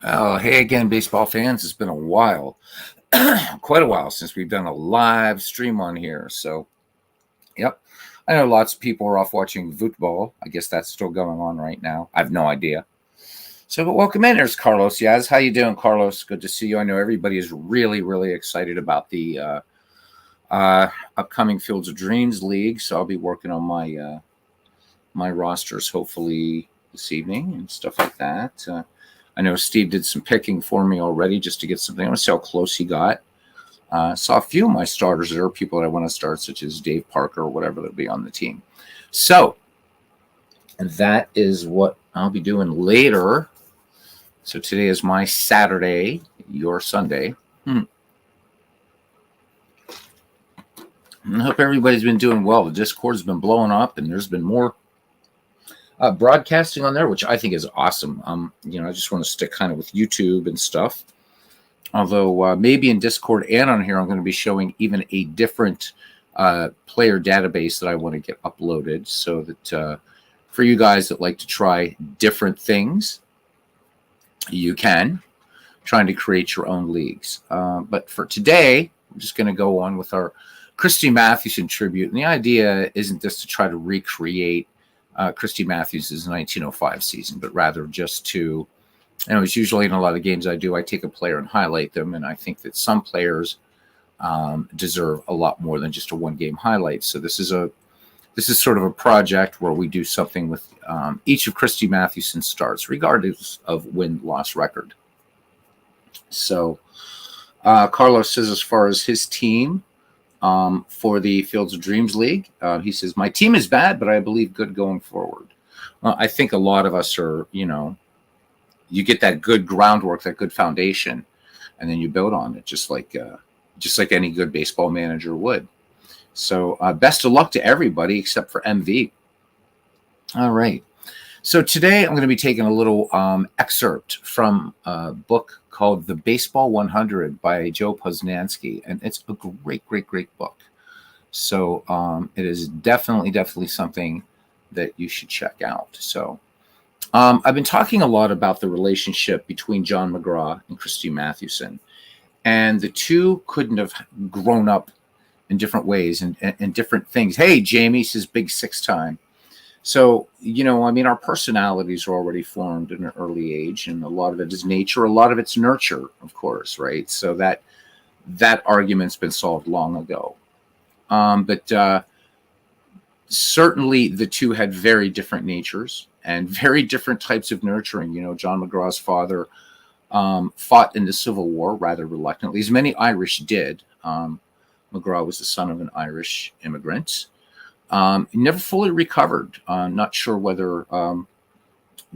Oh, hey again, baseball fans. It's been a while, quite a while since we've done a live stream on here. So, yep. I know lots of people are off watching football. I guess that's still going on right now. I have no idea. So, but welcome in. There's Carlos Yaz. How you doing, Carlos? Good to see you. I know everybody is really, really excited about the upcoming Fields of Dreams League. So I'll be working on my rosters hopefully this evening and stuff like that. I know Steve did some picking for me already just to get something. I want to see how close he got. Saw a few of my starters. There are people that I want to start, such as Dave Parker or whatever that'll be on the team. So, and that is what I'll be doing later. So today is my Saturday, your Sunday. I hope everybody's been doing well. The Discord's been blowing up, and there's been more broadcasting on there, which I think is awesome. I just want to stick kind of with YouTube and stuff. Although maybe in Discord and on here, I'm going to be showing even a different player database that I want to get uploaded, so that for you guys that like to try different things, you can trying to create your own leagues. But for today, we're just going to go on with our Christy Mathewson tribute, and the idea isn't just to try to recreate Christy Mathewson's 1905 season, but rather just to, it's usually in a lot of games I do, I take a player and highlight them, and I think that some players deserve a lot more than just a one-game highlight. So this is sort of a project where we do something with each of Christy Mathewson's starts, regardless of win-loss record. So Carlos says, as far as his team, for the Fields of Dreams League, he says, my team is bad, but I believe good going forward. Well, I think a lot of us are, you get that good groundwork, that good foundation, and then you build on it, just like any good baseball manager would. So best of luck to everybody except for MV. All right. So today I'm going to be taking a little excerpt from a book called The Baseball 100 by Joe Posnanski, and it's a great, great, great book. So it is definitely something that you should check out. So I've been talking a lot about the relationship between John McGraw and Christy Mathewson, and the two couldn't have grown up in different ways and different things. Hey, Jamie says big six time. So, our personalities are already formed in an early age, and a lot of it is nature, a lot of it's nurture, of course, right? So that argument's been solved long ago. But certainly the two had very different natures and very different types of nurturing. John McGraw's father fought in the Civil War rather reluctantly, as many Irish did. McGraw was the son of an Irish immigrant. Never fully recovered. Not sure whether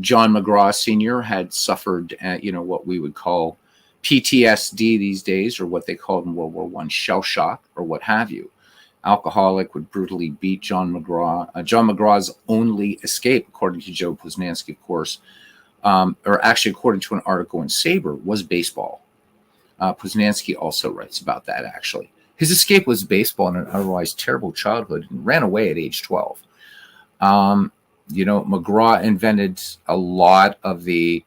John McGraw Sr. had suffered, what we would call PTSD these days, or what they called in World War I shell shock, or what have you. Alcoholic, would brutally beat John McGraw. John McGraw's only escape, according to Joe Posnanski, of course, or actually according to an article in Saber, was baseball. Posnanski also writes about that, actually. His escape was baseball in an otherwise terrible childhood, and ran away at age 12. McGraw invented a lot of the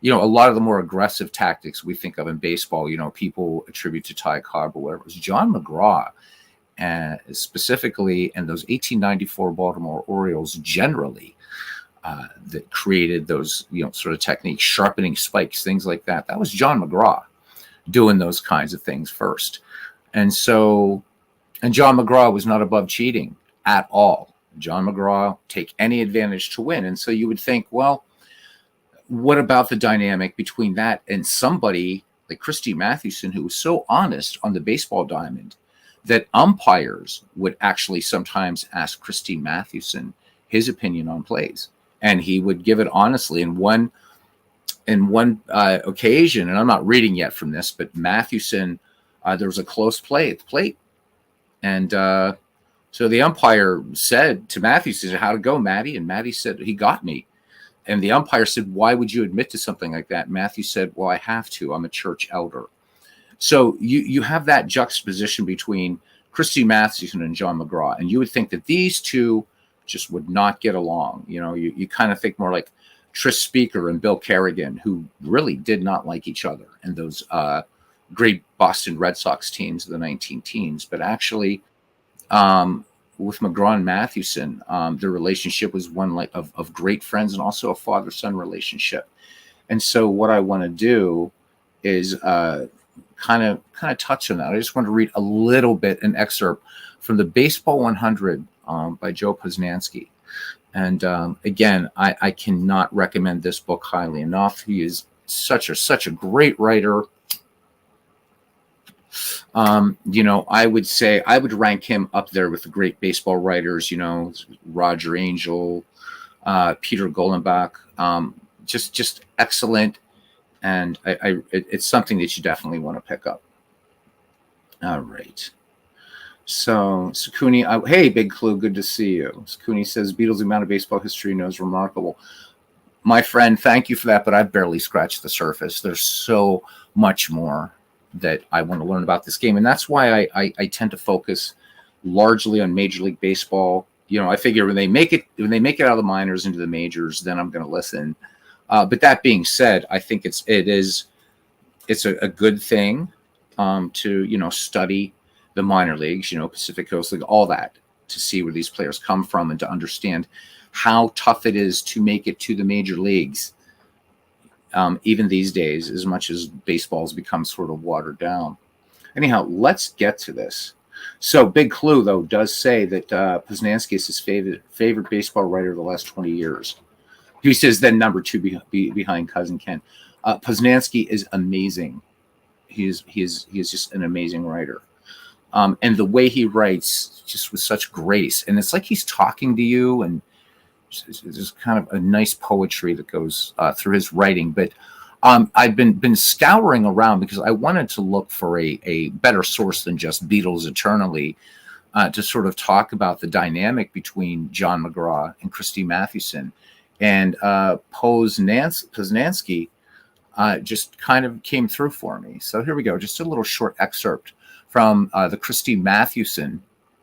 more aggressive tactics we think of in baseball. People attribute to Ty Cobb or whatever. It was John McGraw, specifically, and those 1894 Baltimore Orioles generally, that created those, sort of techniques, sharpening spikes, things like that. That was John McGraw doing those kinds of things first. And John McGraw was not above cheating at all. John McGraw take any advantage to win. And so you would think, well, what about the dynamic between that and somebody like Christy Mathewson, who was so honest on the baseball diamond that umpires would actually sometimes ask Christy Mathewson his opinion on plays, and he would give it honestly. In one occasion, and I'm not reading yet from this, but Mathewson, there was a close play at the plate. And so the umpire said to Mathewson, how'd it go, Matty? And Matty said, he got me. And the umpire said, why would you admit to something like that? Matthew said, well, I have to. I'm a church elder. So you have that juxtaposition between Christy Mathewson and John McGraw. And you would think that these two just would not get along. You kind of think more like Tris Speaker and Bill Kerrigan, who really did not like each other, and those great Boston Red Sox teams of the 19 teens. But actually, with McGraw and Mathewson, their relationship was one like of great friends and also a father-son relationship. And so what I want to do is kind of touch on that. I just want to read a little bit, an excerpt from the Baseball 100 by Joe Posnanski. And again, I cannot recommend this book highly enough. He is such a great writer. I would say I would rank him up there with the great baseball writers, Roger Angel, Peter Golenbach, just excellent. And it's something that you definitely want to pick up. All right. So Sakuni, hey, Big Clue, good to see you. Sakuni says, Beatles' amount of baseball history knows remarkable. My friend, thank you for that, but I've barely scratched the surface. There's so much more that I want to learn about this game. And that's why I tend to focus largely on Major League Baseball. I figure when they make it out of the minors into the majors, then I'm going to listen. But that being said, I think it's a good thing to study the minor leagues, Pacific Coast League, all that, to see where these players come from and to understand how tough it is to make it to the major leagues. Even these days, as much as baseball's become sort of watered down. Anyhow, let's get to this. So Big Clue, though, does say that Posnanski is his favorite baseball writer of the last 20 years. He says then number 2 behind Cousin Ken. Posnanski is amazing. He is just an amazing writer. And the way he writes, just with such grace. And it's like he's talking to you, and there's kind of a nice poetry that goes through his writing. But I've been scouring around because I wanted to look for a better source than just Beatles Eternally to sort of talk about the dynamic between John McGraw and Christy Mathewson. And Posnanski just kind of came through for me. So here we go. Just a little short excerpt from the Christy Mathewson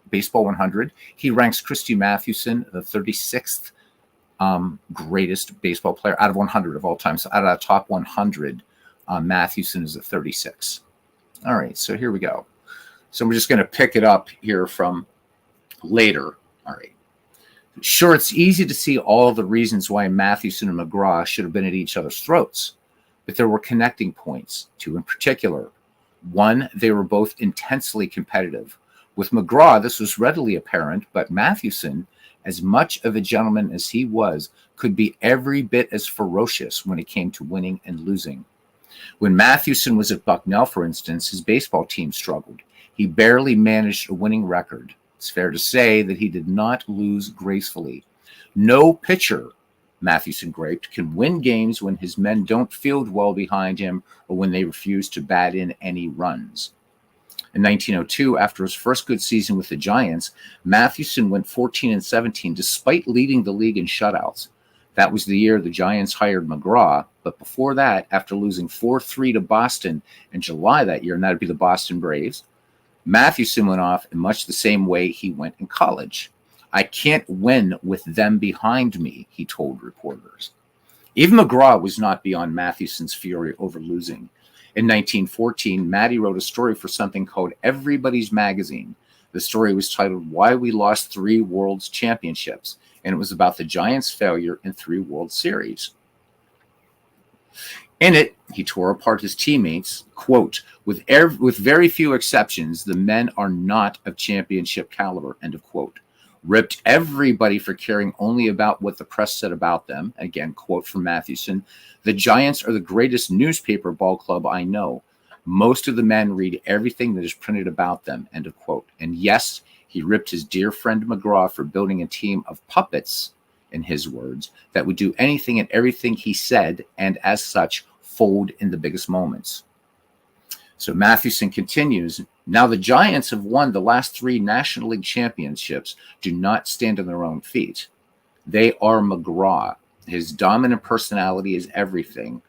Baseball 100. He ranks Christy Mathewson the 36th greatest baseball player out of 100 of all time. So out of the top 100, Mathewson is the 36. All right, so here we go. So we're just going to pick it up here from later. All right. Sure, it's easy to see all the reasons why Mathewson and McGraw should have been at each other's throats, but there were connecting points, 2 in particular. One, they were both intensely competitive. With McGraw, this was readily apparent, but Mathewson, as much of a gentleman as he was, could be every bit as ferocious when it came to winning and losing. When Mathewson was at Bucknell, for instance, his baseball team struggled. He barely managed a winning record. It's fair to say that he did not lose gracefully. No pitcher, Mathewson griped, can win games when his men don't field well behind him or when they refuse to bat in any runs. In 1902, after his first good season with the Giants, Mathewson went 14-17 despite leading the league in shutouts. That was the year the Giants hired McGraw, but before that, after losing 4-3 to Boston in July that year, and that would be the Boston Braves, Mathewson went off in much the same way he went in college. I can't win with them behind me, he told reporters. Even McGraw was not beyond Mathewson's fury over losing. In 1914, Matty wrote a story for something called Everybody's Magazine. The story was titled Why We Lost 3 World Championships, and it was about the Giants' failure in 3 World Series. In it, he tore apart his teammates, quote, with very few exceptions, the men are not of championship caliber, end of quote. Ripped everybody for caring only about what the press said about them. Again, quote from Mathewson. The Giants are the greatest newspaper ball club I know. Most of the men read everything that is printed about them, end of quote. And yes, he ripped his dear friend McGraw for building a team of puppets, in his words, that would do anything and everything he said, and as such, fold in the biggest moments. So Mathewson continues, now the Giants have won the last 3 National League championships, do not stand on their own feet. They are McGraw. His dominant personality is everything.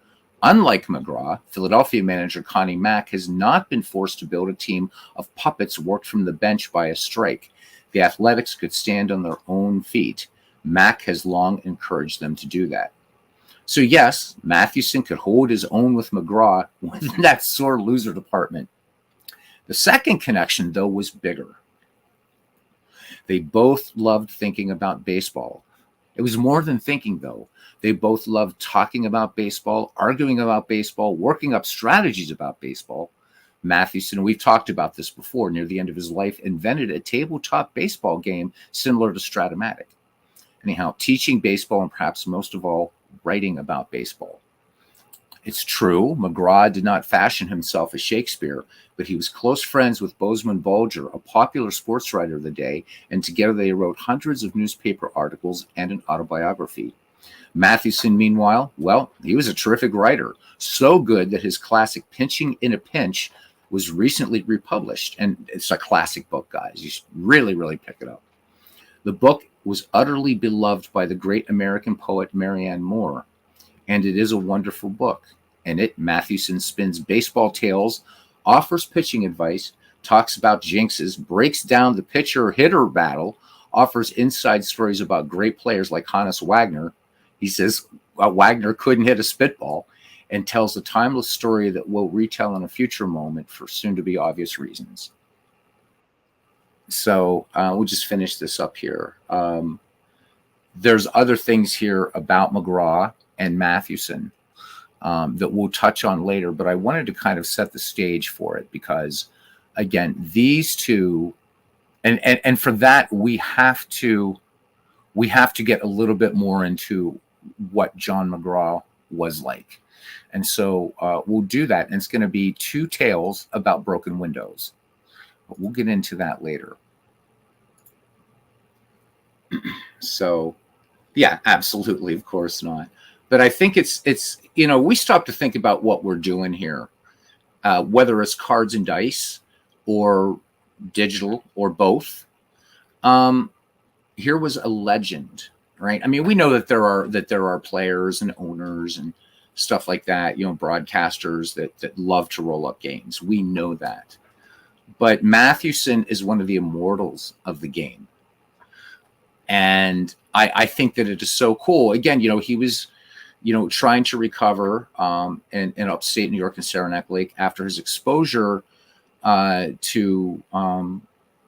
Unlike McGraw, Philadelphia manager Connie Mack has not been forced to build a team of puppets worked from the bench by a strike. The Athletics could stand on their own feet. Mack has long encouraged them to do that. So yes, Mathewson could hold his own with McGraw within that sore loser department. The second connection, though, was bigger. They both loved thinking about baseball. It was more than thinking, though. They both loved talking about baseball, arguing about baseball, working up strategies about baseball. Mathewson, we've talked about this before, near the end of his life, invented a tabletop baseball game similar to Stratomatic. Anyhow, teaching baseball and perhaps most of all, writing about baseball. It's true, McGraw did not fashion himself as Shakespeare, but he was close friends with Bozeman Bulger, a popular sports writer of the day, and together they wrote hundreds of newspaper articles and an autobiography. Mathewson, meanwhile, well, he was a terrific writer, so good that his classic Pinching in a Pinch was recently republished, and it's a classic book, guys. You should really, really pick it up. The book was utterly beloved by the great American poet Marianne Moore, and it is a wonderful book. In it, Mathewson spins baseball tales, offers pitching advice, talks about jinxes, breaks down the pitcher-hitter battle, offers inside stories about great players like Hannes Wagner. He says Wagner couldn't hit a spitball, and tells a timeless story that we'll retell in a future moment for soon-to-be obvious reasons. So we'll just finish this up here. There's other things here about McGraw and Mathewson that we'll touch on later, but I wanted to kind of set the stage for it because, again, these two, and for that we have to get a little bit more into what John McGraw was like. And so we'll do that. And it's going to be two tales about broken windows. But we'll get into that later. So, yeah, absolutely. Of course not. But I think it's we stop to think about what we're doing here, whether it's cards and dice or digital or both. Here was a legend, right? I mean, we know that there are players and owners and stuff like that, broadcasters that love to roll up games. We know that. But Mathewson is one of the immortals of the game. And I think that it is so cool. Again, he was, trying to recover in upstate New York in Saranac Lake after his exposure to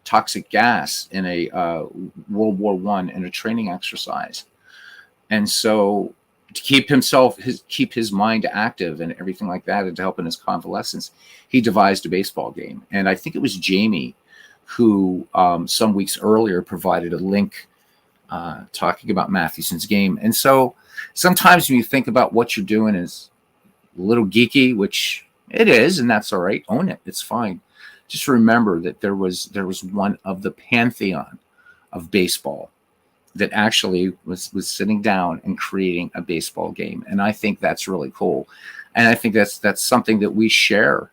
toxic gas in a World War I in a training exercise. And so to keep his mind active and everything like that, and to help in his convalescence, he devised a baseball game. And I think it was Jamie who some weeks earlier provided a link talking about Mathewson's game. And so sometimes when you think about what you're doing is a little geeky, which it is, and that's all right. Own it. It's fine. Just remember that there was one of the pantheon of baseball that actually was sitting down and creating a baseball game. And I think that's really cool. And I think that's something that we share,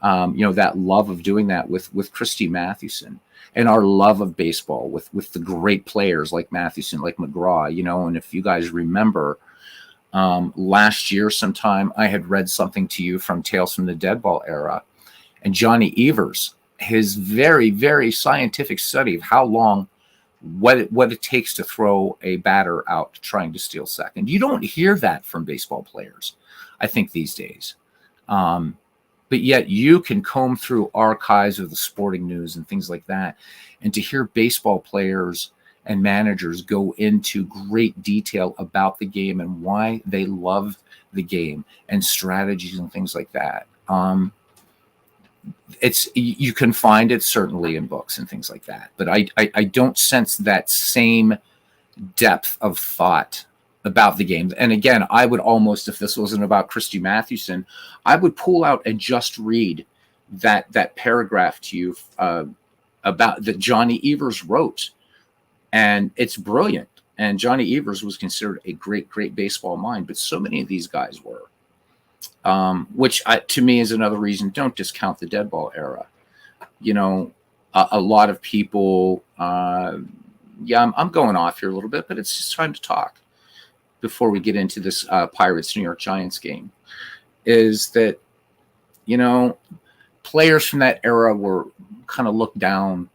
that love of doing that with Christy Mathewson, and our love of baseball with the great players like Mathewson, like McGraw, and if you guys remember, last year sometime I had read something to you from Tales from the Deadball era, and Johnny Evers, his very, very scientific study of how long, what it takes to throw a batter out trying to steal second. You don't hear that from baseball players, I think, these days. But yet you can comb through archives of the sporting news and things like that, and to hear baseball players and managers go into great detail about the game and why they love the game and strategies and things like that. You can find it certainly in books and things like that, but I don't sense that same depth of thought about the game. And again, I would almost, if this wasn't about Christy Mathewson, I would pull out and just read that paragraph to you about that Johnny Evers wrote, and it's brilliant. And Johnny Evers was considered a great baseball mind, but so many of these guys were. Which to me is another reason, don't discount the Deadball era. A lot of people, I'm going off here a little bit, but it's just time to talk before we get into this Pirates New York Giants game, is that, players from that era were kind of looked down.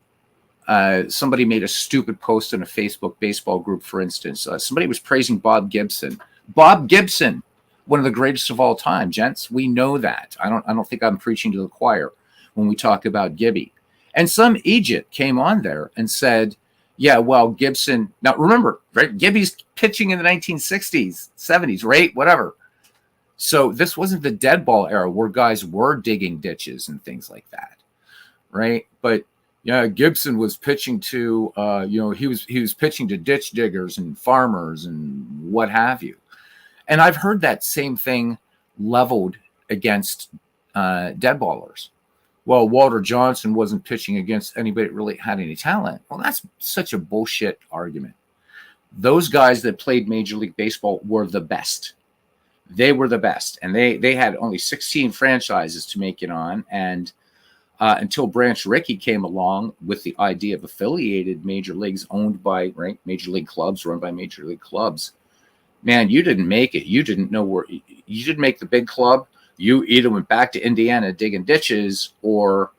Somebody made a stupid post in a Facebook baseball group, for instance. Somebody was praising Bob Gibson. Bob Gibson, one of the greatest of all time, gents. We know that. I don't think I'm preaching to the choir when we talk about Gibby. And some Egypt came on there and said, yeah, well, Gibson. Now remember, right? Gibby's pitching in the 1960s, 70s, right? Whatever. So this wasn't the dead ball era where guys were digging ditches and things like that, right? But yeah, Gibson was pitching to, he was pitching to ditch diggers and farmers and what have you. And I've heard that same thing leveled against dead ballers. Well, Walter Johnson wasn't pitching against anybody that really had any talent. Well, that's such a bullshit argument. Those guys that played Major League Baseball were the best. They were the best. And they had only 16 franchises to make it on. And until Branch Rickey came along with the idea of affiliated major leagues owned by major league clubs, run by major league clubs, man, you didn't make it. You didn't know where you didn't make the big club. You either went back to Indiana digging ditches, or,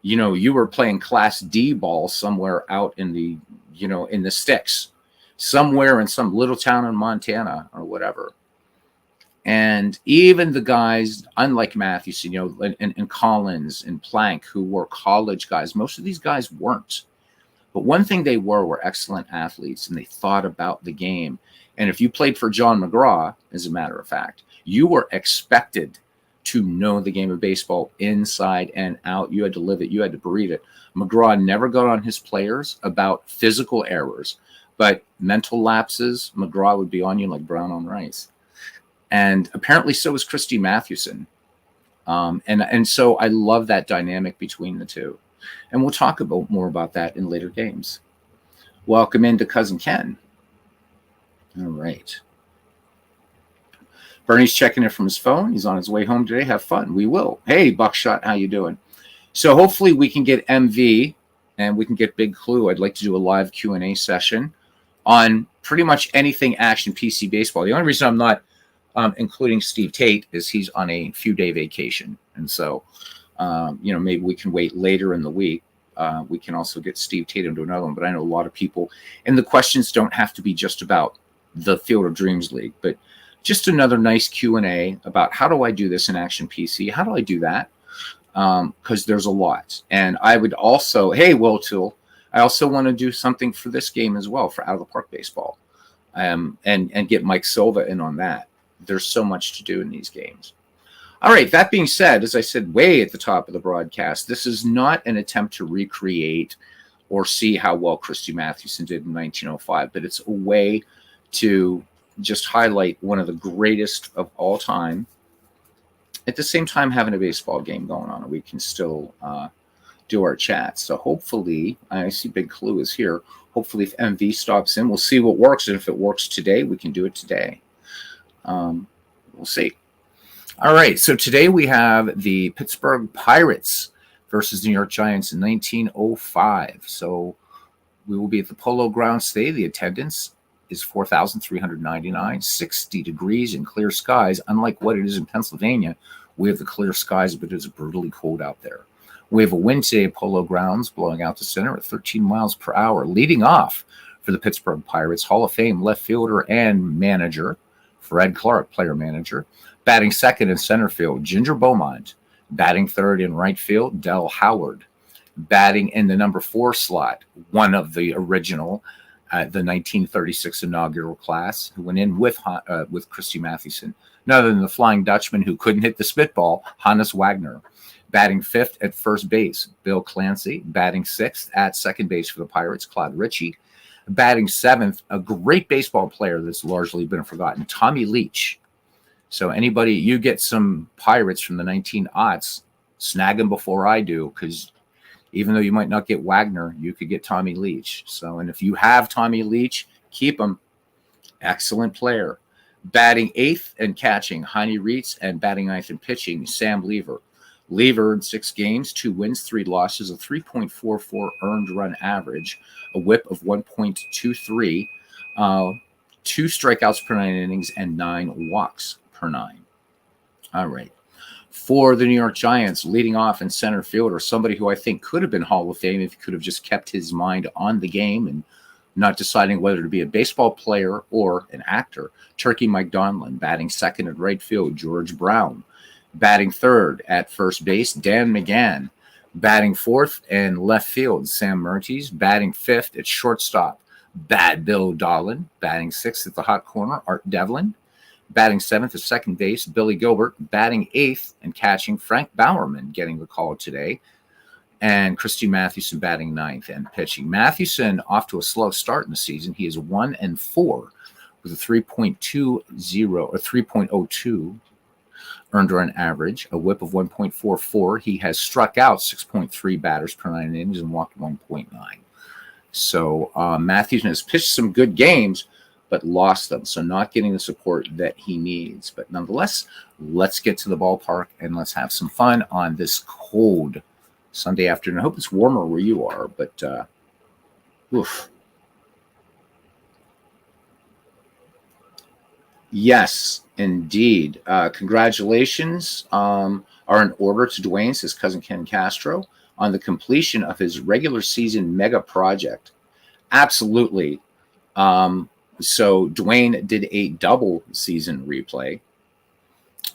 you were playing Class D ball somewhere out in the, in the sticks, somewhere in some little town in Montana or whatever. And even the guys, unlike Mathewson, and Collins and Plank, who were college guys, most of these guys weren't. But one thing they were excellent athletes, and they thought about the game. And if you played for John McGraw, as a matter of fact, you were expected to know the game of baseball inside and out. You had to live it. You had to breathe it. McGraw never got on his players about physical errors, but mental lapses, McGraw would be on you like brown on rice. And apparently so was Christy Mathewson. And so I love that dynamic between the two. And we'll talk more about that in later games. Welcome into Cousin Ken. All right. Bernie's checking in from his phone. He's on his way home today. Have fun. We will. Hey, Buckshot, how you doing? So hopefully we can get MV and we can get Big Clue. I'd like to do a live Q&A session on pretty much anything action PC baseball. The only reason I'm not including Steve Tate is he's on a few-day vacation. And so, maybe we can wait later in the week. We can also get Steve Tate into another one. But I know a lot of people, and the questions don't have to be just about the Field of Dreams League, but just another nice Q&A about how do I do this in Action PC? How do I do that? Because there's a lot. And I would also, hey, Will Tool, I also want to do something for this game as well, for Out of the Park Baseball, and get Mike Silva in on that. There's so much to do in these games. All right, that being said, as I said way at the top of the broadcast, this is not an attempt to recreate or see how well Christy Mathewson did in 1905, but it's a way to just highlight one of the greatest of all time. At the same time, having a baseball game going on, and we can still do our chat. So hopefully, I see Big Clue is here. Hopefully, if MV stops in, we'll see what works. And if it works today, we can do it today. We'll see. All right. So today we have the Pittsburgh Pirates versus the New York Giants in 1905. So we will be at the Polo Grounds today. The attendance is 4,399, 60 degrees and clear skies. Unlike what it is in Pennsylvania, we have the clear skies, but it's brutally cold out there. We have a wind today at Polo Grounds blowing out to center at 13 miles per hour. Leading off for the Pittsburgh Pirates, Hall of Fame left fielder and manager Fred Clark, player manager. Batting second in center field, Ginger Beaumont. Batting third in right field, Del Howard. Batting in the number 4 slot, one of the original, the 1936 inaugural class, who went in with Christy Mathewson, none other than the Flying Dutchman who couldn't hit the spitball, Hannes Wagner. Batting 5th at first base, Bill Clancy. Batting 6th at second base for the Pirates, Claude Ritchie. Batting 7th, a great baseball player that's largely been forgotten, Tommy Leach. So anybody, you get some Pirates from the 1900s, snag them before I do, because even though you might not get Wagner, you could get Tommy Leach. So, and if you have Tommy Leach, keep him. Excellent player. Batting 8th and catching, Heine Reitz, and batting 9th and pitching, Sam Lever. Lever in 6 games, 2 wins, 3 losses, a 3.44 earned run average, a whip of 1.23, 2 strikeouts per 9 innings, and 9 walks per 9. All right. For the New York Giants, leading off in center field, or somebody who I think could have been Hall of Fame if he could have just kept his mind on the game and not deciding whether to be a baseball player or an actor. Turkey Mike Donlin. Batting second at right field, George Brown. Batting third at first base, Dan McGann. Batting fourth and left field, Sam Mertes. Batting fifth at shortstop, Bad Bill Dolan. Batting sixth at the hot corner, Art Devlin. Batting seventh at second base, Billy Gilbert. Batting eighth and catching, Frank Bowerman, getting the call today. And Christy Mathewson batting ninth and pitching. Mathewson off to a slow start in the season. He is 1-4 with a 3.20 or 3.02 earned run average, a whip of 1.44. He has struck out 6.3 batters per 9 innings and walked 1.9. So Mathewson has pitched some good games, but lost them. So not getting the support that he needs. But nonetheless, let's get to the ballpark and let's have some fun on this cold Sunday afternoon. I hope it's warmer where you are, but oof. Yes, indeed. Congratulations are in order to Dwayne, says cousin Ken Castro, on the completion of his regular season mega project. Absolutely. So Dwayne did a double season replay.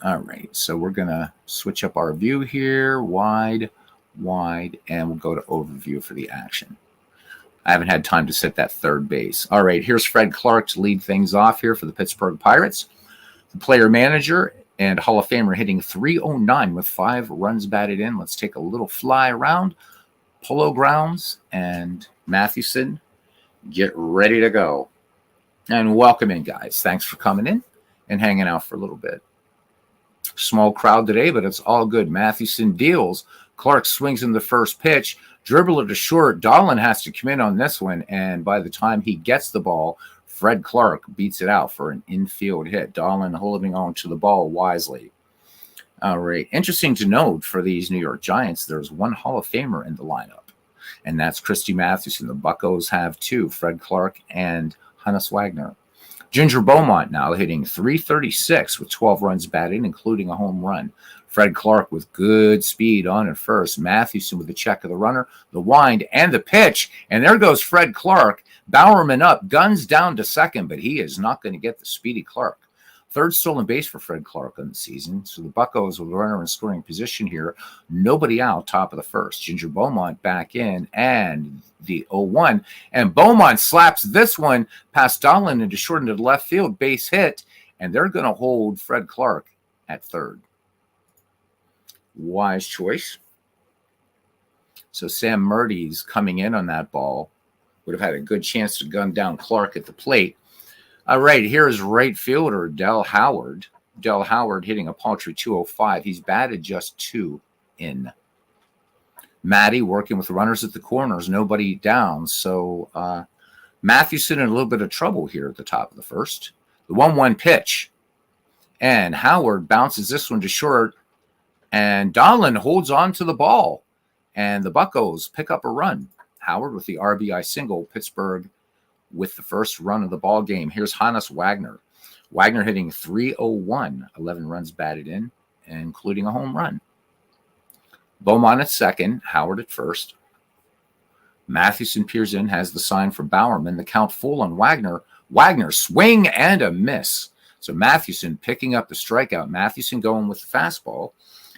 All right, so we're going to switch up our view here, wide, and we'll go to overview for the action. I haven't had time to set that third base. All right, here's Fred Clark to lead things off here for the Pittsburgh Pirates. The player manager and Hall of Famer hitting .309 with 5 runs batted in. Let's take a little fly around. Polo Grounds and Mathewson, get ready to go. And welcome in, guys. Thanks for coming in and hanging out for a little bit. Small crowd today, but it's all good. Mathewson deals. Clark swings in the first pitch. Dribbler to short. Dolan has to come in on this one, and by the time he gets the ball, Fred Clark beats it out for an infield hit. Dolan holding on to the ball wisely. All right. Interesting to note for these New York Giants, there's one Hall of Famer in the lineup, and that's Christy Mathewson. The Buccos have 2, Fred Clark and Hannes Wagner. Ginger Beaumont now hitting .336 with 12 runs batted, including a home run. Fred Clark with good speed on at first. Mathewson with the check of the runner, the wind, and the pitch. And there goes Fred Clark. Bowerman up, guns down to second, but he is not going to get the speedy Clark. Third stolen base for Fred Clark on the season. So the Buccos with a runner in scoring position here. Nobody out, top of the first. Ginger Beaumont back in, and the 0-1. And Beaumont slaps this one past Dolan into short into the left field, base hit. And they're going to hold Fred Clark at third. Wise choice. So Sam Mertes coming in on that ball would have had a good chance to gun down Clark at the plate. All right, here is right fielder Del Howard. Del Howard hitting a paltry .205. He's batted just 2 in. Matty working with runners at the corners, nobody down. So Mathewson in a little bit of trouble here at the top of the first. The 1-1 pitch. And Howard bounces this one to short. And Donlin holds on to the ball. And the Buccos pick up a run. Howard with the RBI single. Pittsburgh with the first run of the ball game. Here's Hannes Wagner. Wagner hitting .301, 11 runs batted in, including a home run. Beaumont at second, Howard at first. Mathewson peers in, has the sign for Bowerman. The count full on Wagner. Wagner swing and a miss. So Mathewson picking up the strikeout. Mathewson going with the fastball.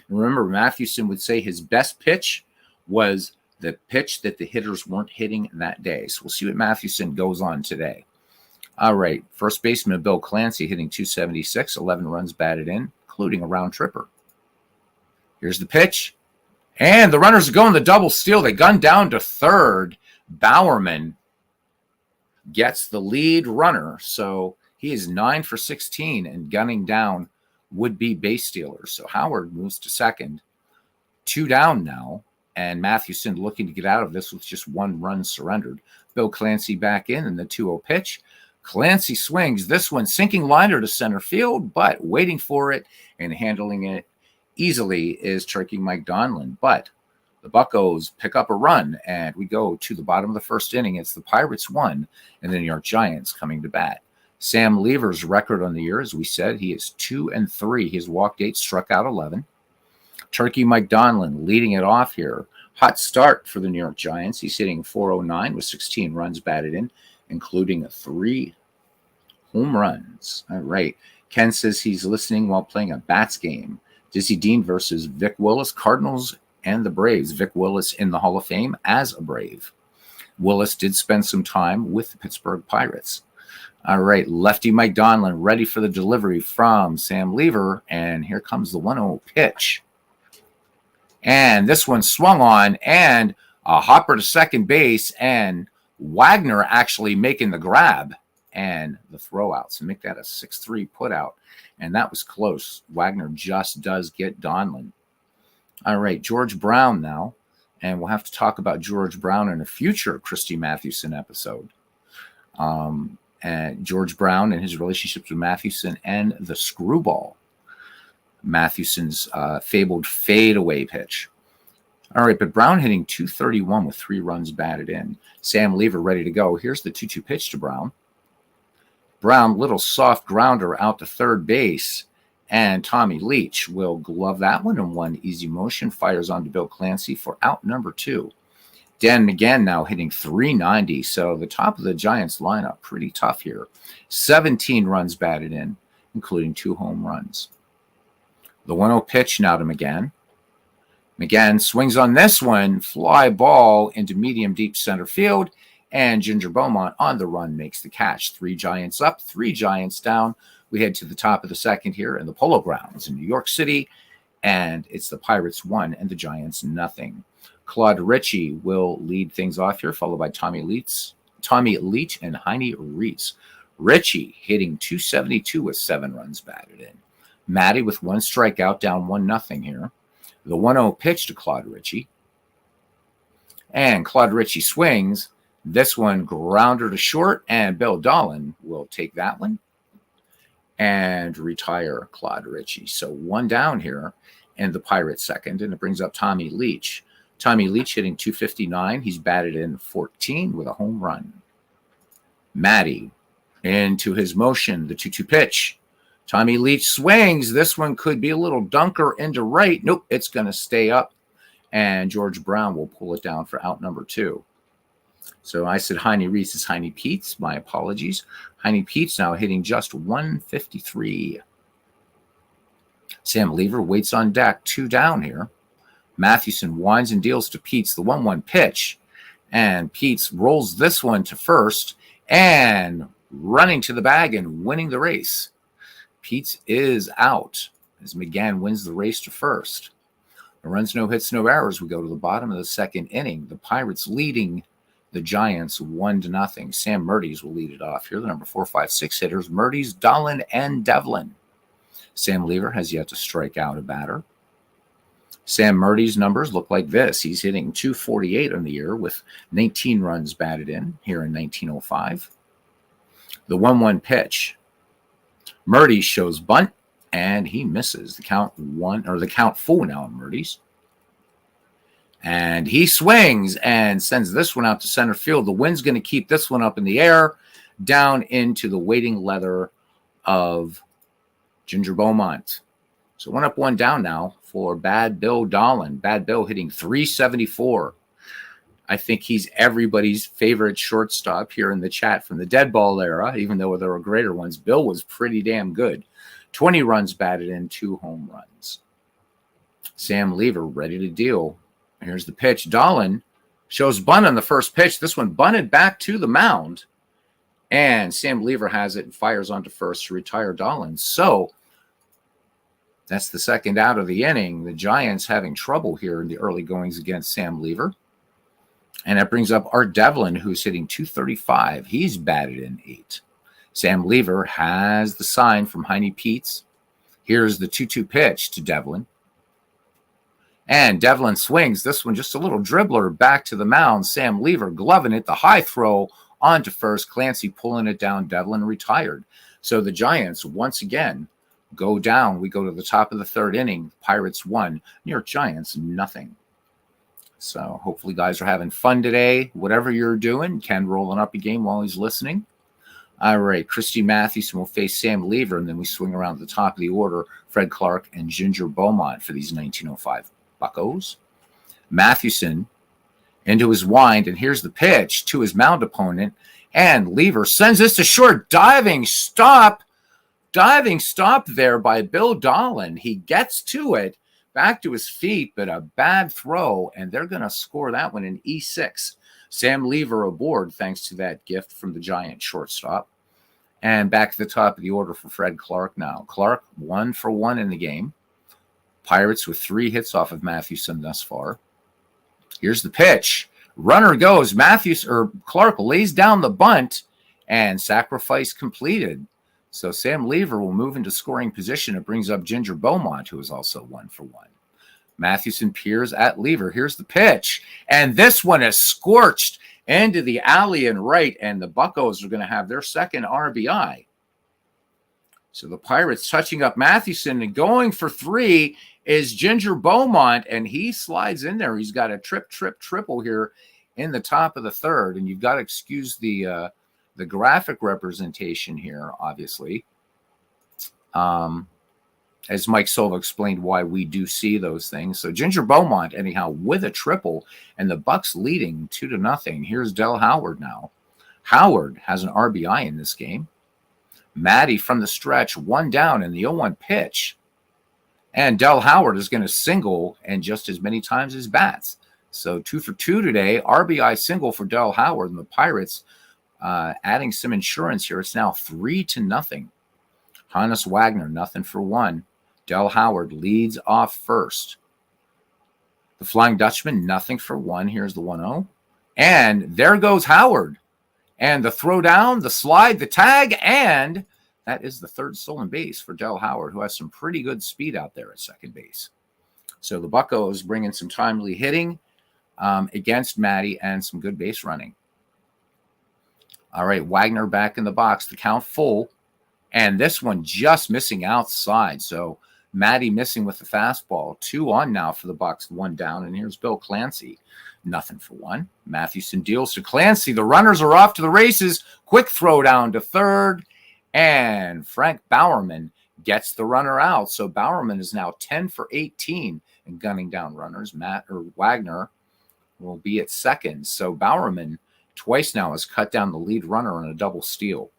And remember, Mathewson would say his best pitch was the pitch that the hitters weren't hitting that day. So we'll see what Mathewson goes on today. All right, first baseman Bill Clancy hitting .276, 11 runs batted in, including a round tripper. Here's the pitch. And the runners are going the double steal. They gun down to third. Bowerman gets the lead runner. So he is 9 for 16 and gunning down would-be base stealers. So Howard moves to second. 2 down now. And Mathewson looking to get out of this with just 1 run surrendered. Bill Clancy back in the 2-0 pitch. Clancy swings this one, sinking liner to center field, but waiting for it and handling it easily is Turkey Mike Donlin. But the Buccos pick up a run, and we go to the bottom of the first inning. It's the Pirates 1, and the New York Giants coming to bat. Sam Lever's record on the year, as we said, he is 2-3. He has walked 8, struck out 11. Turkey Mike Donlin leading it off here. Hot start for the New York Giants. He's hitting .409 with 16 runs batted in. including 3 home runs. All right. Ken says he's listening while playing a bats game. Dizzy Dean versus Vic Willis, Cardinals and the Braves. Vic Willis in the Hall of Fame as a Brave. Willis did spend some time with the Pittsburgh Pirates. All right, lefty Mike Donlin ready for the delivery from Sam Lever, and here comes the 1-0 pitch. And this one swung on, and a hopper to second base, and Wagner actually making the grab and the throw out. So make that a 6-3 put out. And that was close. Wagner just does get Donlin. All right, George Brown now. And we'll have to talk about George Brown in a future Christy Mathewson episode. And George Brown and his relationships with Mathewson and the screwball. Mathewson's fabled fadeaway pitch. All right, but Brown hitting .231 with 3 runs batted in. Sam Lever ready to go. Here's the 2-2 pitch to Brown. Brown, little soft grounder out to third base. And Tommy Leach will glove that one in one easy motion. Fires on to Bill Clancy for out number 2. Dan McGann now hitting .390. So the top of the Giants lineup, pretty tough here. 17 runs batted in, including 2 home runs. The 1-0 pitch now to McGann. McGann swings on this one. Fly ball into medium deep center field. And Ginger Beaumont on the run makes the catch. 3 Giants up, 3 Giants down. We head to the top of the second here in the Polo Grounds in New York City. And it's the Pirates 1 and the Giants nothing. Claude Ritchie will lead things off here, followed by Tommy Leach and Heine Reese. Ritchie hitting .272 with 7 runs batted in. Matty with 1 strikeout, down 1-0 here. The 1-0 pitch to Claude Ritchie. And Claude Ritchie swings. This one grounder to short, and Bill Dolan will take that one and retire Claude Ritchie. So 1 down here in the Pirates second, and it brings up Tommy Leach. Tommy Leach hitting .259. He's batted in 14 with a home run. Matty into his motion, the 2-2 pitch. Tommy Leach swings. This one could be a little dunker into right. Nope, it's going to stay up. And George Brown will pull it down for out number 2. So I said Heine Reese is Heine Peets. My apologies. Heine Peets now hitting just .153. Sam Lever waits on deck. 2 down here. Mathewson winds and deals to Peets, the 1-1 pitch. And Peets rolls this one to first and running to the bag and winning the race. Peets is out as McGann wins the race to first. No runs, no hits, no errors. We go to the bottom of the second inning. The Pirates leading the Giants 1-0. Sam Murdy's will lead it off here. The number 4, 5, 6 hitters, Murdy's, Dolan, and Devlin. Sam Lever has yet to strike out a batter. Sam Murdy's numbers look like this. He's hitting .248 on the year with 19 runs batted in here in 1905. The 1-1 pitch. Murdy shows bunt, and he misses. The count full now on Murdy's. And he swings and sends this one out to center field. The wind's going to keep this one up in the air, down into the waiting leather of Ginger Beaumont. So 1 up, 1 down now for Bad Bill Dolan. Bad Bill hitting .374. I think he's everybody's favorite shortstop here in the chat from the dead ball era, even though there were greater ones. Bill was pretty damn good. 20 runs batted in, 2 home runs. Sam Lever ready to deal. Here's the pitch. Dolan shows bunt on the first pitch. This one bunted back to the mound. And Sam Lever has it and fires onto first to retire Dolan. So that's the second out of the inning. The Giants having trouble here in the early goings against Sam Lever. And that brings up Art Devlin, who's hitting .235. He's batted in 8. Sam Lever has the sign from Heine Peets. Here's the 2-2 pitch to Devlin. And Devlin swings. This one just a little dribbler back to the mound. Sam Lever gloving it. The high throw onto first. Clancy pulling it down. Devlin retired. So the Giants once again go down. We go to the top of the third inning. Pirates 1. New York Giants nothing. So hopefully guys are having fun today. Whatever you're doing, Ken rolling up a game while he's listening. All right, Christy Mathewson will face Sam Lever, and then we swing around the top of the order, Fred Clark and Ginger Beaumont for these 1905 Buccos. Mathewson into his wind, and here's the pitch to his mound opponent. And Lever sends this to short. Diving stop there by Bill Dolan. He gets to it, back to his feet, but a bad throw, and they're going to score that one in E6. Sam Lever aboard thanks to that gift from the Giant shortstop. And back to the top of the order for Fred Clark now. Clark 1 for 1 in the game. Pirates with 3 hits off of Mathewson thus far. Here's the pitch. Runner goes. Clark lays down the bunt, and sacrifice completed. So Sam Lever will move into scoring position. It brings up Ginger Beaumont, who is also 1 for 1. Mathewson peers at Lever. Here's the pitch. And this one is scorched into the alley and right, and the Buccos are going to have their second RBI. So the Pirates touching up Mathewson, and going for 3 is Ginger Beaumont, and he slides in there. He's got a triple here in the top of the third, and you've got to excuse the graphic representation here, obviously. As Mike Silva explained why we do see those things. So Ginger Beaumont, anyhow, with a triple, and the Bucks leading 2-0. Here's Del Howard now. Howard has an RBI in this game. Matty from the stretch, 1 down in the 0-1 pitch. And Del Howard is going to single, and just as many times as bats. So 2 for 2 today. RBI single for Del Howard, and the Pirates adding some insurance here. It's now 3-0. Hannes Wagner, 0 for 1. Del Howard leads off first. The Flying Dutchman, 0 for 1. Here's the 1-0. And there goes Howard. And the throw down, the slide, the tag, and that is the third stolen base for Del Howard, who has some pretty good speed out there at second base. So the Buccos bringing some timely hitting against Matty and some good base running. All right, Wagner back in the box. The count full. And this one just missing outside. So Matty missing with the fastball. 2 on now for the Bucks, 1 down. And here's Bill Clancy, 0 for 1. Mathewson deals to Clancy. The runners are off to the races. Quick throw down to third. And Frank Bowerman gets the runner out. So Bowerman is now 10 for 18 and gunning down runners. Wagner will be at second. So Bowerman twice now has cut down the lead runner on a double steal.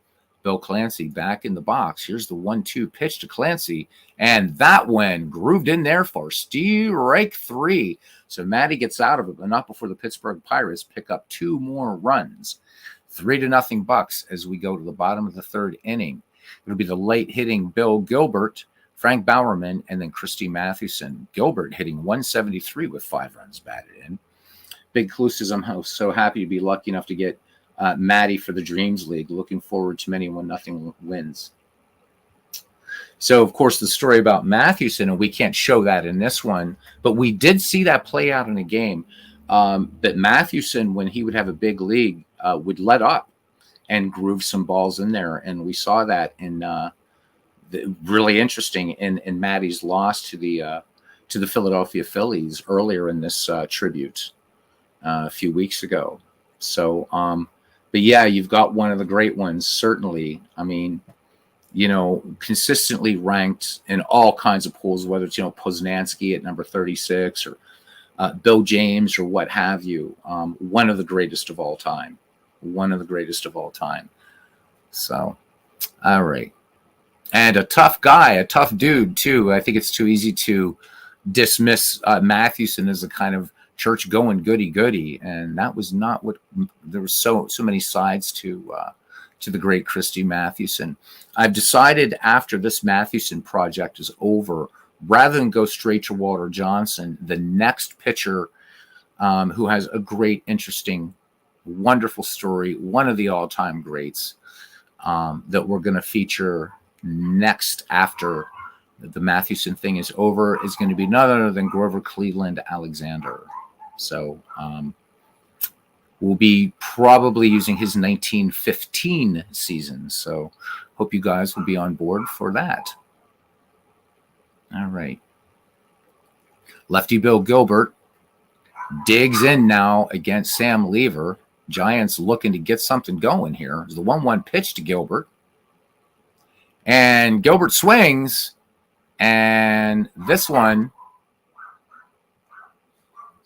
Bill Clancy back in the box. Here's the 1-2 pitch to Clancy. And that one grooved in there for strike 3. So Matty gets out of it, but not before the Pittsburgh Pirates pick up 2 more runs. 3-0 Bucks as we go to the bottom of the third inning. It'll be the late hitting Bill Gilbert, Frank Bowerman, and then Christy Mathewson. Gilbert hitting 173 with 5 runs batted in. Big Clue says, I'm so happy to be lucky enough to get Matty for the Dreams League. Looking forward to many 1-0 wins. So, of course, the story about Mathewson, and we can't show that in this one, but we did see that play out in a game. That Mathewson, when he would have a big league, would let up and groove some balls in there. And we saw that in really interesting in Matty's loss to the Philadelphia Phillies earlier in this tribute a few weeks ago. So, but yeah, you've got one of the great ones, certainly. I mean, consistently ranked in all kinds of pools, whether it's, Poznanski at number 36 or Bill James or what have you. One of the greatest of all time. So, all right. And a tough guy, a tough dude, too. I think it's too easy to dismiss Mathewson as a kind of church-going goody-goody, and that was not what. There were so many sides to the great Christy Mathewson. I've decided after this Mathewson project is over, rather than go straight to Walter Johnson, the next pitcher who has a great, interesting, wonderful story, one of the all-time greats that we're going to feature next after the Mathewson thing is over, is going to be none other than Grover Cleveland Alexander. So we'll be probably using his 1915 season. So hope you guys will be on board for that. All right. Lefty Bill Gilbert digs in now against Sam Lever. Giants looking to get something going here. There's the 1-1 pitch to Gilbert. And Gilbert swings. And this one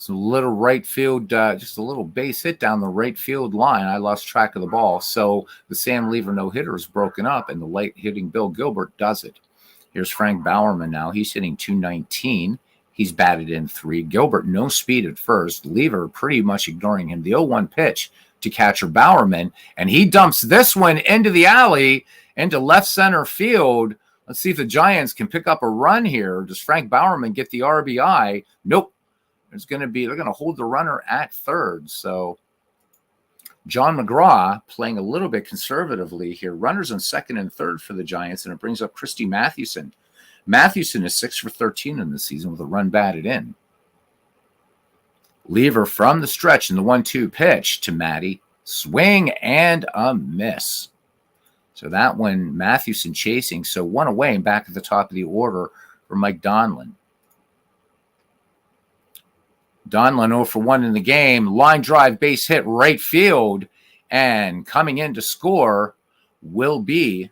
So a little right field, just a little base hit down the right field line. I lost track of the ball. So the Sam Lever no-hitter is broken up, and the late-hitting Bill Gilbert does it. Here's Frank Bowerman now. He's hitting .219. He's batted in 3. Gilbert, no speed at first. Lever pretty much ignoring him. The 0-1 pitch to catcher Bowerman, and he dumps this one into the alley, into left center field. Let's see if the Giants can pick up a run here. Does Frank Bowerman get the RBI? Nope. They're going to hold the runner at third. So John McGraw playing a little bit conservatively here. Runners on second and third for the Giants, and it brings up Christy Mathewson. Mathewson is 6 for 13 in the season with a run batted in. Lever from the stretch in the 1-2 pitch to Matty. Swing and a miss. So that one, Mathewson chasing. So one away and back at the top of the order for Mike Donlin. Donlin 0 for 1 in the game. Line drive, base hit, right field. And coming in to score will be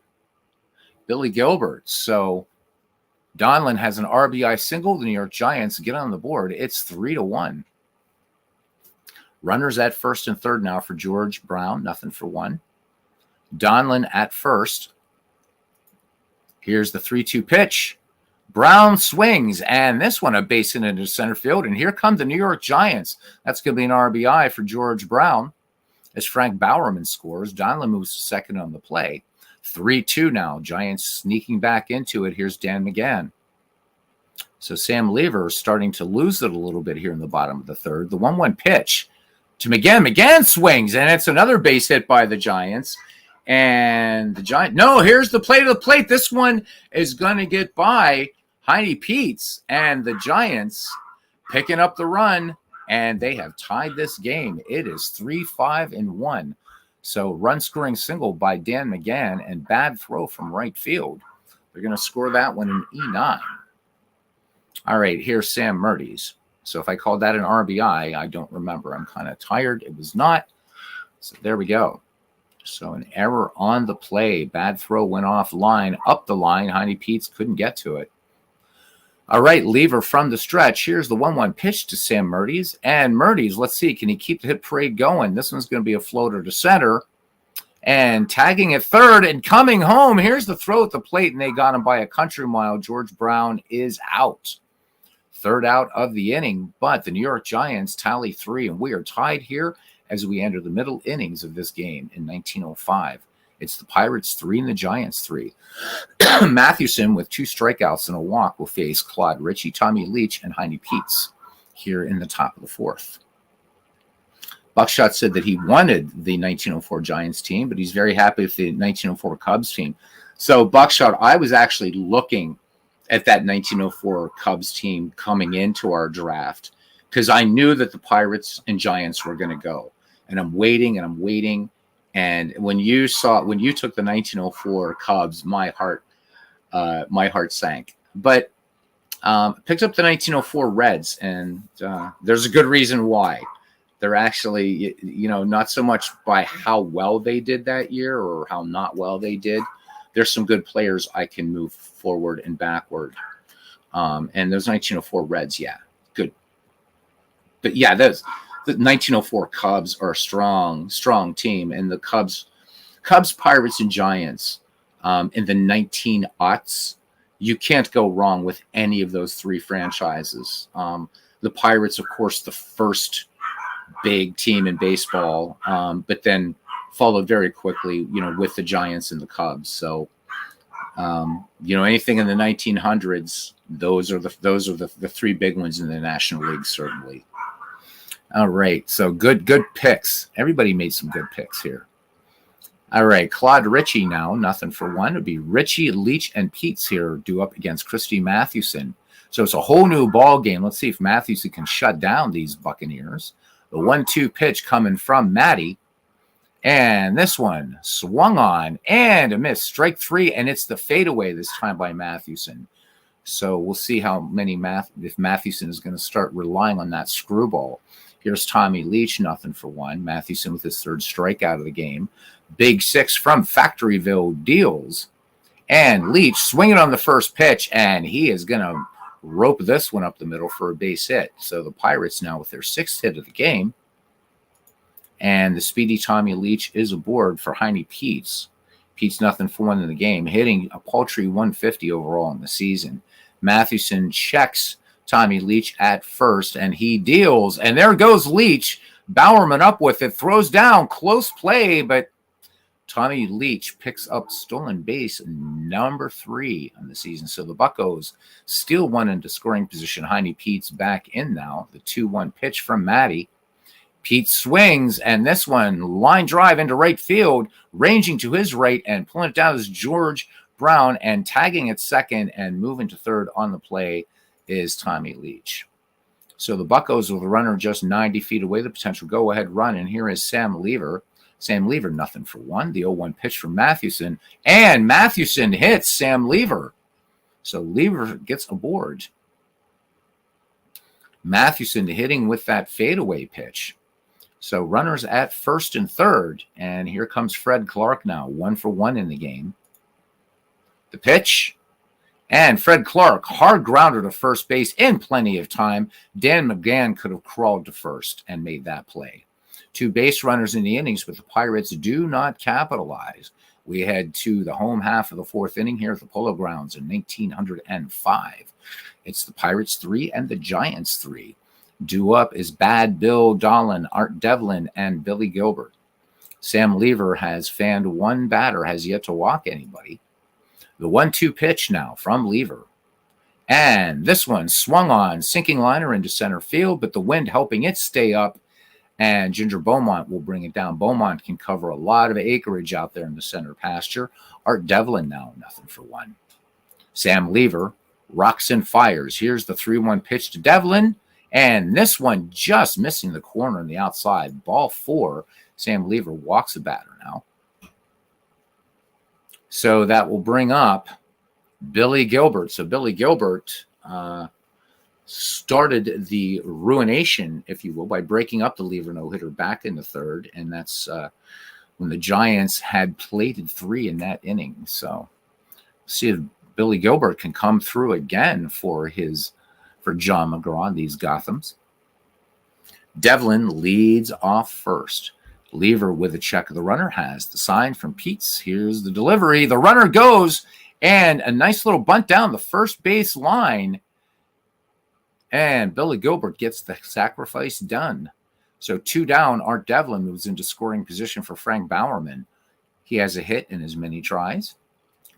Billy Gilbert. So Donlin has an RBI single. The New York Giants get on the board. It's 3-1. Runners at first and third now for George Brown. Nothing for 1. Donlin at first. Here's the 3-2 pitch. Brown swings, and this one a base hit into center field. And here come the New York Giants. That's going to be an RBI for George Brown as Frank Bowerman scores. Donlin moves to second on the play. 3-2 now. Giants sneaking back into it. Here's Dan McGann. So Sam Lever is starting to lose it a little bit here in the bottom of the third. The 1-1 pitch to McGann. McGann swings, and it's another base hit by the Giants. And the Giants, no, here's the play to the plate. This one is going to get by Heine Peets, and the Giants picking up the run, and they have tied this game. It is 3-5-1. So run scoring single by Dan McGann and bad throw from right field. They're going to score that one in E9. All right, here's Sam Murdy's. So if I called that an RBI, I don't remember. I'm kind of tired. It was not. So there we go. So an error on the play. Bad throw went off line, up the line. Heine Peets couldn't get to it. All right, Lever from the stretch. Here's the 1-1 pitch to Sam Murdy's. And Murdy's, let's see, can he keep the hit parade going? This one's going to be a floater to center. And tagging at third and coming home. Here's the throw at the plate, and they got him by a country mile. George Brown is out. Third out of the inning, but the New York Giants tally 3, and we are tied here as we enter the middle innings of this game in 1905. It's the Pirates 3 and the Giants 3. Mathewson, with 2 strikeouts and a walk, will face Claude Ritchie, Tommy Leach, and Heine Peets here in the top of the fourth. Buckshot said that he wanted the 1904 Giants team, but he's very happy with the 1904 Cubs team. So, Buckshot, I was actually looking at that 1904 Cubs team coming into our draft because I knew that the Pirates and Giants were going to go. And I'm waiting. And when you took the 1904 Cubs, my heart sank. But picked up the 1904 Reds, and there's a good reason why. They're actually, not so much by how well they did that year or how not well they did. There's some good players I can move forward and backward. And those 1904 Reds, yeah, good. But yeah, the 1904 Cubs are a strong team. And the Cubs, Pirates, and Giants in the 1900s, you can't go wrong with any of those 3 franchises. The Pirates, of course, the first big team in baseball, but then followed very quickly, with the Giants and the Cubs. So, anything in the 1900s, those are the 3 big ones in the National League, certainly. All right, so good picks. Everybody made some good picks here. All right, Claude Ritchie now, nothing for 1. It would be Ritchie, Leach, and Peets here due up against Christy Mathewson. So it's a whole new ball game. Let's see if Mathewson can shut down these Buccaneers. The 1-2 pitch coming from Matty. And this one swung on and a miss. Strike 3, and it's the fadeaway this time by Mathewson. So we'll see if Mathewson is going to start relying on that screwball. Here's Tommy Leach, nothing for 1. Mathewson with his 3rd strikeout of the game. Big 6 from Factoryville deals. And Leach swinging on the first pitch, and he is going to rope this one up the middle for a base hit. So the Pirates now with their 6th hit of the game. And the speedy Tommy Leach is aboard for Heine Peets. Peets nothing for 1 in the game, hitting a paltry 150 overall in the season. Mathewson checks Tommy Leach at first, and he deals. And there goes Leach. Bowerman up with it, throws down, close play, but Tommy Leach picks up stolen base number 3 on the season. So the Buccos steal 1 into scoring position. Heine Peets back in now. The 2-1 pitch from Matty. Pete swings, and this one, line drive into right field, ranging to his right, and pulling it down is George Brown, and tagging at second and moving to third on the play is Tommy Leach. So the Buccos with a runner just 90 feet away, the potential go-ahead run, and here is Sam Lever. Sam Lever, nothing for 1. The 0-1 pitch from Mathewson, and Mathewson hits Sam Lever. So Lever gets aboard. Mathewson hitting with that fadeaway pitch. So runners at first and third, and here comes Fred Clark now, 1 for 1 in the game. The pitch, and Fred Clark, hard grounder to first base in plenty of time. Dan McGann could have crawled to first and made that play. 2 base runners in the innings, but the Pirates do not capitalize. We head to the home half of the 4th inning here at the Polo Grounds in 1905. It's the Pirates 3 and the Giants 3. Due up is Bad Bill Dolan, Art Devlin, and Billy Gilbert. Sam Lever has fanned 1 batter, has yet to walk anybody. The 1-2 pitch now from Lever. And this one swung on, sinking liner into center field, but the wind helping it stay up, and Ginger Beaumont will bring it down. Beaumont can cover a lot of acreage out there in the center pasture. Art Devlin now, nothing for 1. Sam Lever rocks and fires. Here's the 3-1 pitch to Devlin. And this one just missing the corner on the outside. Ball 4. Sam Lever walks the batter now. So that will bring up Billy Gilbert. So Billy Gilbert started the ruination, if you will, by breaking up the Lever no-hitter back in the 3rd. And that's when the Giants had plated 3 in that inning. So see if Billy Gilbert can come through again for John McGraw and these Gothams. Devlin leads off first. Lever with a check of the runner has the sign from Peets. Here's the delivery. The runner goes, and a nice little bunt down the first base line. And Billy Gilbert gets the sacrifice done. So 2 down, Art Devlin moves into scoring position for Frank Bowerman. He has a hit in as many tries.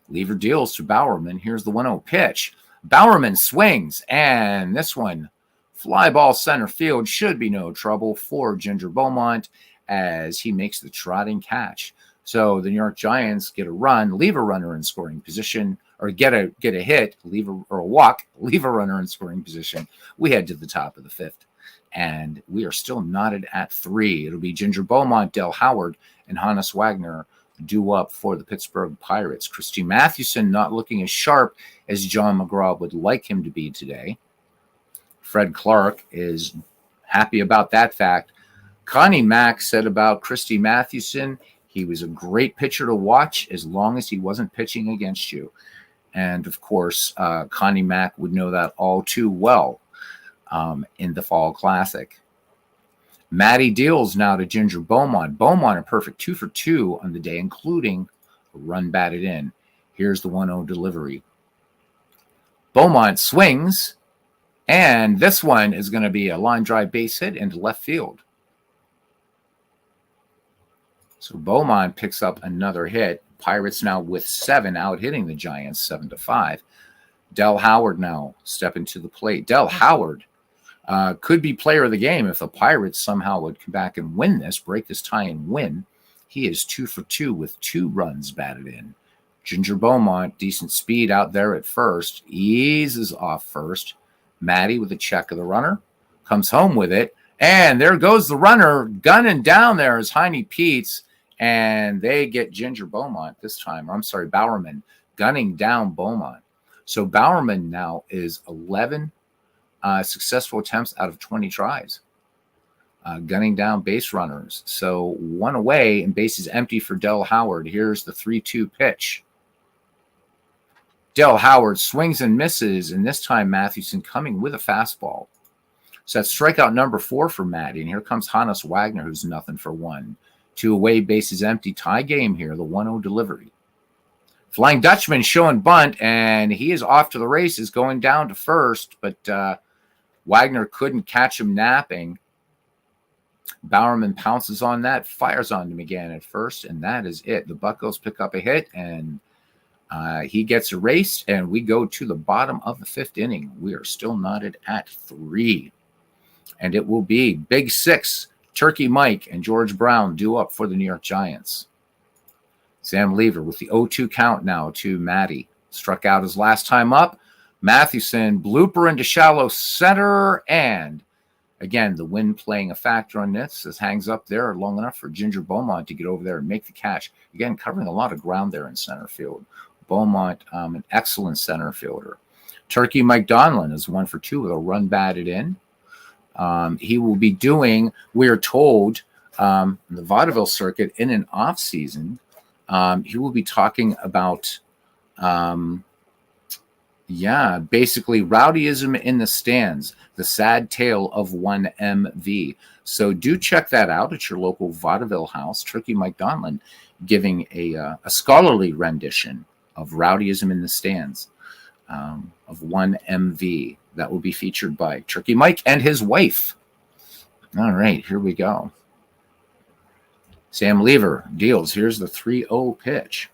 Lever deals to Bowerman. Here's the 1-0 pitch. Bowerman swings, and this one, fly ball center field, should be no trouble for Ginger Beaumont as he makes the trotting catch. So the New York Giants get a run, leave a runner in scoring position, or get a hit, or a walk, leave a runner in scoring position. We head to the top of the 5th, and we are still knotted at 3. It'll be Ginger Beaumont, Del Howard, and Hannes Wagner due up for the Pittsburgh Pirates. Christy Mathewson not looking as sharp as John McGraw would like him to be today. Fred Clark is happy about that fact. Connie Mack said about Christy Mathewson, he was a great pitcher to watch as long as he wasn't pitching against you. And, of course, Connie Mack would know that all too well in the Fall Classic. Matty deals now to Ginger Beaumont. Beaumont a perfect 2 for 2 on the day, including a run batted in. Here's the 1-0 delivery. Beaumont swings, and this one is going to be a line drive base hit into left field. So Beaumont picks up another hit. Pirates now with 7, out hitting the Giants 7-5. Del Howard now stepping to the plate. Del Howard could be player of the game if the Pirates somehow would come back and win this, break this tie and win. He is 2 for 2 with 2 runs batted in. Ginger Beaumont, decent speed out there at first, eases off first. Matty with a check of the runner, comes home with it, and there goes the runner, gunning down there is Heine Peets, and they get Ginger Beaumont this time. I'm sorry, Bowerman, gunning down Beaumont. So Bowerman now is 11 successful attempts out of 20 tries, gunning down base runners. So 1 away and bases empty for Del Howard. Here's the 3-2 pitch. Dale Howard swings and misses, and this time Mathewson coming with a fastball. So that's strikeout number 4 for Matty. And here comes Hannes Wagner, who's nothing for 1. 2 away, bases empty, tie game here, the 1-0 delivery. Flying Dutchman showing bunt, and he is off to the races, going down to first, but Wagner couldn't catch him napping. Bowerman pounces on that, fires on him again at first, and that is it. The Buccos pick up a hit, and he gets erased, and we go to the bottom of the 5th inning. We are still knotted at 3. And it will be Big 6, Turkey Mike and George Brown due up for the New York Giants. Sam Lever with the 0-2 count now to Matty. Struck out his last time up. Mathewson blooper into shallow center, and again, the wind playing a factor on this. This hangs up there long enough for Ginger Beaumont to get over there and make the catch. Again, covering a lot of ground there in center field. Beaumont, an excellent center fielder. Turkey Mike Donlin is 1 for 2 with a run batted in. He will be doing, we are told, the vaudeville circuit in an off season. He will be talking about, basically rowdyism in the stands, the sad tale of 1MV. So do check that out at your local vaudeville house. Turkey Mike Donlin giving a scholarly rendition of rowdyism in the stands of 1MV. That will be featured by Turkey Mike and his wife. All right, here we go. Sam Lever deals. Here's the 3-0 pitch.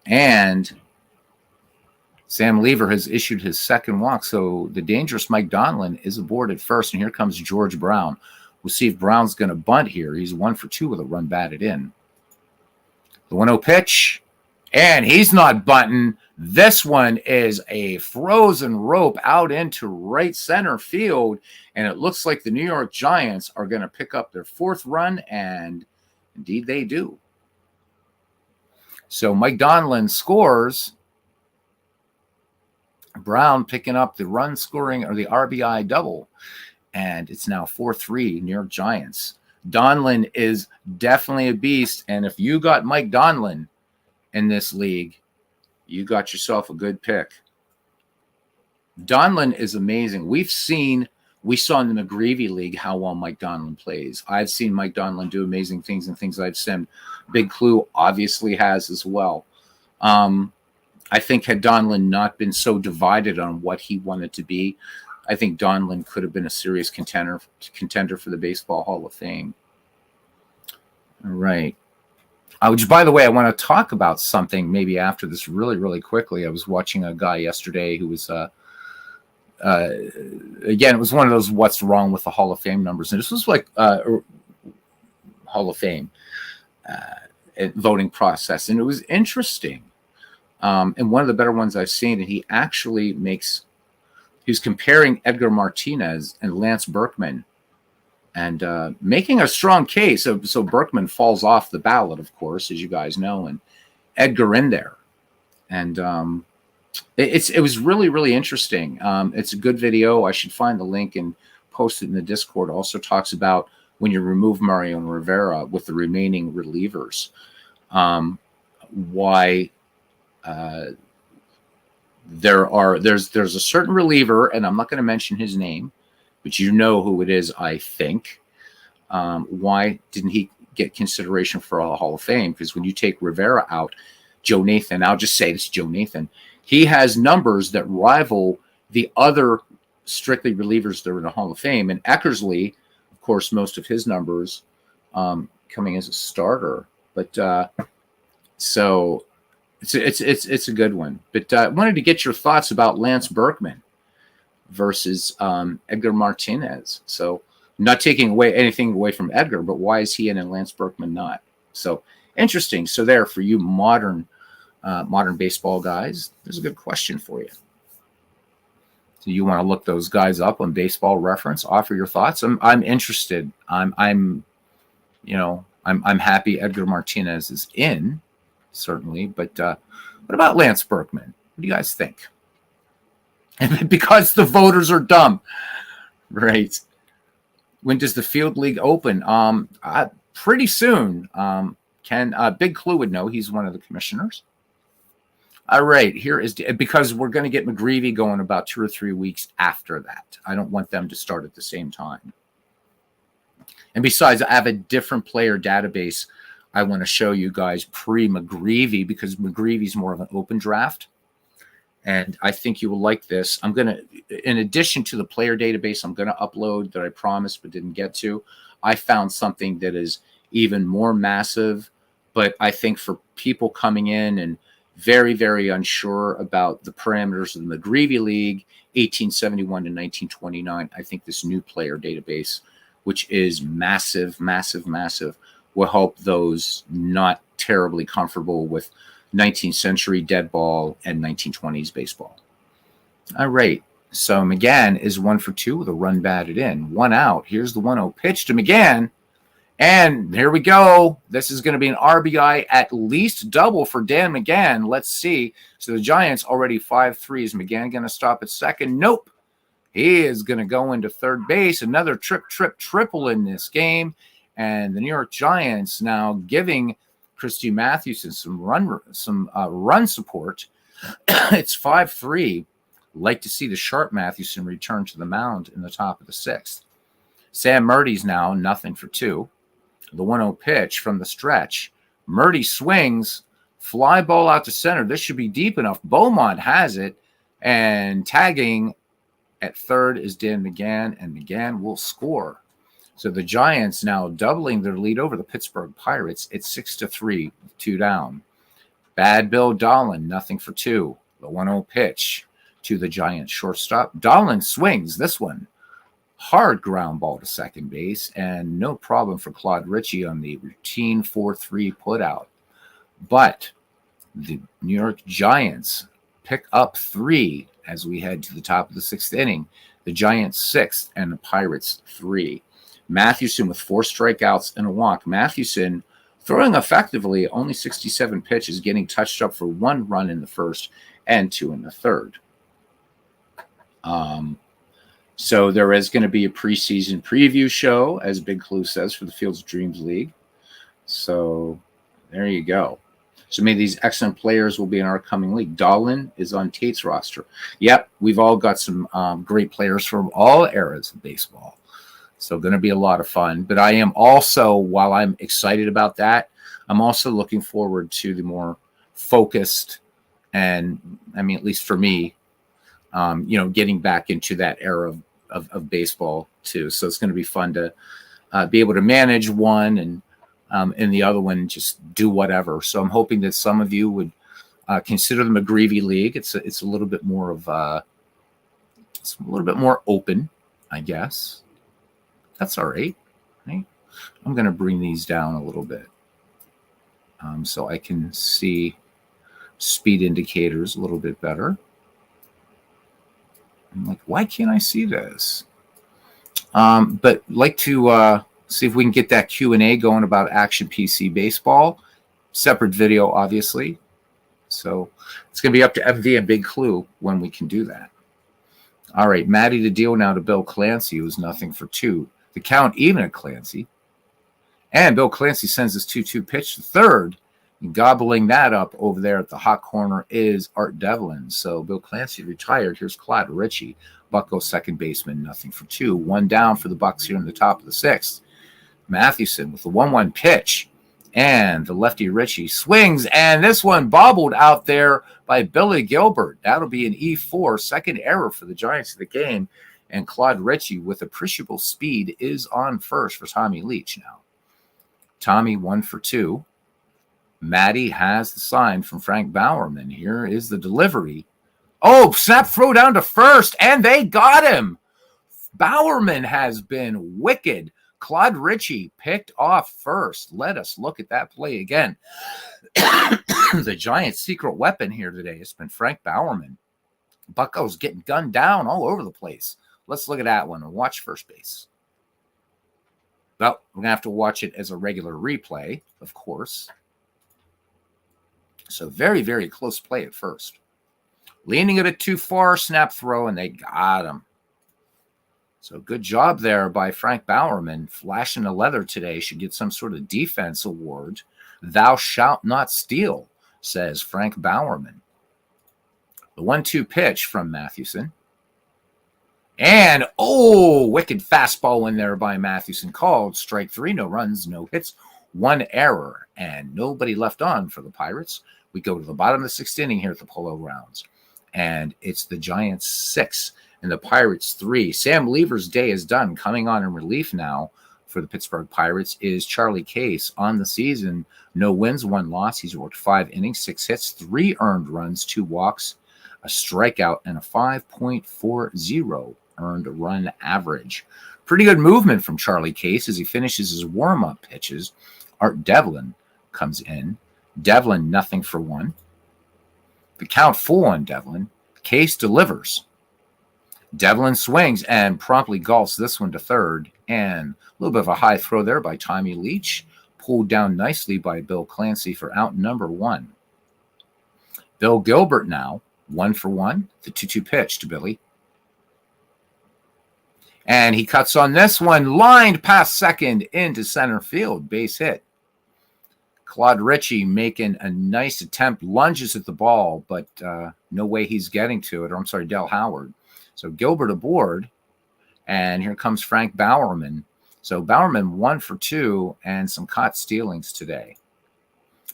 And Sam Lever has issued his second walk, so the dangerous Mike Donlin is aboard at first, and here comes George Brown. We'll see if Brown's going to bunt here. He's 1 for 2 with a run batted in. The 1-0 pitch, and he's not bunting. This one is a frozen rope out into right center field, and it looks like the New York Giants are going to pick up their 4th run, and indeed they do. So Mike Donlin scores. Brown picking up the run scoring or the RBI double, and it's now 4-3 New York Giants. Donlin is definitely a beast, and if you got Mike Donlin in this league, you got yourself a good pick. Donlin is amazing. We saw in the McGreevy League how well Mike Donlin plays. I've seen Mike Donlin do amazing things and things I've seen. Big Clue obviously has as well. I think had Donlin not been so divided on what he wanted to be, I think Donlin could have been a serious contender for the Baseball Hall of Fame. All right. Which, by the way, I want to talk about something maybe after this really, really quickly. I was watching a guy yesterday who was, again, it was one of those what's wrong with the Hall of Fame numbers. And this was like Hall of Fame voting process. And it was interesting. And one of the better ones I've seen, and he was comparing Edgar Martinez and Lance Berkman, and making a strong case. So Berkman falls off the ballot, of course, as you guys know, and Edgar in there. And it was really, really interesting. It's a good video. I should find the link and post it in the Discord. Also talks about when you remove Mariano Rivera with the remaining relievers, why there's a certain reliever, and I'm not going to mention his name, but you know who it is, I think. Why didn't he get consideration for a Hall of Fame? Because when you take Rivera out, Joe Nathan, I'll just say this, Joe Nathan, he has numbers that rival the other strictly relievers that are in the Hall of Fame. And Eckersley, of course, most of his numbers coming as a starter. But so it's a good one. But I wanted to get your thoughts about Lance Berkman versus Edgar Martinez. So not taking anything away from Edgar, but why is he in and Lance Berkman not? So interesting. So there, for you modern baseball guys, there's a good question for you. So you want to look those guys up on Baseball Reference, offer your thoughts. I'm interested. I'm happy Edgar Martinez is in, certainly, but what about Lance Berkman? What do you guys think? Because the voters are dumb, right? When does the Field League open? Pretty soon. Big Clue would know. He's one of the commissioners. All right, here is because we're going to get McGreevy going about 2 or 3 weeks after that. I don't want them to start at the same time. And besides, I have a different player database I want to show you guys pre-McGreevy because McGreevy's more of an open draft. And I think you will like this. I'm going to, in addition to the player database I'm going to upload that I promised but didn't get to, I found something that is even more massive. But I think for people coming in and very, very unsure about the parameters of the McGreevy League, 1871 to 1929, I think this new player database, which is massive, massive, massive, will help those not terribly comfortable with 19th century dead ball and 1920s baseball. All right. So McGann is 1 for 2 with a run batted in. 1 out. Here's the 1-0 pitch to McGann. And here we go. This is going to be an RBI, at least double for Dan McGann. Let's see. So the Giants already 5-3. Is McGann going to stop at second? Nope. He is going to go into third base. Another triple in this game. And the New York Giants now giving Christy Mathewson some run support. It's 5-3. Like to see the sharp Mathewson return to the mound in the top of the 6th. Sam Murdy's now 0 for 2. The 1-0 pitch from the stretch. Murdy swings, fly ball out to center. This should be deep enough. Beaumont has it, and tagging at third is Dan McGann, and McGann will score. So the Giants now doubling their lead over the Pittsburgh Pirates. It's 6-3, 2 down. Bad Bill Dolan, 0 for 2. The 1-0 pitch to the Giants shortstop. Dolan swings this one. Hard ground ball to second base, and no problem for Claude Ritchie on the routine 4-3 putout. But the New York Giants pick up 3 as we head to the top of the 6th inning. The Giants 6th and the Pirates 3. Mathewson with 4 strikeouts and a walk. Mathewson throwing effectively, only 67 pitches, getting touched up for 1 run in the first and 2 in the third. So there is going to be a preseason preview show, as Big Clue says, for the Fields of Dreams League. So there you go. So many of these excellent players will be in our coming league. Dolan is on Tate's roster. Yep, we've all got some great players from all eras of baseball. So going to be a lot of fun. But I am also, while I'm excited about that, I'm also looking forward to the more focused and, I mean, at least for me, getting back into that era of baseball too. So it's going to be fun to be able to manage one and the other one just do whatever. So I'm hoping that some of you would consider the McGreevy League. It's a little bit more of it's a little bit more open, I guess. That's all right. Right? I'm going to bring these down a little bit so I can see speed indicators a little bit better. I'm like, why can't I see this? But like to see if we can get that Q&A going about Action PC Baseball. Separate video, obviously. So it's going to be up to MV and Big Clue when we can do that. All right, Matty to deal now to Bill Clancy, who's 0 for 2. The count even at Clancy. And Bill Clancy sends his 2-2 pitch to third. And gobbling that up over there at the hot corner is Art Devlin. So Bill Clancy retired. Here's Claude Ritchie. Bucko second baseman, 0 for 2. 1 down for the Bucks here in the top of the 6th. Mathewson with the 1-1 pitch. And the lefty Ritchie swings. And this one bobbled out there by Billy Gilbert. That'll be an E4. Second error for the Giants of the game. And Claude Ritchie with appreciable speed is on first for Tommy Leach now. Tommy 1 for 2. Matty has the sign from Frank Bowerman. Here is the delivery. Oh, snap throw down to first, and they got him. Bowerman has been wicked. Claude Ritchie picked off first. Let us look at that play again. The Giants' secret weapon here today has been Frank Bowerman. Bucko's getting gunned down all over the place. Let's look at that one and watch first base. Well, we're going to have to watch it as a regular replay, of course. So very, very close play at first. Leaning a bit too far, snap throw, and they got him. So good job there by Frank Bowerman. Flashing the leather today. Should get some sort of defense award. Thou shalt not steal, says Frank Bowerman. The 1-2 pitch from Mathewson. And, oh, wicked fastball in there by Mathewson, called strike 3. No runs, no hits, 1 error, and nobody left on for the Pirates. We go to the bottom of the 6th inning here at the Polo Grounds, and it's the Giants 6 and the Pirates 3. Sam Lever's day is done. Coming on in relief now for the Pittsburgh Pirates is Charlie Case. On the season, no wins, 1 loss. He's worked 5 innings, 6 hits, 3 earned runs, 2 walks, a strikeout, and a 5.40 earned run average. Pretty good movement from Charlie Case as he finishes his warm-up pitches. Art Devlin comes in. Devlin, 0-for-1. The count full on Devlin. Case delivers. Devlin swings and promptly golfs this one to third. And a little bit of a high throw there by Tommy Leach. Pulled down nicely by Bill Clancy for out number 1. Bill Gilbert now, 1-for-1. The 2-2 pitch to Billy. And he cuts on this one, lined past second into center field, base hit. Claude Ritchie making a nice attempt, lunges at the ball, but no way he's getting to it. Or I'm sorry, Del Howard. So Gilbert aboard, and here comes Frank Bowerman. So Bowerman 1-for-2 and some caught stealings today.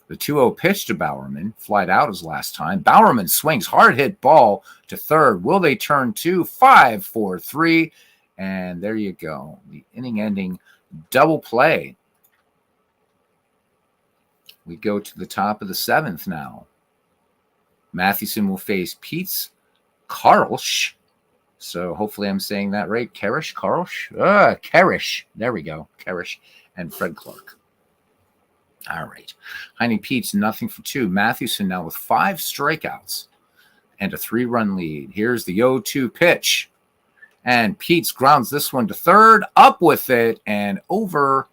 The 2-0 pitch to Bowerman, flied out his last time. Bowerman swings, hard hit ball to third. Will they turn 2? 5-4-3. And there you go. The inning-ending double play. We go to the top of the 7th now. Mathewson will face Pete's Karlsch. So hopefully I'm saying that right. Karish. There we go. Karish and Fred Clark. All right. Heine Pete's 0-for-2. Mathewson now with 5 strikeouts and a 3-run lead. Here's the 0-2 pitch. And Pete's grounds this one to third, up with it, and over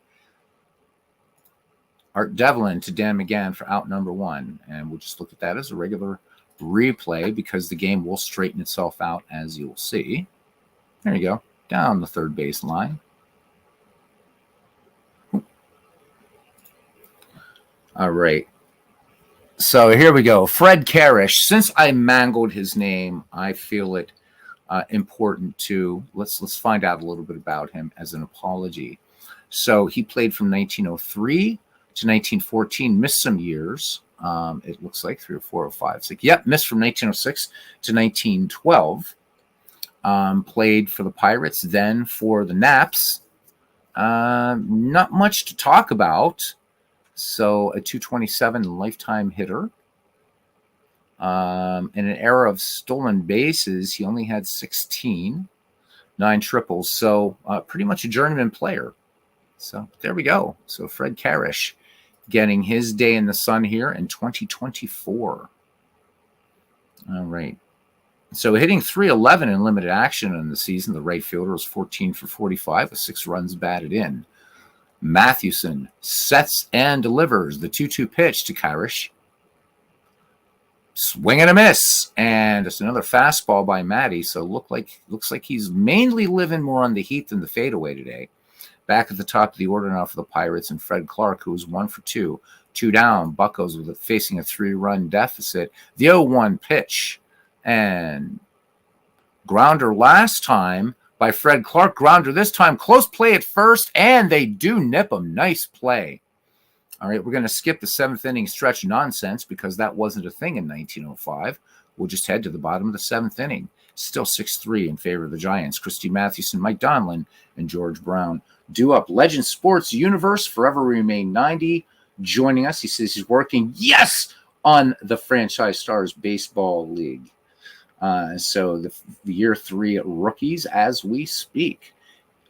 Art Devlin to Dan McGann for out number 1. And we'll just look at that as a regular replay because the game will straighten itself out, as you'll see. There you go, down the third base line. All right. So here we go. Fred Karish. Since I mangled his name, I feel it important to let's find out a little bit about him as an apology. So he played from 1903 to 1914, missed some years. It looks like 3 or 4 or 5. It's like, yep, missed from 1906 to 1912. Played for the Pirates, then for the Naps. Not much to talk about. So a 227 lifetime hitter. In an era of stolen bases, he only had 16, 9 triples. So pretty much a journeyman player. So there we go. So Fred Karish getting his day in the sun here in 2024. All right. So hitting .311 in limited action in the season, the right fielder was 14-for-45 with 6 runs batted in. Mathewson sets and delivers the 2-2 pitch to Karish. Swing and a miss, and it's another fastball by Matty. So looks like he's mainly living more on the heat than the fadeaway today. Back at the top of the order now for the Pirates and Fred Clark, who was 1-for-2, 2 down. Buccos with facing a 3-run deficit. The 0-1 pitch and grounder last time by Fred Clark. Grounder this time, close play at first, and they do nip him. Nice play. All right, we're going to skip the 7th inning stretch nonsense because that wasn't a thing in 1905. We'll just head to the bottom of the 7th inning. Still 6-3 in favor of the Giants. Christy Mathewson, Mike Donlin, and George Brown do up. Legend Sports Universe, Forever Remain 90, joining us. He says he's working, yes, on the Franchise Stars Baseball League. So the year 3 rookies as we speak.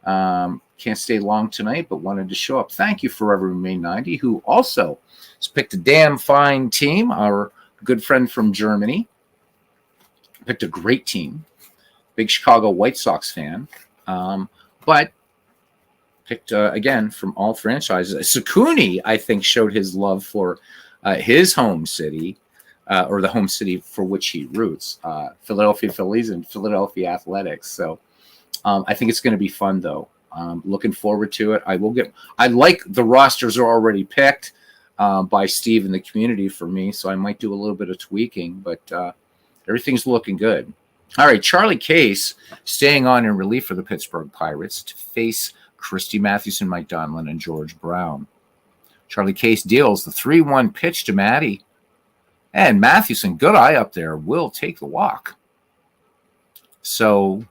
Can't stay long tonight, but wanted to show up. Thank you, Forever Remain 90, who also has picked a damn fine team. Our good friend from Germany picked a great team. Big Chicago White Sox fan. But picked, again, from all franchises. Sakuni, I think, showed his love for his home city, or the home city for which he roots, Philadelphia Phillies and Philadelphia Athletics. So I think it's going to be fun, though. Looking forward to it. I like the rosters are already picked by Steve in the community for me, so I might do a little bit of tweaking, but Everything's looking good. All right, Charlie Case staying on in relief for the Pittsburgh Pirates to face Christy, Mathewson, Mike Donlin, and George Brown. Charlie Case deals the 3-1 pitch to Matty. And Mathewson, good eye up there, will take the walk. So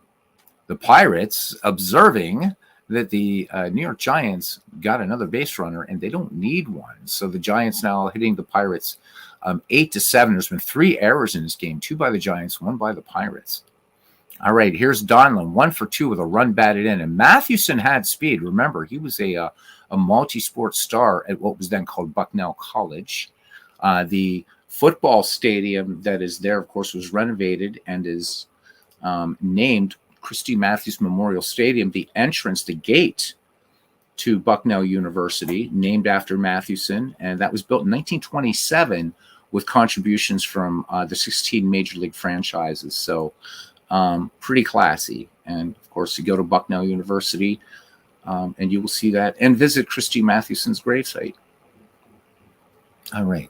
the Pirates, observing that the New York Giants got another base runner and they don't need one. So the Giants now hitting the Pirates 8-7. There's been 3 errors in this game, 2 by the Giants, 1 by the Pirates. All right, here's Donlin, 1 for 2 with a run batted in. And Mathewson had speed. Remember, he was a multi-sport star at what was then called Bucknell College. The football stadium that is there, of course, was renovated and is named Christy Mathewson Memorial Stadium. The entrance, the gate to Bucknell University, named after Mathewson, and that was built in 1927 with contributions from the 16 major league franchises. So pretty classy. And of course, you go to Bucknell University and you will see that, and visit Christy Mathewson's gravesite. All right.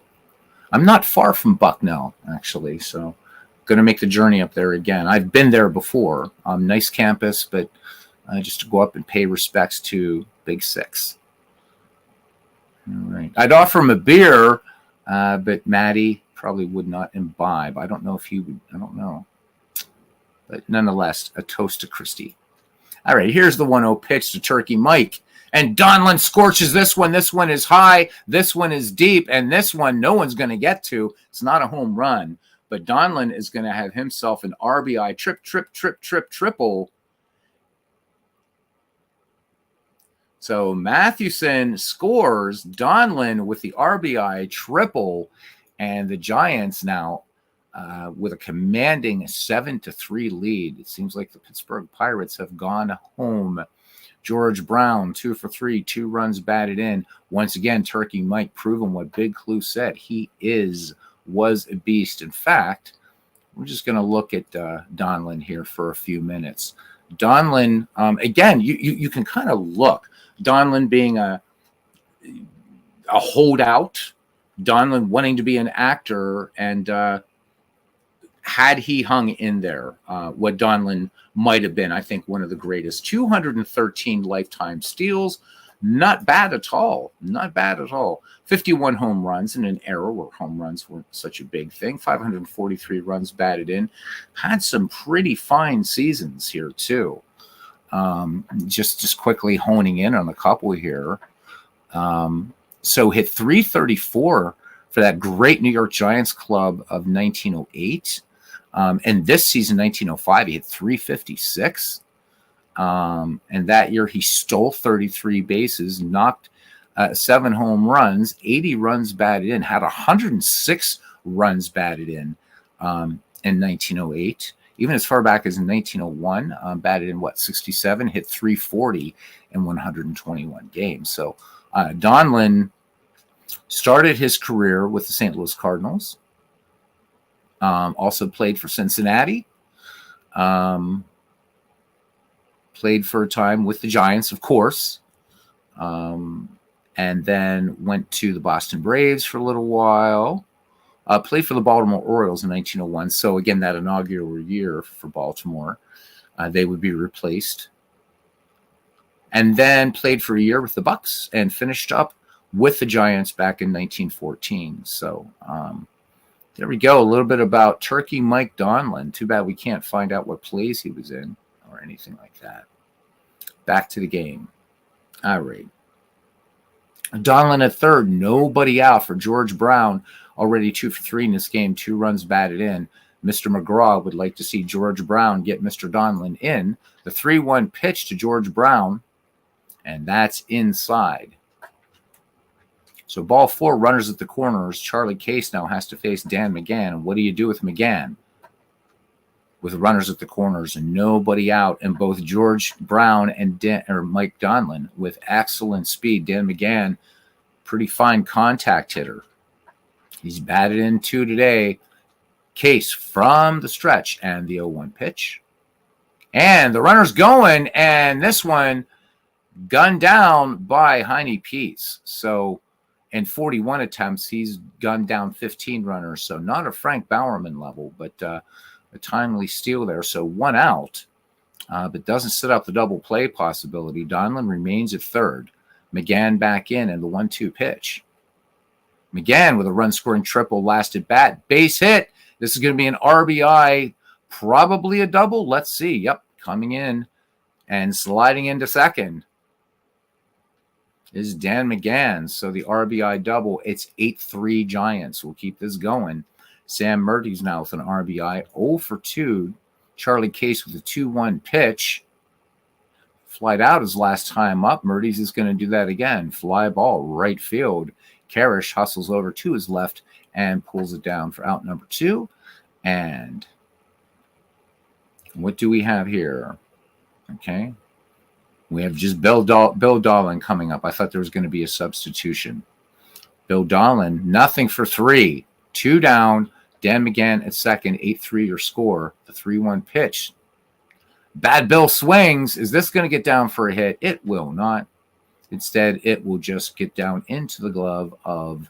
I'm not far from Bucknell, actually, so going to make the journey up there again. I've been there before. Nice campus, but just to go up and pay respects to Big Six. All right. I'd offer him a beer, but Matty probably would not imbibe. I don't know if he would. I don't know. But nonetheless, a toast to Christy. All right, here's the 1-0 pitch to Turkey Mike. And Donlin scorches this one. This one is high. This one is deep. And this one no one's going to get to. It's not a home run. But Donlin is going to have himself an RBI triple. So Mathewson scores, Donlin with the RBI triple, and the Giants now with a commanding 7-3 lead. It seems like the Pittsburgh Pirates have gone home. George Brown, 2 for 3, 2 runs batted in. Once again, Turkey Mike proving what Big Clue said. He was a beast. In fact, we're just going to look at Donlin here for a few minutes. Donlin, again, you can kind of look. Donlin being a holdout, Donlin wanting to be an actor, and had he hung in there, what Donlin might have been, I think, one of the greatest. 213 lifetime steals. Not bad at all. Not bad at all. 51 home runs in an era where home runs weren't such a big thing. 543 runs batted in. Had some pretty fine seasons here, too. Just quickly honing in on a couple here. So hit 334 for that great New York Giants club of 1908. And this season, 1905, he hit 356. And that year he stole 33 bases, knocked 7 home runs, 80 runs batted in, had 106 runs batted in 1908. Even as far back as in 1901, batted in 67, hit 340 in 121 games. So Donlin started his career with the St. Louis Cardinals. Also played for Cincinnati. Played for a time with the Giants, of course. And then went to the Boston Braves for a little while. Played for the Baltimore Orioles in 1901. So, again, that inaugural year for Baltimore, they would be replaced. And then played for a year with the Bucks and finished up with the Giants back in 1914. So, there we go. A little bit about Turkey Mike Donlin. Too bad we can't find out what plays he was in or anything like that. Back to the game. All right. Donlin at third. Nobody out for George Brown. Already 2 for 3 in this game. 2 runs batted in. Mr. McGraw would like to see George Brown get Mr. Donlin in. The 3-1 pitch to George Brown. And that's inside. So ball 4, runners at the corners. Charlie Case now has to face Dan McGann. What do you do with McGann? With runners at the corners and nobody out, and both George Brown and Mike Donlin with excellent speed. Dan McGann, pretty fine contact hitter. He's batted in 2 today. Case from the stretch and the 0-1 pitch. And the runner's going, and this one gunned down by Heine Pease. So in 41 attempts, he's gunned down 15 runners. So not a Frank Bowerman level, but a timely steal there. So 1 out, but doesn't set up the double play possibility. Donlin remains at third. McGann back in and the 1-2 pitch. McGann with a run-scoring triple last at bat. Base hit. This is going to be an RBI, probably a double. Let's see. Yep, coming in and sliding into second is Dan McGann. So the RBI double. It's 8-3 Giants. We'll keep this going. Sam Murty's now with an RBI. 0 for 2. Charlie Case with a 2-1 pitch. Flied out his last time up. Murty's is going to do that again. Fly ball, right field. Karish hustles over to his left and pulls it down for out number 2. And what do we have here? Okay. We have just Bill Dahlin coming up. I thought there was going to be a substitution. Bill Dahlin, nothing for 3. 2 down. Dan McGann at second. 8-3 your score. The 3-1 pitch. Bad Bill swings. Is this going to get down for a hit? It will not. Instead, it will just get down into the glove of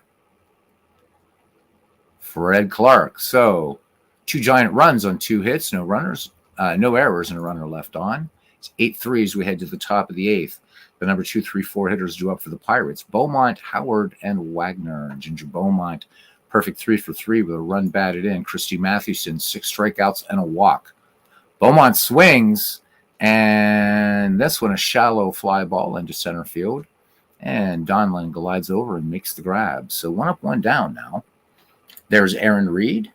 Fred Clark. So 2 giant runs on 2 hits, no runners, no errors, and a runner left on. It's 8-3 as we head to the top of the 8th. The number 2, 3, 4 hitters due up for the Pirates. Beaumont, Howard, and Wagner. Ginger Beaumont, perfect 3 for 3 with a run batted in. Christy Mathewson, 6 strikeouts and a walk. Beaumont swings, and this one a shallow fly ball into center field. And Donlin glides over and makes the grab. So 1 up, 1 down now. There's Aaron Reed.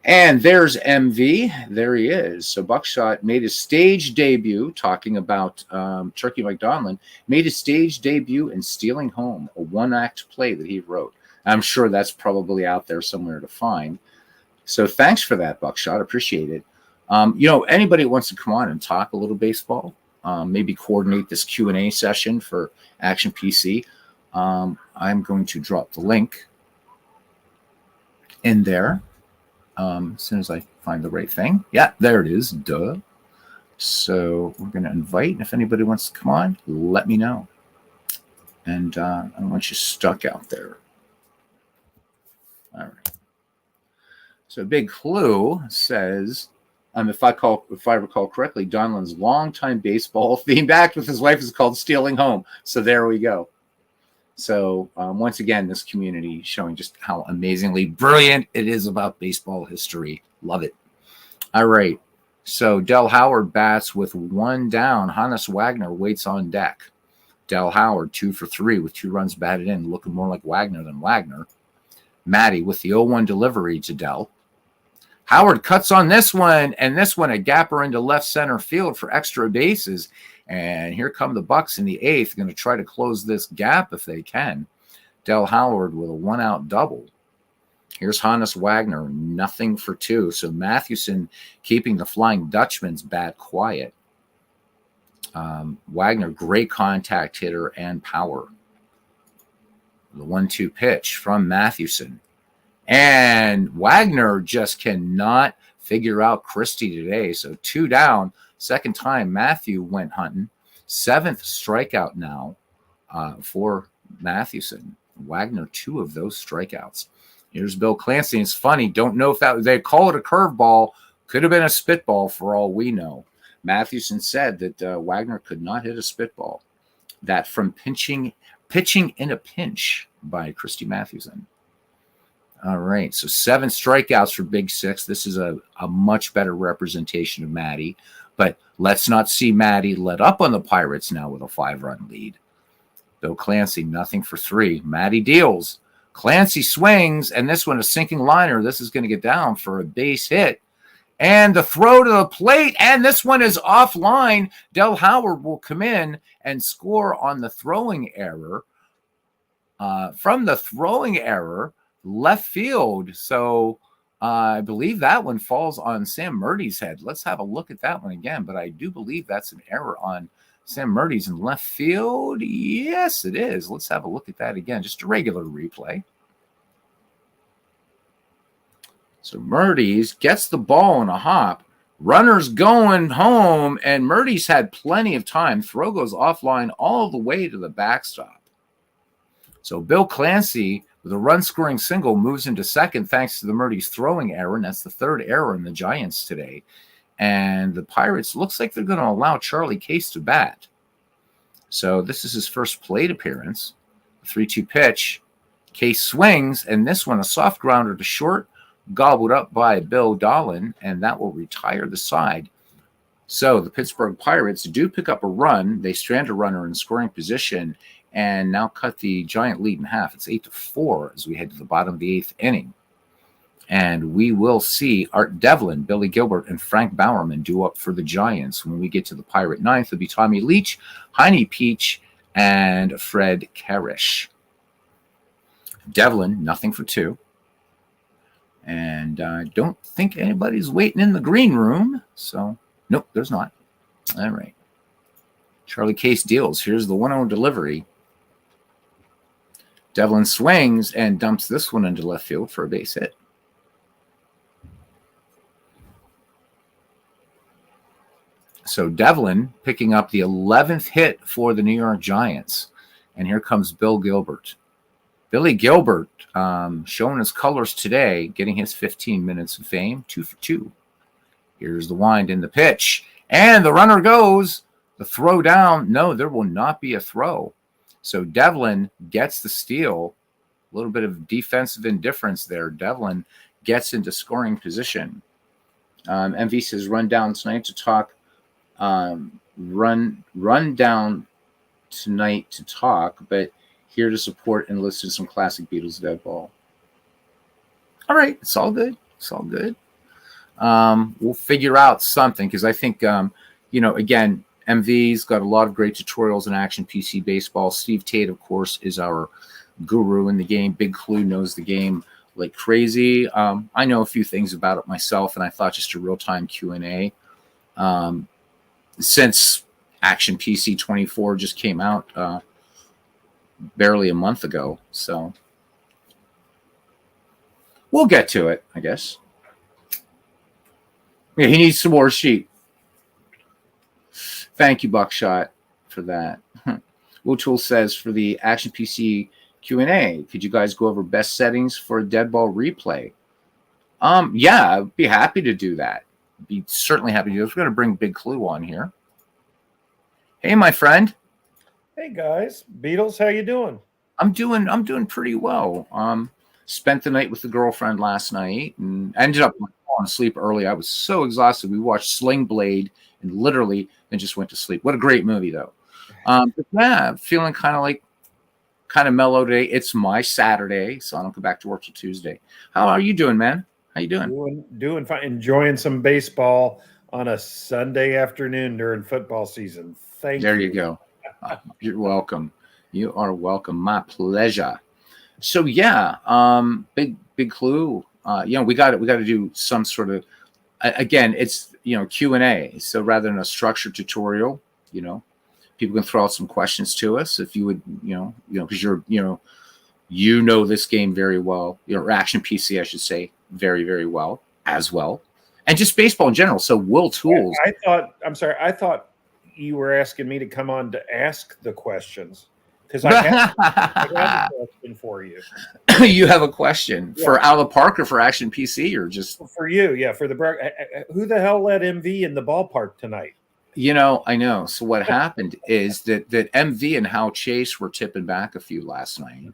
And there's MV. There he is. So Buckshot made his stage debut, talking about Turkey Mike Donlin, made his stage debut in Stealing Home, a 1-act play that he wrote. I'm sure that's probably out there somewhere to find. So thanks for that, Buckshot. Appreciate it. Anybody wants to come on and talk a little baseball, maybe coordinate this Q&A session for Action PC, I'm going to drop the link in there as soon as I find the right thing. Yeah, there it is. Duh. So we're going to invite, and if anybody wants to come on, let me know. And I don't want you stuck out there. All right. So Big Clue says, if I recall correctly, Donlin's longtime baseball themed act with his wife is called Stealing Home. So there we go. So once again, this community showing just how amazingly brilliant it is about baseball history. Love it. All right. So Del Howard bats with 1 down. Hannes Wagner waits on deck. Del Howard 2 for 3 with 2 runs batted in, looking more like Wagner than Wagner. Matty with the 0-1 delivery to Del. Howard cuts on this one, and this one a gapper into left center field for extra bases. And here come the Bucks in the 8th, going to try to close this gap if they can. Del Howard with a 1-out double. Here's Hannes Wagner, nothing for 2. So Mathewson keeping the Flying Dutchman's bat quiet. Wagner, great contact hitter and power. The 1-2 pitch from Mathewson. And Wagner just cannot figure out Christy today. So 2 down. Second time Matthew went hunting. 7th strikeout now for Mathewson. Wagner, 2 of those strikeouts. Here's Bill Clancy. It's funny. Don't know if they call it a curveball. Could have been a spitball for all we know. Mathewson said that Wagner could not hit a spitball. That from pitching in a pinch by Christy Mathewson. All right, so 7 strikeouts for Big Six. This is a much better representation of Matty. But let's not see Matty let up on the Pirates now with a 5-run lead. Bill Clancy, nothing for 3. Matty deals. Clancy swings, and this one a sinking liner. This is going to get down for a base hit. And the throw to the plate, and this one is offline. Del Howard will come in and score on the throwing error. From the throwing error, left field. So I believe that one falls on Sam Murty's head. Let's have a look at that one again. But I do believe that's an error on Sam Murty's in left field. Yes, it is. Let's have a look at that again. Just a regular replay. So Murty's gets the ball in a hop. Runner's going home, and Murty's had plenty of time. Throw goes offline all the way to the backstop. So Bill Clancy, with a run-scoring single, moves into second thanks to the Murdy's throwing error, and that's the third error in the Giants today. And the Pirates looks like they're going to allow Charlie Case to bat. So this is his first plate appearance. 3-2 pitch. Case swings, and this one, a soft grounder to short, gobbled up by Bill Dolan, and that will retire the side. So the Pittsburgh Pirates do pick up a run. They strand a runner in scoring position and now cut the Giant lead in half. It's 8-4 as we head to the bottom of the eighth inning. And we will see Art Devlin, Billy Gilbert, and Frank Bowerman do up for the Giants. When we get to the Pirate ninth, it'll be Tommy Leach, Heine Peach, and Fred Karish. Devlin, nothing for two. And I don't think anybody's waiting in the green room. So, nope, there's not. All right. Charlie Case deals. Here's the 1-0 delivery. Devlin swings and dumps this one into left field for a base hit. So Devlin picking up the 11th hit for the New York Giants. And here comes Bill Gilbert. Billy Gilbert showing his colors today, getting his 15 minutes of fame, 2 for 2. Here's the wind in the pitch. And the runner goes. The throw down. No, there will not be a throw. So Devlin gets the steal. A little bit of defensive indifference there. Devlin gets into scoring position. MV says run down tonight to talk. Run down tonight to talk, but here to support and listen to some classic Beatles dead ball. All right, it's all good. It's all good. We'll figure out something because I think again, MV's got a lot of great tutorials in Action PC baseball. Steve Tate, of course, is our guru in the game. Big Clue knows the game like crazy. I know a few things about it myself, and I thought just a real-time Q&A. Since Action PC 24 just came out barely a month ago. So we'll get to it, I guess. Yeah, he needs some more sheet. Thank you, Buckshot, for that. Wootool says for the Action PC Q&A, could you guys go over best settings for a dead ball replay? Yeah, I'd be happy to do that. Be certainly happy to do this. We're going to bring Big Clue on here. Hey, my friend. Hey guys, Beatles, how you doing? I'm doing pretty well. Spent the night with the girlfriend last night and ended up falling asleep early. I was so exhausted. We watched Sling Blade and literally then just went to sleep. What a great movie, though. But yeah, feeling kind of mellow today. It's my Saturday, so I don't go back to work till Tuesday. How are you doing, man? How you doing? Doing fine. Enjoying some baseball on a Sunday afternoon during football season. Thank you. There you go. You're welcome. You are welcome. My pleasure. So yeah, big clue. We got to do some sort of. Again, it's Q&A. So rather than a structured tutorial, people can throw out some questions to us if you would, because you're this game very well. Action PC, I should say, very very well as well, and just baseball in general. So Will Tools. I thought you were asking me to come on to ask the questions because I have a question for you. You have a question for Out of the Park or for Action PC or just for you? Yeah, for the who the hell let MV in the ballpark tonight? I know. So what happened is that MV and Hal Chase were tipping back a few last night,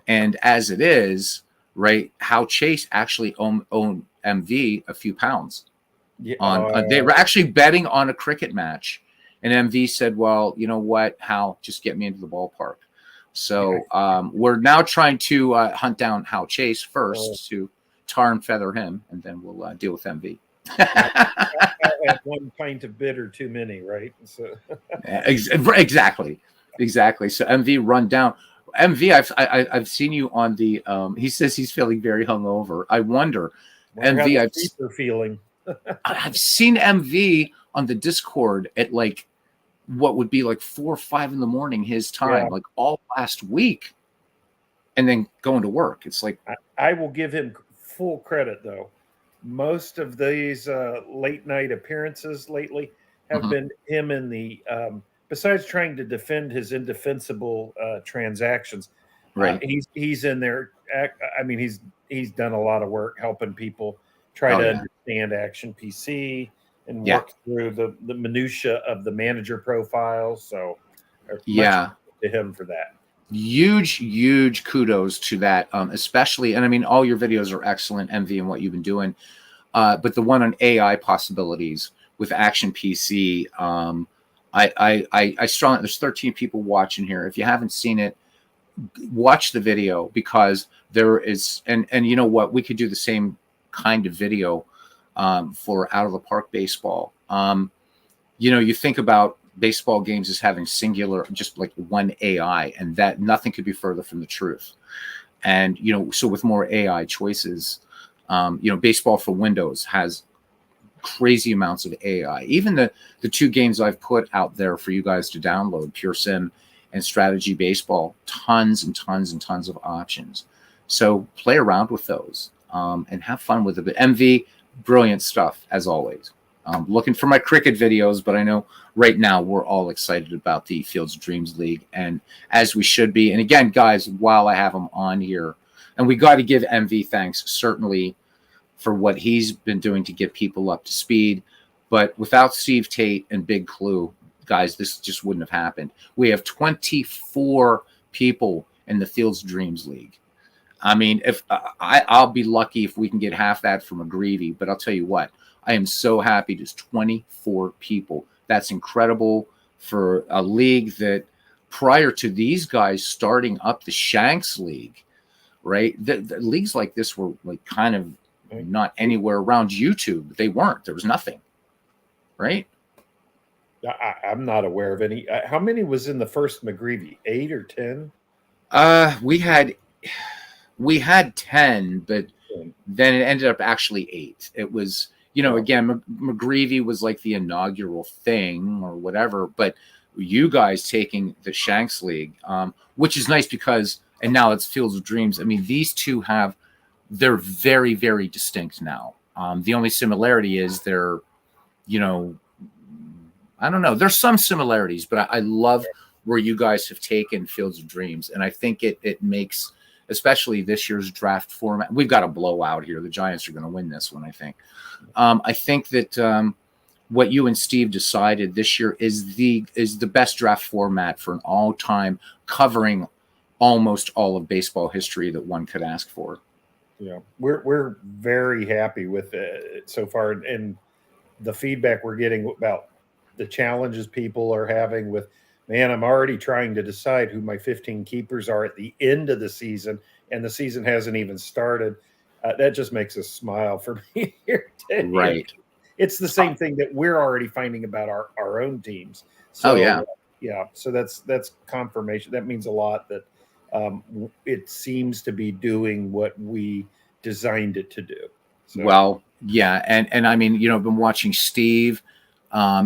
and as it is, right, Hal Chase actually owned MV a few pounds. Yeah, they were actually betting on a cricket match. And MV said, well, you know what, Hal, just get me into the ballpark. So we're now trying to hunt down Hal Chase first to tar and feather him, and then we'll deal with MV. I had one pint of bitter too many, right? So. Exactly. So MV run down. MV, I've seen you on the. He says he's feeling very hungover. I wonder MV, I've seen MV on the Discord at what would be 4 or 5 in the morning his time, all last week, and then going to work. It's I will give him full credit though. Most of these late night appearances lately have been him in the besides trying to defend his indefensible transactions, Right. He's in there. I mean, he's done a lot of work helping people try Oh to yeah. understand Action PC and Yeah. work through the minutia of the manager profiles. So much Yeah. to him for that. Huge kudos to that, especially. And I mean, all your videos are excellent, MV, and what you've been doing. But the one on AI possibilities with Action PC, I strongly, there's 13 people watching here. If you haven't seen it, watch the video, because there is, and you know what, we could do the same kind of video for out of the park baseball. You know, you think about baseball games as having singular, just like one AI, and that nothing could be further from the truth. And you know, so with more AI choices, you know, baseball for Windows has crazy amounts of AI. Even the two games I've put out there for you guys to download, Pure Sim and Strategy Baseball, tons and tons and tons of options. So play around with those and have fun with it. But MV, brilliant stuff as always. Looking for my cricket videos, but I know right now we're all excited about the Fields of Dreams League, and as we should be. And again, guys, while I have him on here, and we got to give MV thanks, certainly, for what he's been doing to get people up to speed. But without Steve Tate and Big Clue, guys, this just wouldn't have happened. We have 24 people in the Fields of Dreams League. I mean, if I'll be lucky if we can get half that from McGreevy, but I'll tell you what, I am so happy there's 24 people. That's incredible for a league that prior to these guys starting up the Shanks League, right? The leagues like this were like kind of not anywhere around YouTube. They weren't. There was nothing, right? I'm not aware of any. How many was in the first McGreevy? 8 or 10? We had 10, but then it ended up actually 8. It was, you know, again, McGreevy was like the inaugural thing or whatever, but you guys taking the Shanks League, which is nice because, and now it's Fields of Dreams. I mean, these two they're very, very distinct now. The only similarity is they're, you know, I don't know. There's some similarities, but I love where you guys have taken Fields of Dreams. And I think it makes, especially this year's draft format, we've got a blowout here. The Giants are going to win this one, I think. I think that what you and Steve decided this year is the best draft format for an all-time, covering almost all of baseball history that one could ask for. Yeah, we're very happy with it so far, and the feedback we're getting about the challenges people are having with, man, I'm already trying to decide who my 15 keepers are at the end of the season, and the season hasn't even started. That just makes us smile for me here. Right. It's the same thing that we're already finding about our own teams. So, yeah. So that's confirmation. That means a lot that it seems to be doing what we designed it to do. So. Well, yeah, and I mean, you know, I've been watching Steve,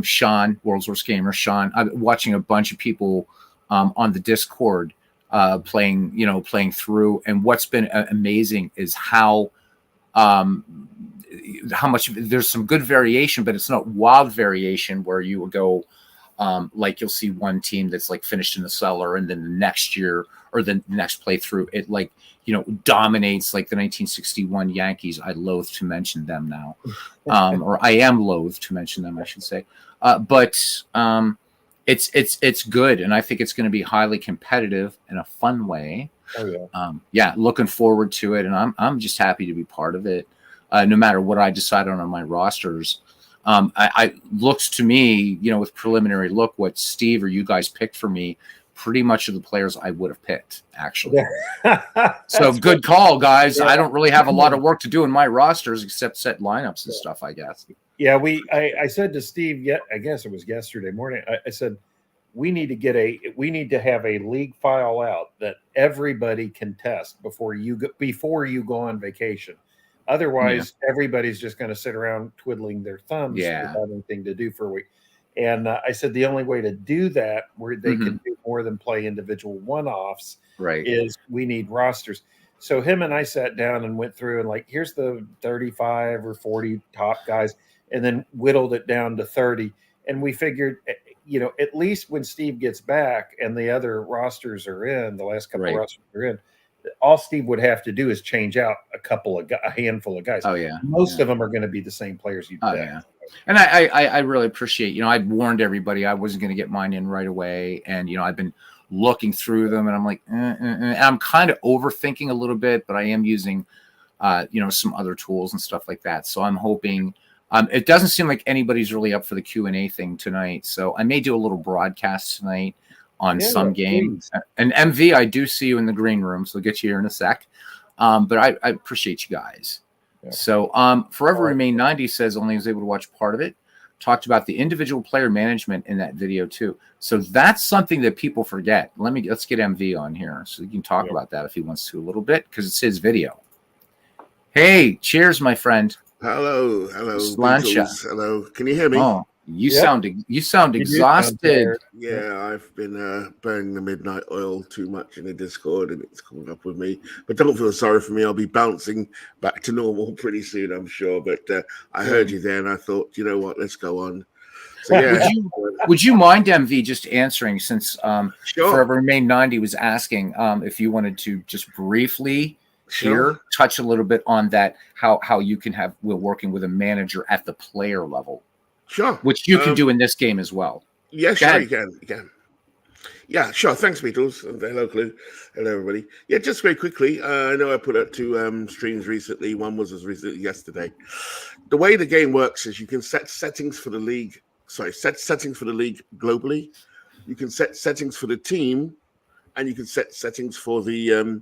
Sean, World's Worst Gamer, Sean. I've been watching a bunch of people on the Discord playing through, and what's been amazing is how much there's some good variation, but it's not wild variation where you will go. Like you'll see one team that's like finished in the cellar, and then the next year or the next playthrough, it like, you know, dominates like the 1961 Yankees. I loathe to mention them now, or I am loath to mention them, I should say. But it's good, and I think it's going to be highly competitive in a fun way. Oh yeah, yeah, looking forward to it, and I'm just happy to be part of it. No matter what I decide on my rosters. I looks to me, you know, with preliminary look, what Steve or you guys picked for me, pretty much of the players I would have picked, actually. So good call, guys. Yeah. I don't really have a lot of work to do in my rosters except set lineups and stuff, I guess. Yeah, I said to Steve, I guess it was yesterday morning, I said, we need to have a league file out that everybody can test before you go on vacation. Otherwise, everybody's just going to sit around twiddling their thumbs without anything to do for a week. And I said the only way to do that, where they can do more than play individual one-offs, is we need rosters. So him and I sat down and went through and like, here's the 35 or 40 top guys, and then whittled it down to 30. And we figured at least when Steve gets back and the other rosters are in, the last couple of rosters are in, all Steve would have to do is change out a handful of guys. Oh yeah, most of them are going to be the same players you pick. Yeah. And I really appreciate, I warned everybody I wasn't going to get mine in right away, and I've been looking through them, and I'm like, I'm kind of overthinking a little bit, but I am using, some other tools and stuff like that. So I'm hoping. It doesn't seem like anybody's really up for the Q&A thing tonight, so I may do a little broadcast tonight on some games. And MV, I do see you in the green room, so I'll get you here in a sec. But I appreciate you guys. Yeah. So Forever Remain 90 says only was able to watch part of it. Talked about the individual player management in that video too. So that's something that people forget. Let's get MV on here so we can talk about that if he wants to a little bit, because it's his video. Hey, cheers, my friend. Hello, Slancha. Hello, can you hear me? Oh, you sound exhausted. Yeah, I've been burning the midnight oil too much in the Discord, and it's coming up with me. But don't feel sorry for me. I'll be bouncing back to normal pretty soon, I'm sure. But I heard you there, and I thought, you know what? Let's go on. So yeah, would you mind, MV, just answering, since sure. Forever Remain 90 was asking if you wanted to just briefly. Here, touch a little bit on that, how you can we're working with a manager at the player level. Sure. Which you can do in this game as well. Yeah, sure, you can. Yeah, sure. Thanks, Beatles. And hello, Clue. Hello, everybody. Yeah, just very quickly, I know I put out 2 streams recently. One was as recently yesterday. The way the game works is you can set settings for the league. Set settings for the league globally. You can set settings for the team, and you can set settings for the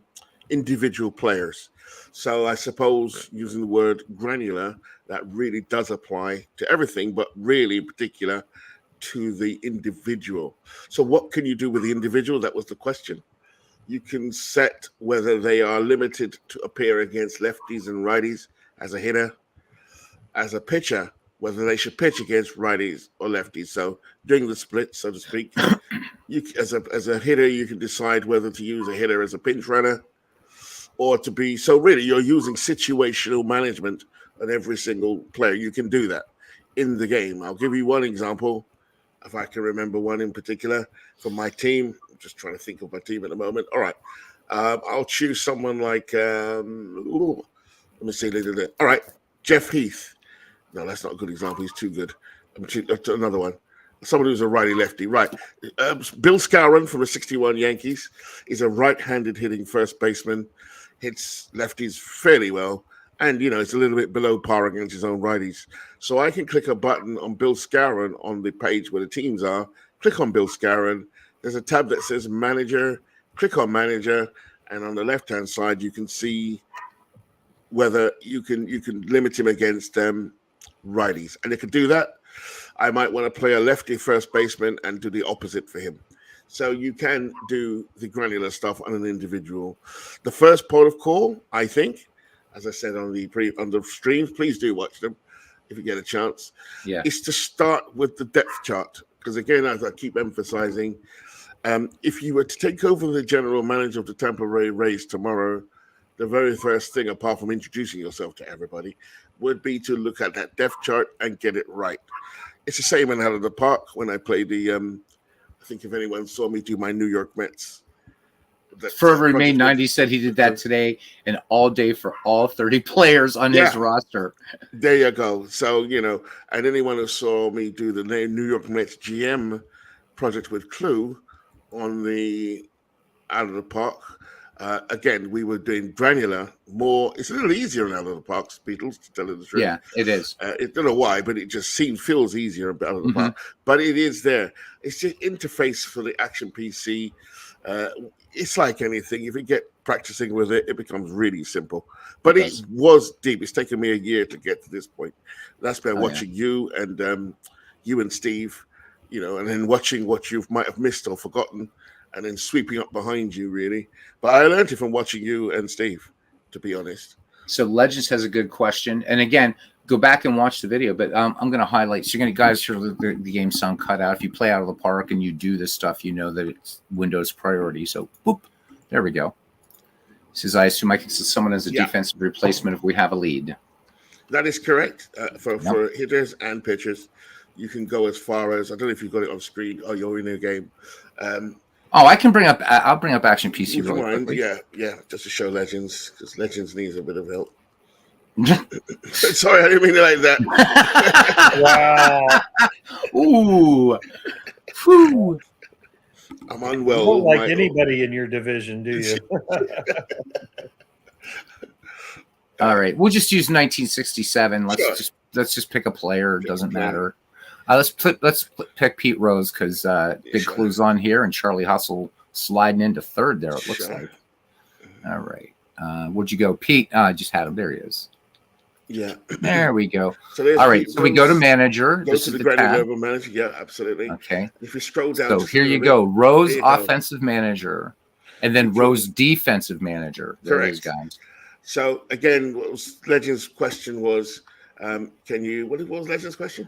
individual players. So I suppose using the word granular, that really does apply to everything, but really in particular to the individual. So what can you do with the individual? That was the question. You can set whether they are limited to appear against lefties and righties as a hitter, as a pitcher, whether they should pitch against righties or lefties. So during the split, so to speak, as a hitter, you can decide whether to use a hitter as a pinch runner, or to be, so really you're using situational management on every single player. You can do that in the game. I'll give you one example, if I can remember one in particular from my team. I'm just trying to think of my team at the moment. All right. I'll choose someone like, let me see. All right. Jeff Heath. No, that's not a good example. He's too good. Another one. Someone who's a righty-lefty. Right. Bill Skowron from the 61 Yankees is a right-handed hitting first baseman. Hits lefties fairly well, and it's a little bit below par against his own righties. So I can click a button on Bill Skowron on the page where the teams are. Click on Bill Skowron. There's a tab that says Manager. Click on Manager, and on the left-hand side you can see whether you can limit him against righties, and you can do that. I might want to play a lefty first baseman and do the opposite for him. So you can do the granular stuff on an individual. The first port of call, I think, as I said on the streams, please do watch them if you get a chance. Yeah, is to start with the depth chart, because again, as I keep emphasizing, if you were to take over the general manager of the Tampa Bay Rays tomorrow, the very first thing, apart from introducing yourself to everybody, would be to look at that depth chart and get it right. It's the same in Out of the Park when I played the. I think if anyone saw me do my New York Mets. Forever Remain 90 said he did that today and all day for all 30 players on his roster. There you go. So, and anyone who saw me do the New York Mets GM project with Clue on the Out of the Park, again, we were doing granular more. It's a little easier in Out of the Park, Beatles, to tell you the truth. Yeah, it is. I don't know why, but it just feels easier Out of the Park. But it is there. It's just interface for the Action PC. It's like anything. If you get practicing with it, it becomes really simple. But it was deep. It's taken me a year to get to this point. That's been watching you and Steve, and then watching what you might have missed or forgotten, and then sweeping up behind you, really. But I learned it from watching you and Steve, to be honest. So Legends has a good question. And again, go back and watch the video. But I'm going to highlight. So you're going to guys hear the game sound cut out. If you play Out of the Park and you do this stuff, you know that it's Windows priority. So boop, there we go. Says, I assume I can see someone as a defensive replacement if we have a lead. That is correct for hitters and pitchers. you can go as far as, I don't know if you've got it on screen or you're in a game. I can bring up. I'll bring up Action PC Would you really mind? quickly. Yeah, just to show Legends, because Legends needs a bit of help. Sorry, I didn't mean it like that. Wow. Ooh. Whew. I'm You unwell. don't like Michael. anybody in your division, do you? All right, we'll just use 1967. Sure. Let's just pick a player. It Pick a doesn't player. matter. Let's pick Pete Rose because big sure. clues on here, and Charlie Hustle sliding into third there. It looks Sure. like. All right, where'd you go, Pete? I just had him. There he is. Yeah. There we go. So there's All right, Pete so we go to Rose. manager. Go This to is the the tab. granular manager. Yeah, absolutely. Okay. If you scroll down, So just a here you little go, Rose There you go. offensive manager, and then Thank you. Rose defensive manager. There it is, Correct. guys. So again, what was Legends' question was, can you? What was Legends' question?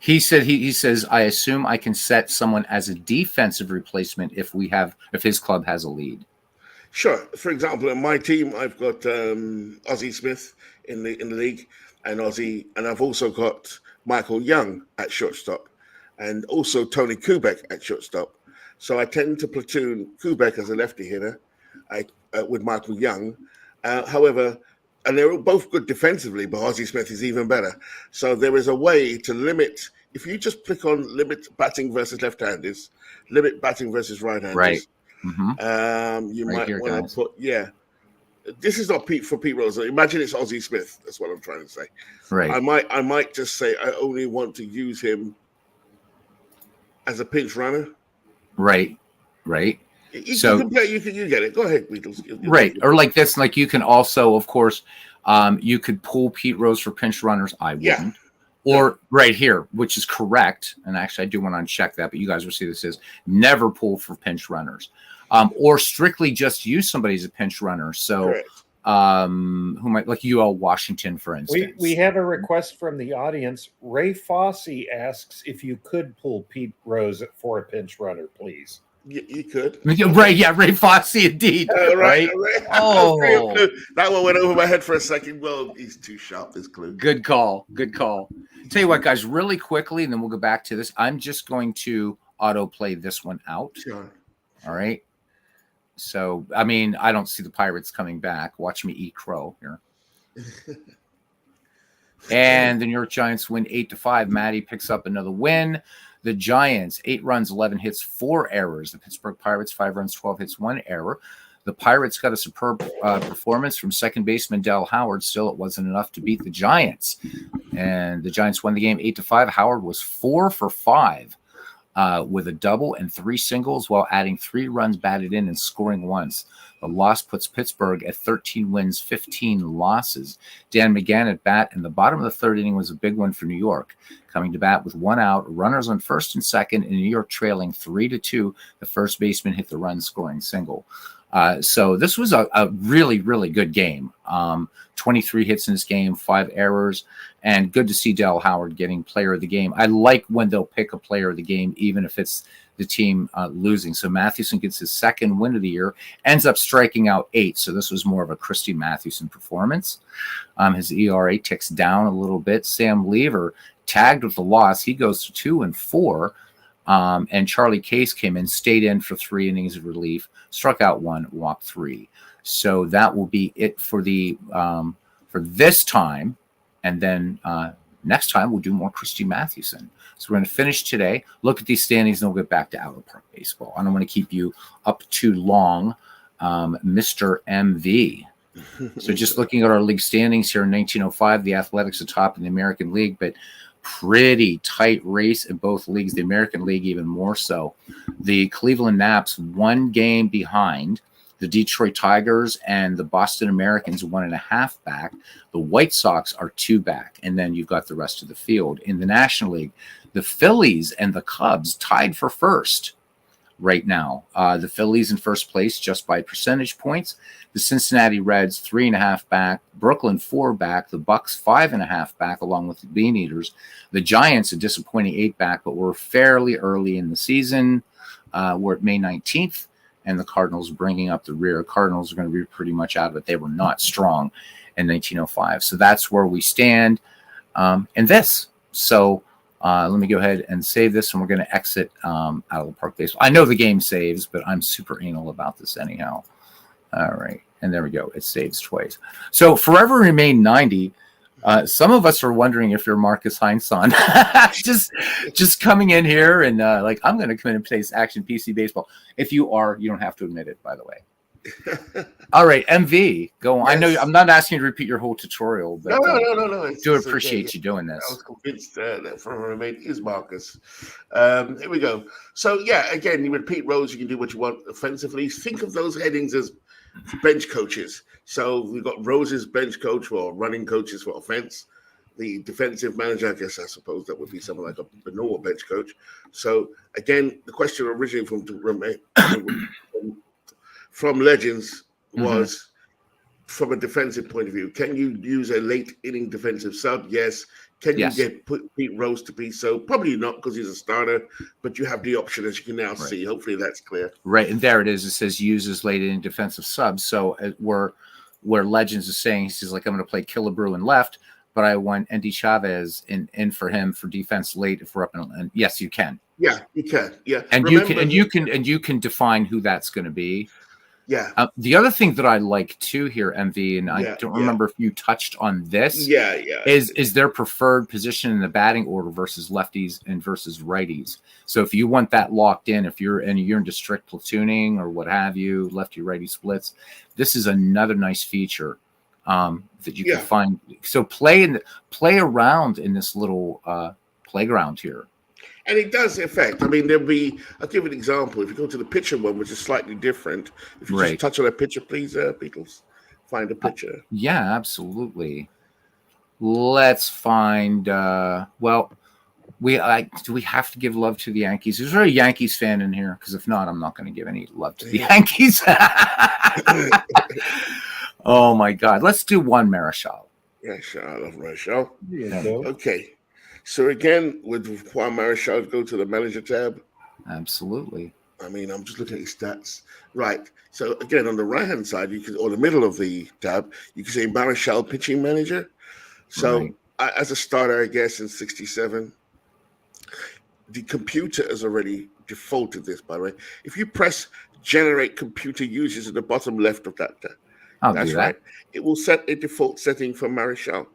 He said he says, I assume I can set someone as a defensive replacement if his club has a lead. Sure. For example, in my team, I've got Ozzie Smith in the league, and I've also got Michael Young at shortstop, and also Tony Kubek at shortstop. So I tend to platoon Kubek as a lefty hitter, with Michael Young. However, and they're both good defensively, but Ozzie Smith is even better. So there is a way to limit. If you just click on limit batting versus left-handers, limit batting versus right-handers. Right. Mm-hmm. You Right might here, want guys. to put, yeah. This is not Pete Rose. Imagine it's Ozzie Smith. That's what I'm trying to say. Right. I might just say I only want to use him as a pinch runner. Right. So- you can play. You get it. Go ahead, Beatles. Right. Or like this, like you can also, of course, you could pull Pete Rose for pinch runners. I wouldn't. Yeah. Or right here, which is correct. And actually, I do want to uncheck that, but you guys will see this is never pull for pinch runners. Or strictly just use somebody as a pinch runner. So, Correct. who might, like UL Washington, for instance. We have a request from the audience. Ray Fossey asks if you could pull Pete Rose for a pinch runner, please. You could. Right. Yeah. Ray Fossey, indeed. Right. Oh. That one went over my head for a second. Well, he's too sharp, this clue. Good call. Tell you what, guys, really quickly, and then we'll go back to this. I'm just going to autoplay this one out. Sure. All right. So, I mean, I don't see the Pirates coming back. Watch me eat crow here. And the New York Giants win 8-5. Matty picks up another win. The Giants, 8 runs, 11 hits, 4 errors. The Pittsburgh Pirates, 5 runs, 12 hits, 1 error. The Pirates got a superb performance from second baseman Dell Howard. Still, it wasn't enough to beat the Giants. And the Giants won the game 8-5. Howard was 4 for 5 with a double and 3 singles while adding 3 runs batted in and scoring once. The loss puts Pittsburgh at 13 wins, 15 losses. Dan McGann at bat in the bottom of the third inning was a big one for New York. Coming to bat with 1 out, runners on first and second, and New York trailing 3-2. The first baseman hit the run-scoring single. So this was a really, really good game. 23 hits in this game, 5 errors, and good to see Dell Howard getting player of the game. I like when they'll pick a player of the game, even if it's the team losing. So Mathewson gets his second win of the year, ends up striking out 8. So this was more of a Christy Mathewson performance. His ERA ticks down a little bit. Sam Lever tagged with the loss. He goes to 2-4. And Charlie Case came in, stayed in for 3 innings of relief, struck out 1, walked 3. So that will be it for the for this time. And then next time we'll do more Christy Mathewson. So we're going to finish today, look at these standings, and we'll get back to Outer Park Baseball. I don't want to keep you up too long, Mr. MV. So just looking at our league standings here in 1905, the Athletics atop in the American League, but pretty tight race in both leagues, the American League even more so. The Cleveland Naps 1 game behind. The Detroit Tigers and the Boston Americans 1.5 back. The White Sox are 2 back. And then you've got the rest of the field. In the National League, the Phillies and the Cubs tied for first right now. The Phillies in first place just by percentage points. The Cincinnati Reds 3.5 back. Brooklyn 4 back. The Bucks 5.5 back along with the Bean Eaters. The Giants a disappointing 8 back, but we're fairly early in the season. We're at May 19th. And the Cardinals bringing up the rear. Cardinals are going to be pretty much out of it. They were not strong in 1905. So that's where we stand in this. So Let me go ahead and save this, and we're going to exit out of the Park Baseball. I know the game saves, but I'm super anal about this anyhow. All right, and there we go. It saves twice. So Forever Remain 90. Some of us are wondering if you're Marcus Heinsohn, just coming in here and like, I'm going to come in and play this Action PC Baseball. If you are, you don't have to admit it, by the way. All right, MV, go on. Yes. I know I'm not asking you to repeat your whole tutorial, but no. I do appreciate you doing this. I was convinced that Forever Remain is Marcus. Here we go. So yeah, again, you repeat roles. You can do what you want offensively. Think of those headings as bench coaches. So we've got Rose's bench coach or running coaches for offense. The defensive manager, I guess, I suppose that would be someone like a normal bench coach. So again, the question originally from Legends was from a defensive point of view. Can you use a late inning defensive sub? Yes. Can you get Pete Rose to be so? Probably not, because he's a starter, but you have the option, as you can now see. Hopefully that's clear. Right, and there it is. It says uses late inning defensive subs. So where Legends is saying, he says, like, I'm going to play Killebrew in left, but I want Andy Chavez in for him for defense late if we're up and yes, you can. Yeah, you can. Yeah, and you can define who that's going to be. Yeah. The other thing that I like too here, MV, and I don't remember if you touched on this. Yeah. Is their preferred position in the batting order versus lefties and versus righties. So if you want that locked in, if you're in district platooning or what have you, lefty righty splits, this is another nice feature that you can find. So play around in this little playground here. And it does affect. I mean, I'll give an example. If you go to the pitcher one, which is slightly different, if you just touch on a pitcher, please, Beatles, find a pitcher. Yeah, absolutely. Let's find, do we have to give love to the Yankees? Is there a Yankees fan in here? Because if not, I'm not going to give any love to the Yankees. Oh, my God. Let's do Juan Marichal. Yeah, sure. I love Marichal. Yeah. Okay. So again, with Juan Marichal, go to the manager tab. Absolutely. I mean, I'm just looking at his stats. Right. So again, on the right-hand side, or the middle of the tab, you can say Marichal pitching manager. So as a starter, I guess, in 67, the computer has already defaulted this, by the way. If you press generate computer users at the bottom left of that tab, that's right. It will set a default setting for Marichal.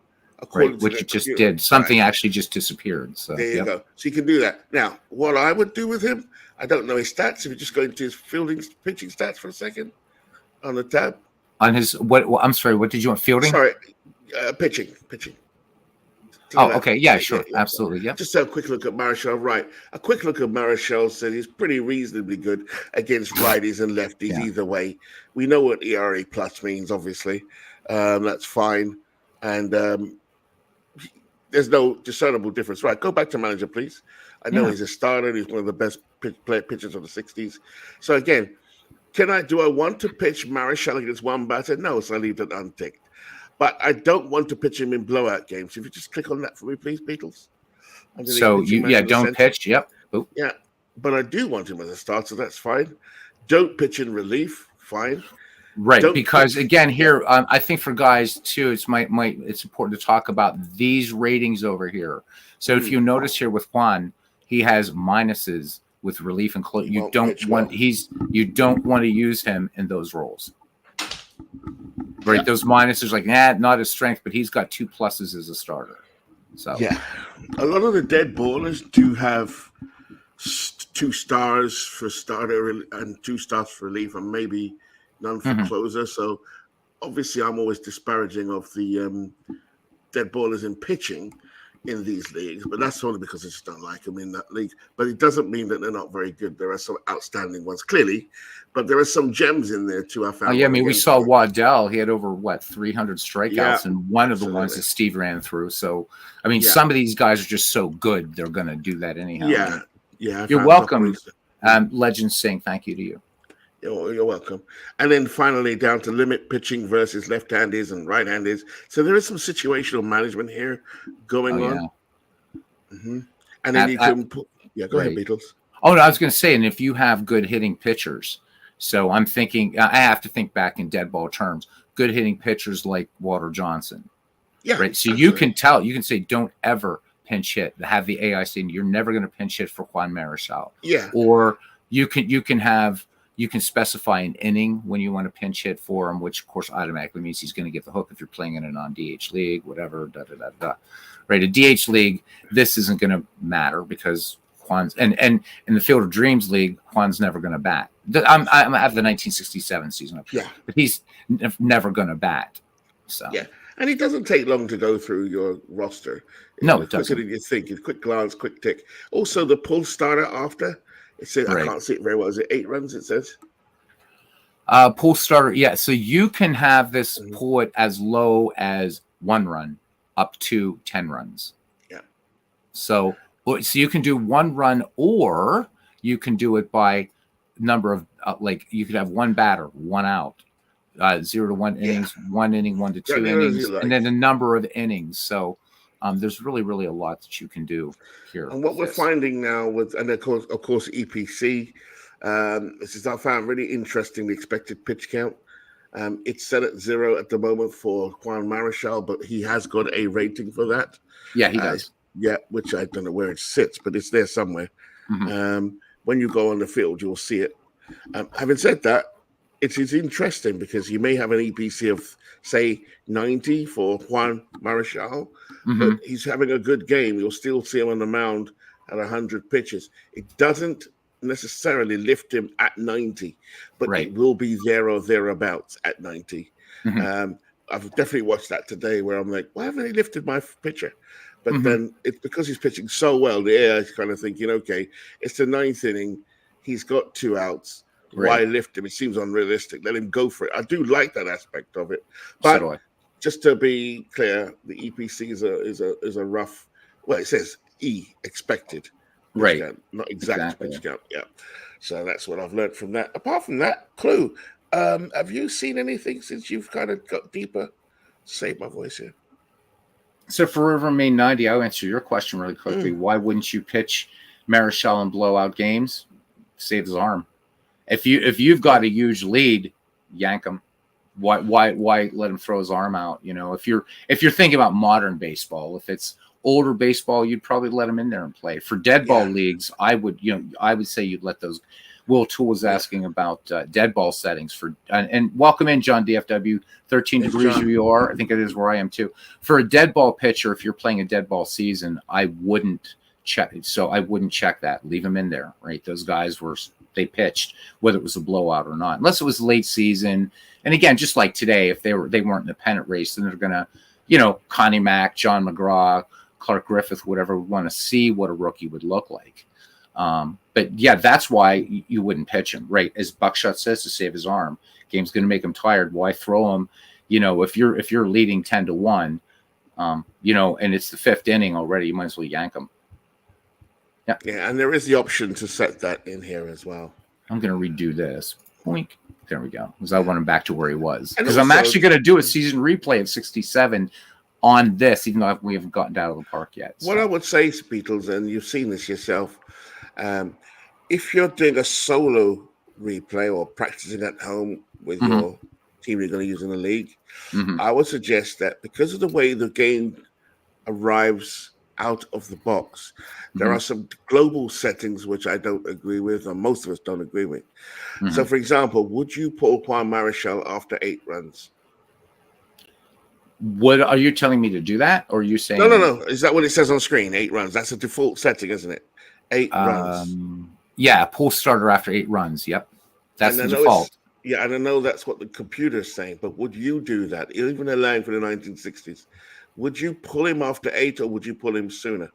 Which you just did. Something actually just disappeared. So there you go. So you can do that. Now, what I would do with him, I don't know his stats. If you just go into his pitching stats for a second on the tab. On his I'm sorry, what did you want? Fielding? Sorry, pitching. Okay. Yeah, sure. Yeah. Absolutely. Yeah. Just a quick look at Marichal. Right. A quick look at Marichal said he's pretty reasonably good against righties and lefties either way. We know what ERA plus means, obviously. That's fine. And there's no discernible difference. Right, go back to manager, please. I know he's a starter. He's one of the best pitchers of the 60s. So again, do I want to pitch Marichal against one batter? No, so I leave that unticked. But I don't want to pitch him in blowout games. If you just click on that for me, please, Beatles. So don't pitch. Yep. Oop. Yeah, but I do want him as a starter. That's fine. Don't pitch in relief. Fine. Right, because again, here I think for guys too, it's important to talk about these ratings over here. So if you notice here with Juan, he has minuses with relief and close. You don't want to use him in those roles. Right, those minuses like not his strength, but he's got 2 pluses as a starter. So a lot of the dead ballers do have 2 stars for starter and 2 stars for relief, and maybe none for closer. So obviously I'm always disparaging of the dead ballers in pitching in these leagues, but that's only because I just don't like them in that league. But it doesn't mean that they're not very good. There are some outstanding ones, clearly, but there are some gems in there too. I found. I mean, we saw Waddell. He had over 300 strikeouts, and one of the ones that Steve ran through. So, I mean, some of these guys are just so good; they're going to do that anyhow. Yeah. You're welcome. Legends saying thank you to you. You're welcome. And then finally, down to limit pitching versus left-handers and right-handers. So there is some situational management here going on. Mm-hmm. And then you can put. Yeah, go ahead, Beatles. Oh, no, I was going to say, and if you have good hitting pitchers, so I'm thinking, I have to think back in dead ball terms, good hitting pitchers like Walter Johnson. Yeah. Right. So you can say, don't ever pinch hit. Have the AI saying you're never going to pinch hit for Juan Marichal. Yeah. Or you can specify an inning when you want to pinch hit for him, which of course automatically means he's going to get the hook if you're playing in a non-DH league, whatever. Right, a DH league, this isn't going to matter because Juan's and in the Field of Dreams league, Juan's never going to bat. I have the 1967 season up here, but he's never going to bat. So yeah, and it doesn't take long to go through your roster. No, it doesn't. Quicker than you think. It's quick glance, quick tick. Also, the pull starter after it says I can't see it very well. Is it 8 runs? It says. Pull starter, yeah. So you can have this pull it as low as 1 run up to 10 runs. Yeah. So you can do 1 run, or you can do it by number of like you could have 1 batter, 1 out, 0 to 1 innings, 1 inning, 1 to 2 innings, and then a number of innings. So there's really a lot that you can do here. And what we're finding now with, and of course EPC, this is I found really interesting, the expected pitch count. It's set at 0 at the moment for Juan Marichal, but he has got a rating for that. Yeah, he does. Yeah, which I don't know where it sits, but it's there somewhere. Mm-hmm. When you go on the field, you'll see it. Having said that, it is interesting because you may have an EPC of, say, 90 for Juan Marichal, but he's having a good game. You'll still see him on the mound at 100 pitches. It doesn't necessarily lift him at 90, but it will be there or thereabouts at 90. I've definitely watched that today where I'm like, why haven't they lifted my pitcher? But then it's because he's pitching so well, the AI is kind of thinking, okay, it's the 9th inning, he's got 2 outs. Why lift him? It seems unrealistic. Let him go for it. I do like that aspect of it, but just to be clear, the EPC is a rough. Well, it says expected, count, not exact pitch count. Yeah, so that's what I've learned from that. Apart from that, Clue, have you seen anything since you've kind of got deeper? Save my voice here. So for River Main 90, I'll answer your question really quickly. Why wouldn't you pitch Marichal in blowout games? Save his arm. If you've got a huge lead, yank him. Why let him throw his arm out? You know, if you're thinking about modern baseball, if it's older baseball, you'd probably let him in there and play. For dead ball leagues, I would say you'd let those. Will Tool was asking about dead ball settings for and welcome in John DFW. 13 degrees where you are. I think it is where I am too. For a dead ball pitcher, if you're playing a dead ball season, I wouldn't check. So I wouldn't check that. Leave them in there. Right, those guys they pitched whether it was a blowout or not, unless it was late season. And again, just like today, if they weren't in the pennant race, then they're gonna, Connie Mack, John McGraw, Clark Griffith, whatever, would want to see what a rookie would look like. But yeah, that's why you wouldn't pitch him, right? As Buckshot says, to save his arm. Game's going to make him tired. Why throw him? If you're leading 10-1, and it's the 5th inning already, you might as well yank him. Yeah. Yeah, and there is the option to set that in here as well. I'm going to redo this. Boink. There we go. Because I want him back to where he was. Because I'm actually going to do a season replay of 67 on this, even though we haven't gotten out of the park yet. So. What I would say, Beatles, and you've seen this yourself, if you're doing a solo replay or practicing at home with your team you're going to use in the league, I would suggest that because of the way the game arrives out of the box, there are some global settings which I don't agree with, or most of us don't agree with. So, for example, would you pull Juan Marichal after 8 runs? What are you telling me to do that, or are you saying no? Is that what it says on screen? 8 runs. That's a default setting, isn't it? 8 runs. Yeah, pull starter after 8 runs. Yep, that's the default. Yeah, and I know that's what the computer's saying. But would you do that, even allowing for the 1960s? Would you pull him after 8, or would you pull him sooner?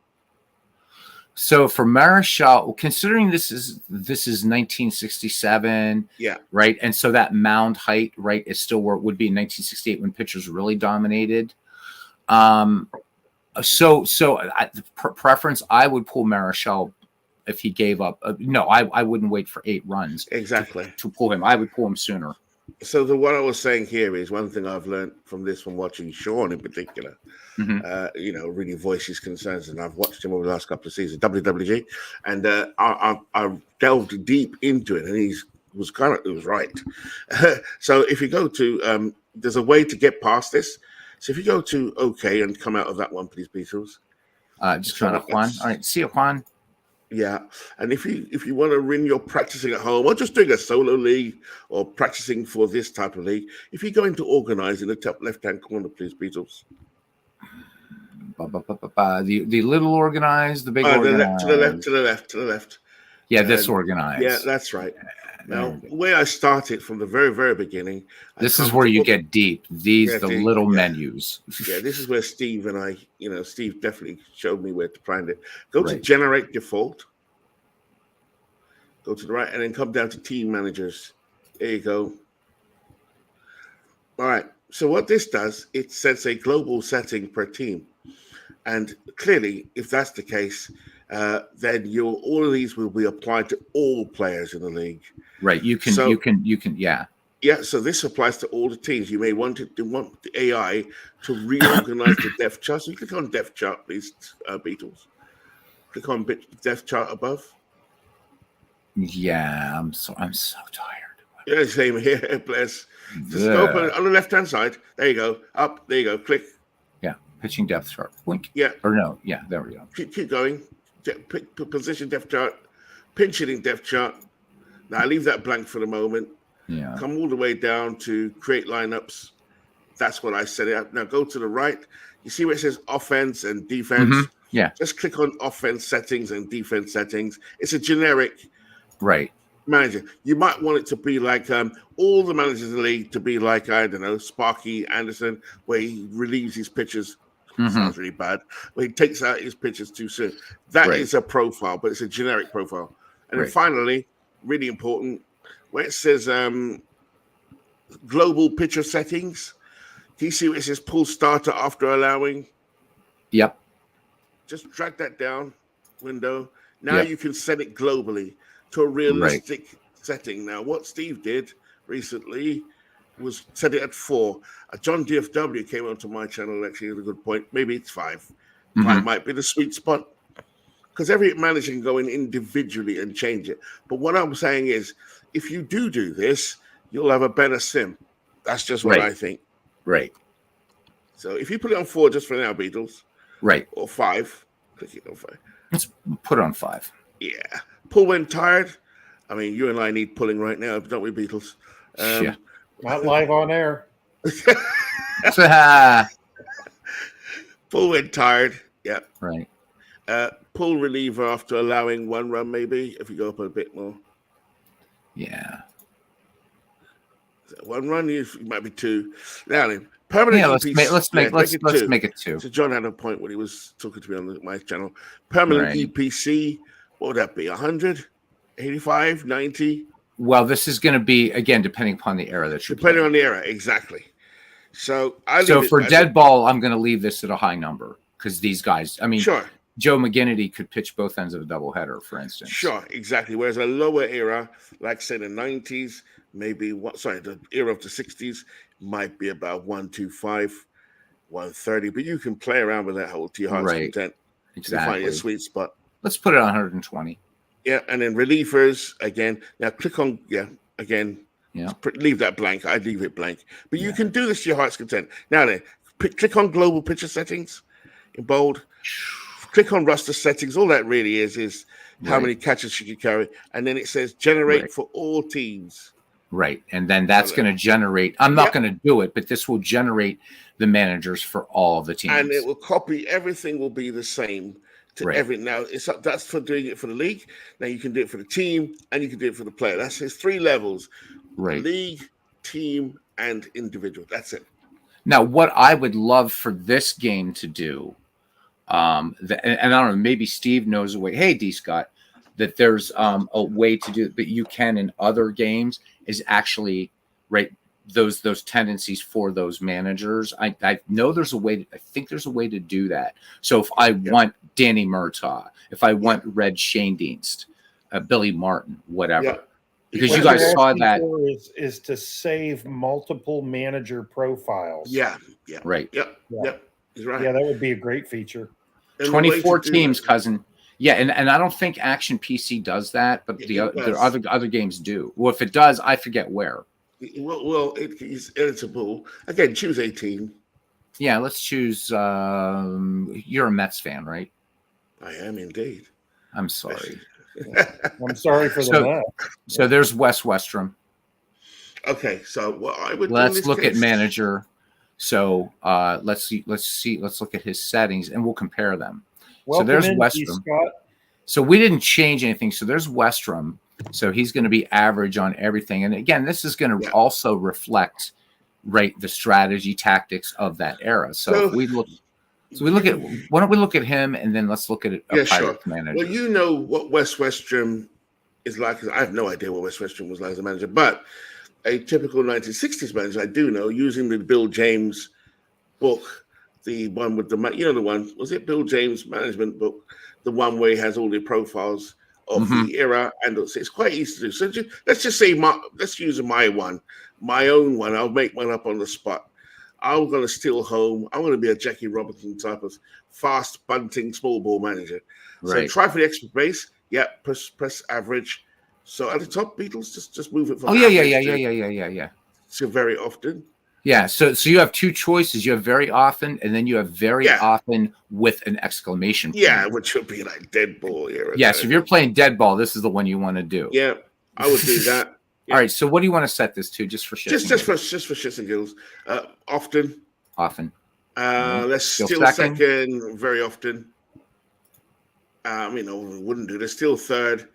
So for Marichal, considering this is 1967, right, and so that mound height, right, is still where it would be in 1968 when pitchers really dominated. Preference, I would pull Marichal if he gave up. I wouldn't wait for 8 runs exactly to pull him. I would pull him sooner. So what I was saying here is one thing I've learned from this, from watching Sean in particular, really voice his concerns, and I've watched him over the last couple of seasons, WWG, and I delved deep into it, and he was right. So if you go to, there's a way to get past this. So if you go to OK and come out of that one, please, Beatles, Just kind of Juan. All right, see you, Juan. Yeah, and if you want to win your practicing at home or just doing a solo league or practicing for this type of league, if you go into organize in the top left-hand corner, please, Beatles. The little organized, the big organized. To the left. Yeah, this organized. Yeah, that's right. Now, the way I started from the very, very beginning. This is where you get deep. The little menus. Yeah, this is where Steve and I, Steve definitely showed me where to find it. Go to generate default. Go to the right and then come down to team managers. There you go. All right. So what this does, it sets a global setting per team. And clearly, if that's the case, then all of these will be applied to all players in the league. Right. You can. Yeah. Yeah. So this applies to all the teams. You may want the AI to reorganize the depth chart. So you click on depth chart, please, Beatles. Click on depth chart above. Yeah. I'm so tired. Yeah, same here. Bless. Just open on the left-hand side. There you go. Up. There you go. Click. Yeah. Pitching depth chart. Blink. Yeah. Or no. Yeah. There we go. Keep going. Position depth chart. Pinch hitting depth chart. Now I leave that blank for the moment. Yeah. Come all the way down to create lineups. That's what I set it up. Now go to the right. You see where it says offense and defense? Mm-hmm. Yeah. Just click on offense settings and defense settings. It's a generic manager. You might want it to be like all the managers in the league to be like, I don't know, Sparky Anderson, where he relieves his pitchers. Sounds really bad. Where he takes out his pitchers too soon. That is a profile, but it's a generic profile. And then finally, really important, where it says global pitcher settings. Do you see where it says pull starter after allowing? Yep. Just drag that down, window. Now you can set it globally to a realistic setting. Now, what Steve did recently was set it at 4. John DFW came onto my channel, actually, at a good point. Maybe it's 5. 5 might be the sweet spot. Because every manager can go in individually and change it. But what I'm saying is, if you do this, you'll have a better sim. That's just what I think. Right. So if you put it on 4 just for now, Beatles. Right. Or 5. Click it on 5. Let's put it on 5. Yeah. Pull when tired. I mean, you and I need pulling right now, don't we, Beatles? Yeah. Not live on air. Pull when tired. Yeah. Right. Pull reliever after allowing 1 run, maybe, if you go up a bit more. Yeah. 1 run, it might be 2. Now then, permanent EPC. Let's make it 2. So John had a point when he was talking to me on my channel. Permanent EPC, what would that be? 100, 85, 90? Well, this is going to be, again, depending upon the era that you're depending on the era, exactly. So for dead ball, I'm going to leave this at a high number because these guys, I mean, Joe McGinnity could pitch both ends of a doubleheader, for instance. Sure, exactly. Whereas a lower era, like say the 90s, maybe the era of the 60s might be about 125, 130. But you can play around with that whole to your heart's content. Exactly. Find a sweet spot. Let's put it on 120. Yeah, and then relievers again. Now click on again. Yeah. Leave that blank. I'd leave it blank. But you can do this to your heart's content. Now then, click on global pitcher settings in bold. Click on roster settings. All that really is how many catches should you carry, and then it says generate for all teams. Right, and then that's going to generate. I'm not going to do it, but this will generate the managers for all the teams, and it will copy. Everything will be the same to every. Now that's for doing it for the league. Now you can do it for the team, and you can do it for the player. That's his 3 levels: league, team, and individual. That's it. Now, what I would love for this game to do. And I don't know, maybe Steve knows a way. Hey, D. Scott, that there's a way to do it, but you can in other games is actually those tendencies for those managers. I know there's a way. I think there's a way to do that. So if I want Danny Murtaugh, if I want Red Schoendienst, Billy Martin, whatever, because you guys saw that is to save multiple manager profiles. Right. Yep. He's right. Yeah, that would be a great feature. 24 teams, cousin. Yeah, and I don't think Action PC does that, but the other games do. Well, if it does, I forget where. Well, it's editable. Again, choose 18. Yeah, let's choose. You're a Mets fan, right? I am indeed. I'm sorry. I'm sorry for the So- mess. So there's Wes Westrom. Okay, so what I would do in Let's this look at case- manager. So let's look at his settings and we'll compare them. Welcome there's in, Westrom. G. Scott. So we didn't change anything. So there's Westrom. So he's going to be average on everything. And again, this is going to Yeah. also reflect the strategy tactics of that era. So if we look at, why don't we look at him and then let's look at a Yeah, sure. Pirates manager. Well, you know what Wes Westrom is like. I have no idea what Wes Westrom was like as a manager, but a typical 1960s manager, I do know, using the Bill James book, the one with the one, was it Bill James management book, the one where he has all the profiles of the era, and it's quite easy to do. So let's just say let's use my own one. I'll make one up on the spot. I'm going to steal home. I'm going to be a Jackie Robinson type of fast bunting small ball manager. Right. So try for the extra base. Yeah, press average. So at the top, Beatles, just move it from. Oh yeah. So very often. Yeah. So you have two choices. You have very often, and then you have very often with an exclamation point. Yeah, which would be like dead ball here. Yes, if you're playing dead ball, this is the one you want to do. Yeah, I would do that. Yeah. All right. So what do you want to set this to? Just for shits. Just for shits and giggles. Often. Let's steal second very often. We wouldn't do this. Steal third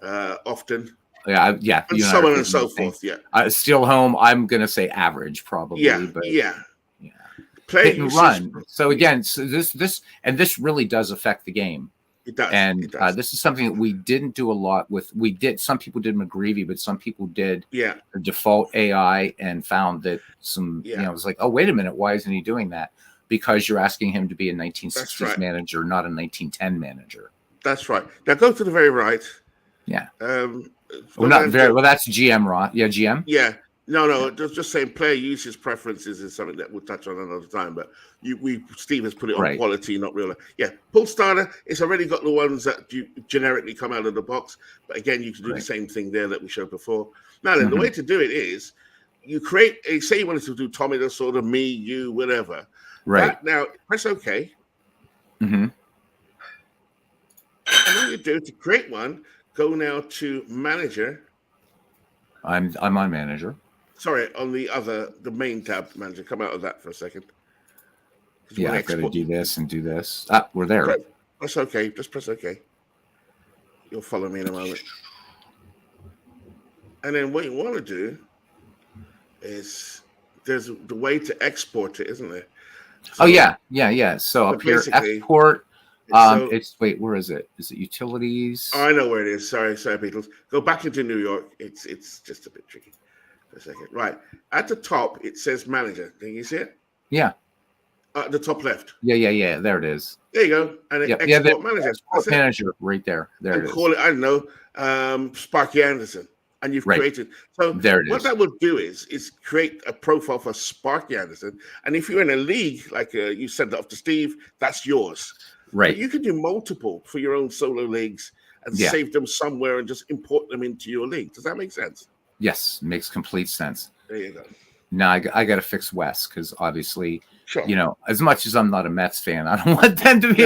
often. Yeah. And so on and so forth. Yeah. Steal home. I'm gonna say average probably. Yeah. But yeah. Play hit and run. So again, this really does affect the game. It does. And it does. This is something that we didn't do a lot with. Some people did McGreevy, but some people did the default AI and found that it was like, oh, wait a minute, why isn't he doing that? Because you're asking him to be a 1960s manager, not a 1910 manager. That's right. Now go to the very right. Yeah. Not very well. That's GM, right? Yeah, GM. Yeah. No. Just saying, player usage preferences is something that we'll touch on another time. But Steve has put it on quality, not real. Yeah, pull starter. It's already got the ones that generically come out of the box. But again, you can do the same thing there that we showed before. Now, then, the way to do it is you create say you wanted to do Tommy the sort of me, you, whatever. Right. Now press OK. Mm-hmm. And then you do to create one. Go now to manager. I'm on manager. Sorry, on the main tab, manager. Come out of that for a second. Yeah, I've got to do this and do this. We're there. That's okay. Just press OK. You'll follow me in a moment. And then what you want to do is there's the way to export it, isn't there? So, yeah. So up here, export. Where is it? Is it utilities? Oh, I know where it is. Sorry, Beatles. Go back into New York. It's just a bit tricky. For a second. Right. At the top, it says manager. Can you see it? Yeah. At the top left. Yeah. There it is. There you go. And then export manager. Export manager right there. There it is. Call it, I don't know, Sparky Anderson. And you've created. So there it is. What that would do is create a profile for Sparky Anderson. And if you're in a league, like you sent it off to Steve, that's yours. Right. But you can do multiple for your own solo leagues and save them somewhere and just import them into your league. Does that make sense? Yes, makes complete sense. There you go. Now I got to fix Wes because obviously, as much as I'm not a Mets fan, I don't want them to be.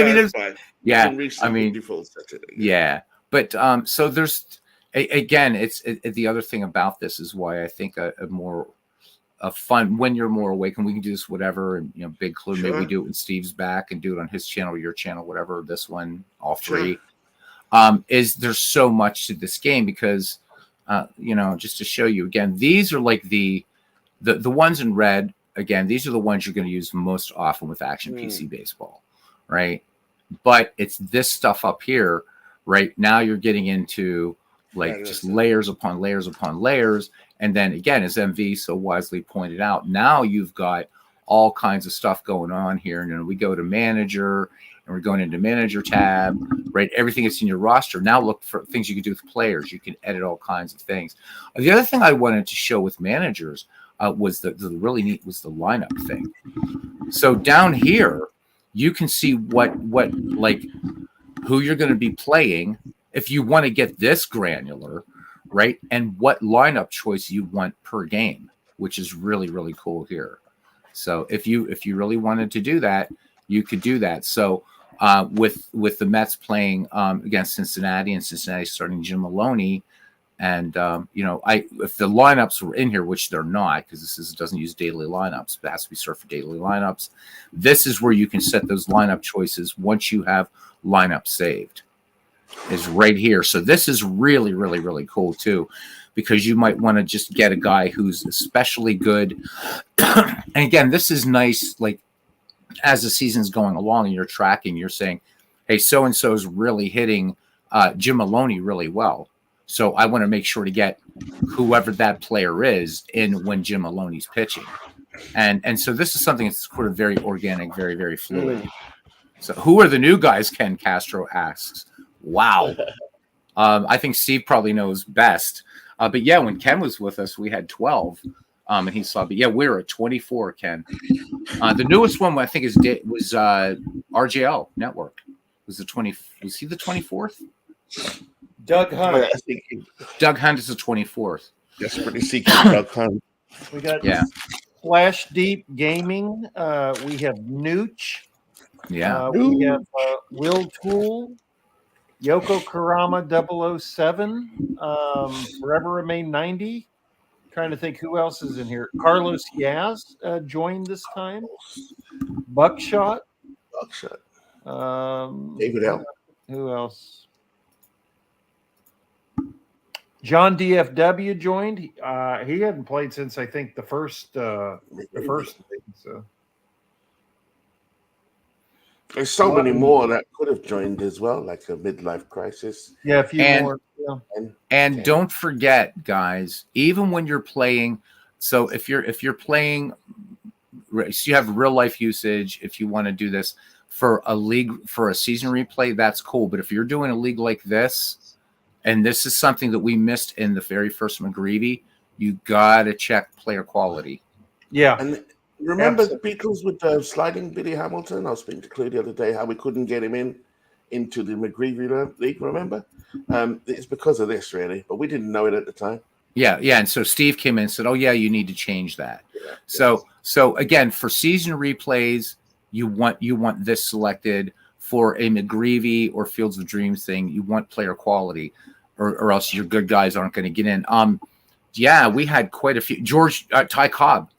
But so there's again, it's the other thing about this is why I think a more fun when you're more awake, and we can do this whatever, and big clue. Maybe we do it when Steve's back and do it on his channel, your channel, whatever. This one, all three. Is there's so much to this game because. Just to show you again, these are like the ones in red. Again, these are the ones you're going to use most often with Action PC Baseball, right? But it's this stuff up here, right? Now you're getting into just layers upon layers upon layers. And then again, as MV so wisely pointed out, now you've got all kinds of stuff going on here. And then we go to manager. And we're going into manager tab, right? Everything that's in your roster. Now look for things you can do with players. You can edit all kinds of things. The other thing I wanted to show with managers was the really neat was the lineup thing. So down here, you can see what who you're going to be playing if you want to get this granular, right? And what lineup choice you want per game, which is really, really cool here. So if you really wanted to do that, you could do that. So with the Mets playing against Cincinnati, and Cincinnati starting Jim Maloney. And if the lineups were in here, which they're not, because this doesn't use daily lineups, but it has to be served for daily lineups. This is where you can set those lineup choices once you have lineup saved. Is right here. So this is really, really, really cool too, because you might want to just get a guy who's especially good. And again, this is nice. Like as the season's going along and you're tracking, you're saying, "Hey, so and so is really hitting Jim Maloney really well." So I want to make sure to get whoever that player is in when Jim Maloney's pitching. And so this is something that's sort of very organic, very, very fluid. So who are the new guys, Ken Castro asks. Wow. I think Steve probably knows best. But yeah, when Ken was with us, we had 12. And he saw, but yeah, we're at 24, Ken. The newest one I think was RJL Network. Was he the 24th? Doug Hunt. Doug Hunt is the 24th. Desperately seeking Doug Hunt. We got Yeah. Flash Deep Gaming. We have Nooch. Yeah. We have Will Tool. Yoko Karama 007. Forever Remain 90. Trying to think who else is in here. Carlos Yaz joined this time. Buckshot. David L. Who else? John DFW joined. He hadn't played since I think the first thing. So there's so many more that could have joined as well, like a midlife crisis. Yeah, a few more. Yeah. And don't forget, guys, even when you're playing, so if you're playing, so you have real life usage. If you want to do this for a league, for a season replay, that's cool. But if you're doing a league like this, and this is something that we missed in the very first McGreevy, you gotta check player quality. Yeah. And remember the Beatles with sliding Billy Hamilton? I was speaking to Clay the other day how we couldn't get him into the McGreevy League, remember? It's because of this, really, but we didn't know it at the time. Yeah. And so Steve came in and said, "Oh yeah, you need to change that." Yeah, so again, for season replays, you want this selected. For a McGreevy or Fields of Dreams thing, you want player quality, or else your good guys aren't going to get in. Yeah, we had quite a few. Ty Cobb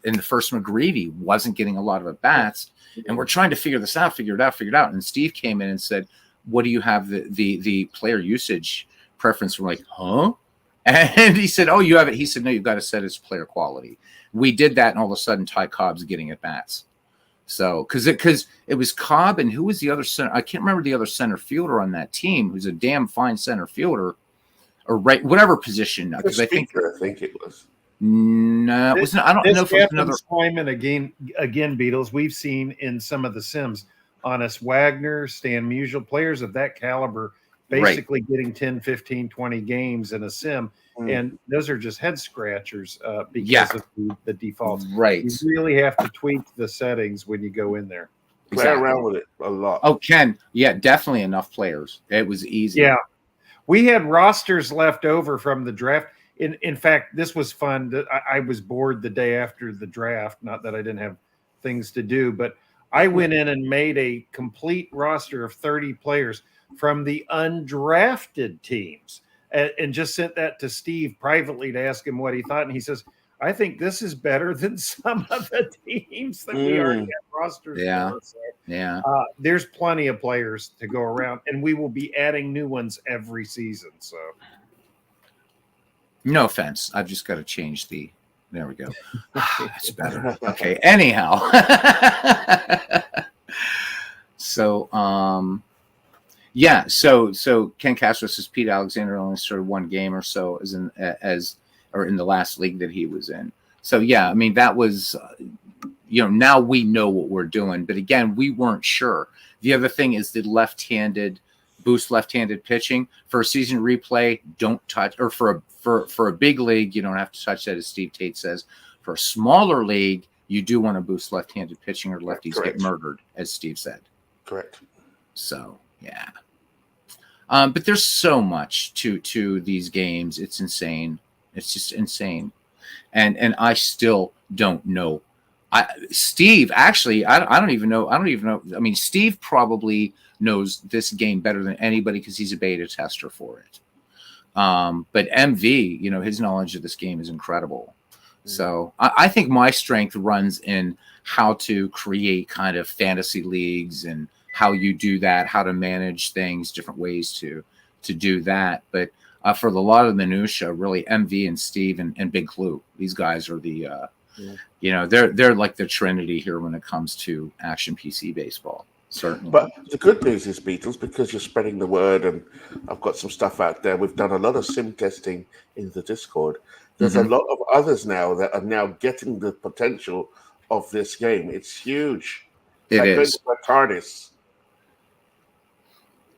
in the first McGreevy wasn't getting a lot of at-bats, and we're trying to figure it out. And Steve came in and said, "What do you have the player usage preference?" We're like, "Huh?" And he said, "Oh, you have it." He said, "No, you've got to set it as player quality." We did that, and all of a sudden, Ty Cobb's getting at-bats. So, because it was Cobb, and who was the other center? I can't remember the other center fielder on that team, who's a damn fine center fielder, or right, whatever position. Because I think it was. No, it wasn't. I don't know if it was another time. And again, Beatles, we've seen in some of the sims, Honest Wagner, Stan Musial, players of that caliber, basically getting 10, 15, 20 games in a sim. And those are just head scratchers because of the defaults. Right. You really have to tweak the settings when you go in there. Play around with it a lot. Oh, Ken. Yeah, definitely enough players. It was easy. Yeah. We had rosters left over from the draft. In fact, this was fun. I was bored the day after the draft. Not that I didn't have things to do, but I went in and made a complete roster of 30 players from the undrafted teams. And just sent that to Steve privately to ask him what he thought. And he says, "I think this is better than some of the teams that we already have rosters for." So, there's plenty of players to go around, and we will be adding new ones every season. So, no offense, I've just got to change the. There we go. That's better. Okay. Anyhow, so yeah, so Ken Castro says Pete Alexander only started one game or so in the last league that he was in. So yeah, I mean that was now we know what we're doing, but again, we weren't sure. The other thing is the left-handed pitching for a season replay. Don't touch, or for a big league, you don't have to touch that, as Steve Tate says. For a smaller league, you do want to boost left-handed pitching, or lefties get murdered, as Steve said. Correct. So. Yeah. But there's so much to these games. It's insane. It's just insane. And I still don't know Steve, actually, I don't even know. I don't even know. I mean, Steve probably knows this game better than anybody because he's a beta tester for it. But MV, you know, his knowledge of this game is incredible. So I think my strength runs in how to create kind of fantasy leagues and how you do that, how to manage things, different ways to do that. But for a lot of the minutia, really MV and Steve and Big Clue, these guys are the you know, they're like the trinity here when it comes to action PC baseball. Certainly. But the good news is, Beatles, because you're spreading the word, and I've got some stuff out there. We've done a lot of sim testing in the Discord. There's a lot of others now that are now getting the potential of this game. It's huge. It is. Like TARDIS.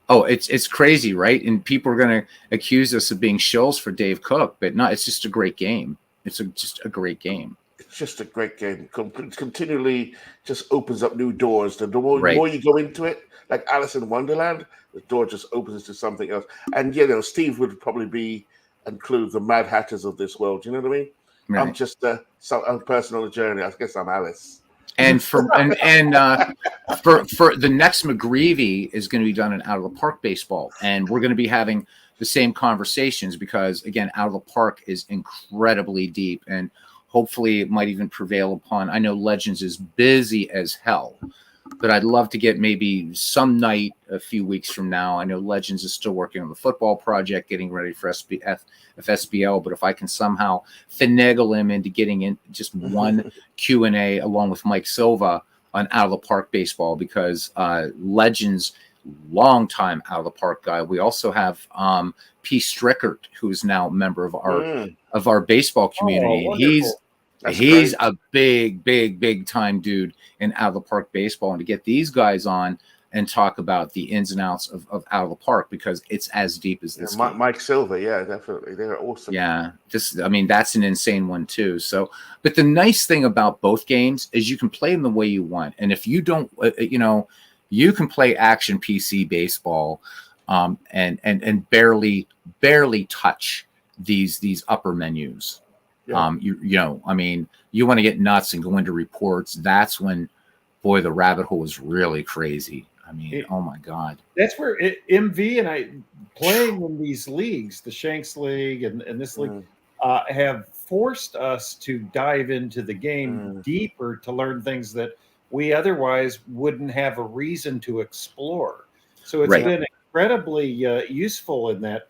Oh, it's crazy, right? And people are going to accuse us of being shills for Dave Cook, but no, it's just a great game. It's just a great game. It's just a great game. Continually just opens up new doors. The more you go into it, like Alice in Wonderland, the door just opens to something else. And, you know, Steve would probably include the Mad Hatters of this world. You know what I mean? Right. I'm just a person on a journey. I guess I'm Alice. And for the next McGreevy is going to be done in Out of the Park baseball, and we're going to be having the same conversations because, again, Out of the Park is incredibly deep, and hopefully it might even prevail upon. I know Legends is busy as hell, but I'd love to get maybe some night a few weeks from now. I know Legends is still working on the football project, getting ready for FSBL, but if I can somehow finagle him into getting in just one Q&A along with Mike Silva on Out of the Park baseball, because Legends, long-time Out of the Park guy. We also have P. Strickert, who is now a member of our baseball community. He's a big time dude in Out of the Park baseball, and to get these guys on and talk about the ins and outs of Out of the Park, because it's as deep as this. Yeah, Mike Silver, yeah, definitely, they're awesome. Yeah, that's an insane one too. So, but the nice thing about both games is you can play them the way you want, and if you don't, you can play action PC baseball, and barely touch these upper menus. Yeah. You want to get nuts and go into reports. That's when, boy, the rabbit hole is really crazy. I mean, oh my God. That's where MV and I playing in these leagues, the Shanks League and this league, have forced us to dive into the game deeper to learn things that we otherwise wouldn't have a reason to explore. So it's been incredibly useful in that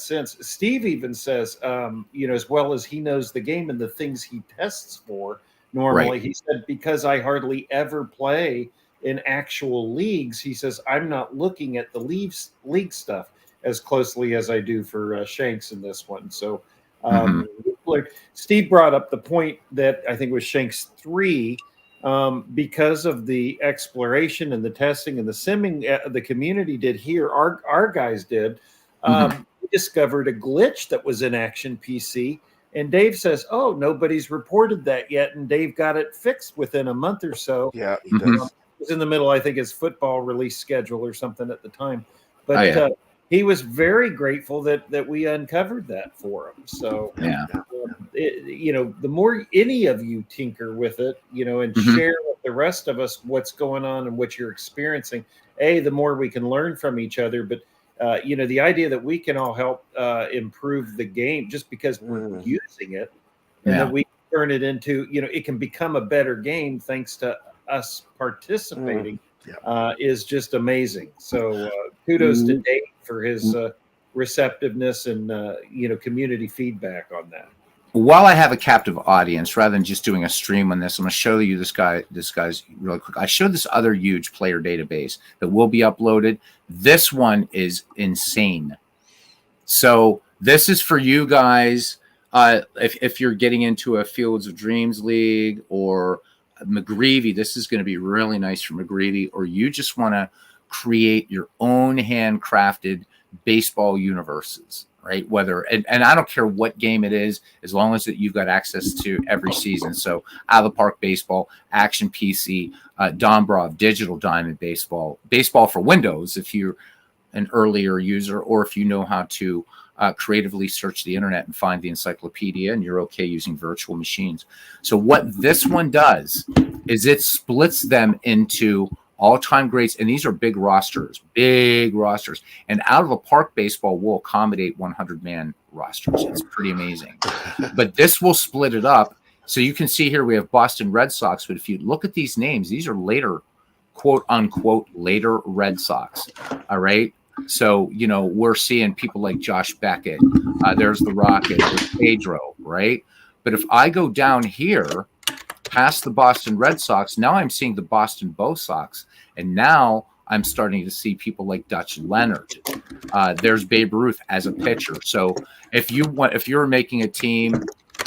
sense. Steve even says, as well as he knows the game and the things he tests for normally, he said, because I hardly ever play in actual leagues, he says, I'm not looking at the league stuff as closely as I do for Shanks in this one. So Steve brought up the point that I think was Shanks 3, because of the exploration and the testing and the simming the community did here, our guys did, we discovered a glitch that was in Action PC, and Dave says, oh, nobody's reported that yet, and Dave got it fixed within a month or so. Yeah, he does. It was in the middle, I think, his football release schedule or something at the time, but he was very grateful that we uncovered that for him. So the more any of you tinker with it, and share with the rest of us what's going on and what you're experiencing, the more we can learn from each other. But the idea that we can all help improve the game just because we're using it, and that we turn it into, it can become a better game thanks to us participating, is just amazing. So kudos to Dave for his receptiveness and community feedback on that. While I have a captive audience, rather than just doing a stream on this, I'm going to show you this guy's really quick. I showed this other huge player database that will be uploaded. This one is insane. So this is for you guys. If you're getting into a Fields of Dreams league or McGreevy, this is going to be really nice for McGreevy, or you just want to create your own handcrafted baseball universes. Right, and I don't care what game it is, as long as that you've got access to every season. So Out of the Park baseball, Action PC, Dombrov, Digital Diamond baseball for Windows. If you're an earlier user, or if you know how to creatively search the internet and find the encyclopedia, and you're okay using virtual machines. So what this one does is it splits them into all-time greats, and these are big rosters. And Out of the Park Baseball will accommodate 100-man rosters. It's pretty amazing. But this will split it up. So you can see here we have Boston Red Sox, but if you look at these names, these are later, quote unquote, later Red Sox. All right. So, we're seeing people like Josh Beckett. There's the Rocket, there's Pedro, right? But if I go down here past the Boston Red Sox, now I'm seeing the Boston Bo Sox. And now I'm starting to see people like Dutch Leonard. There's Babe Ruth as a pitcher. So if you're making a team,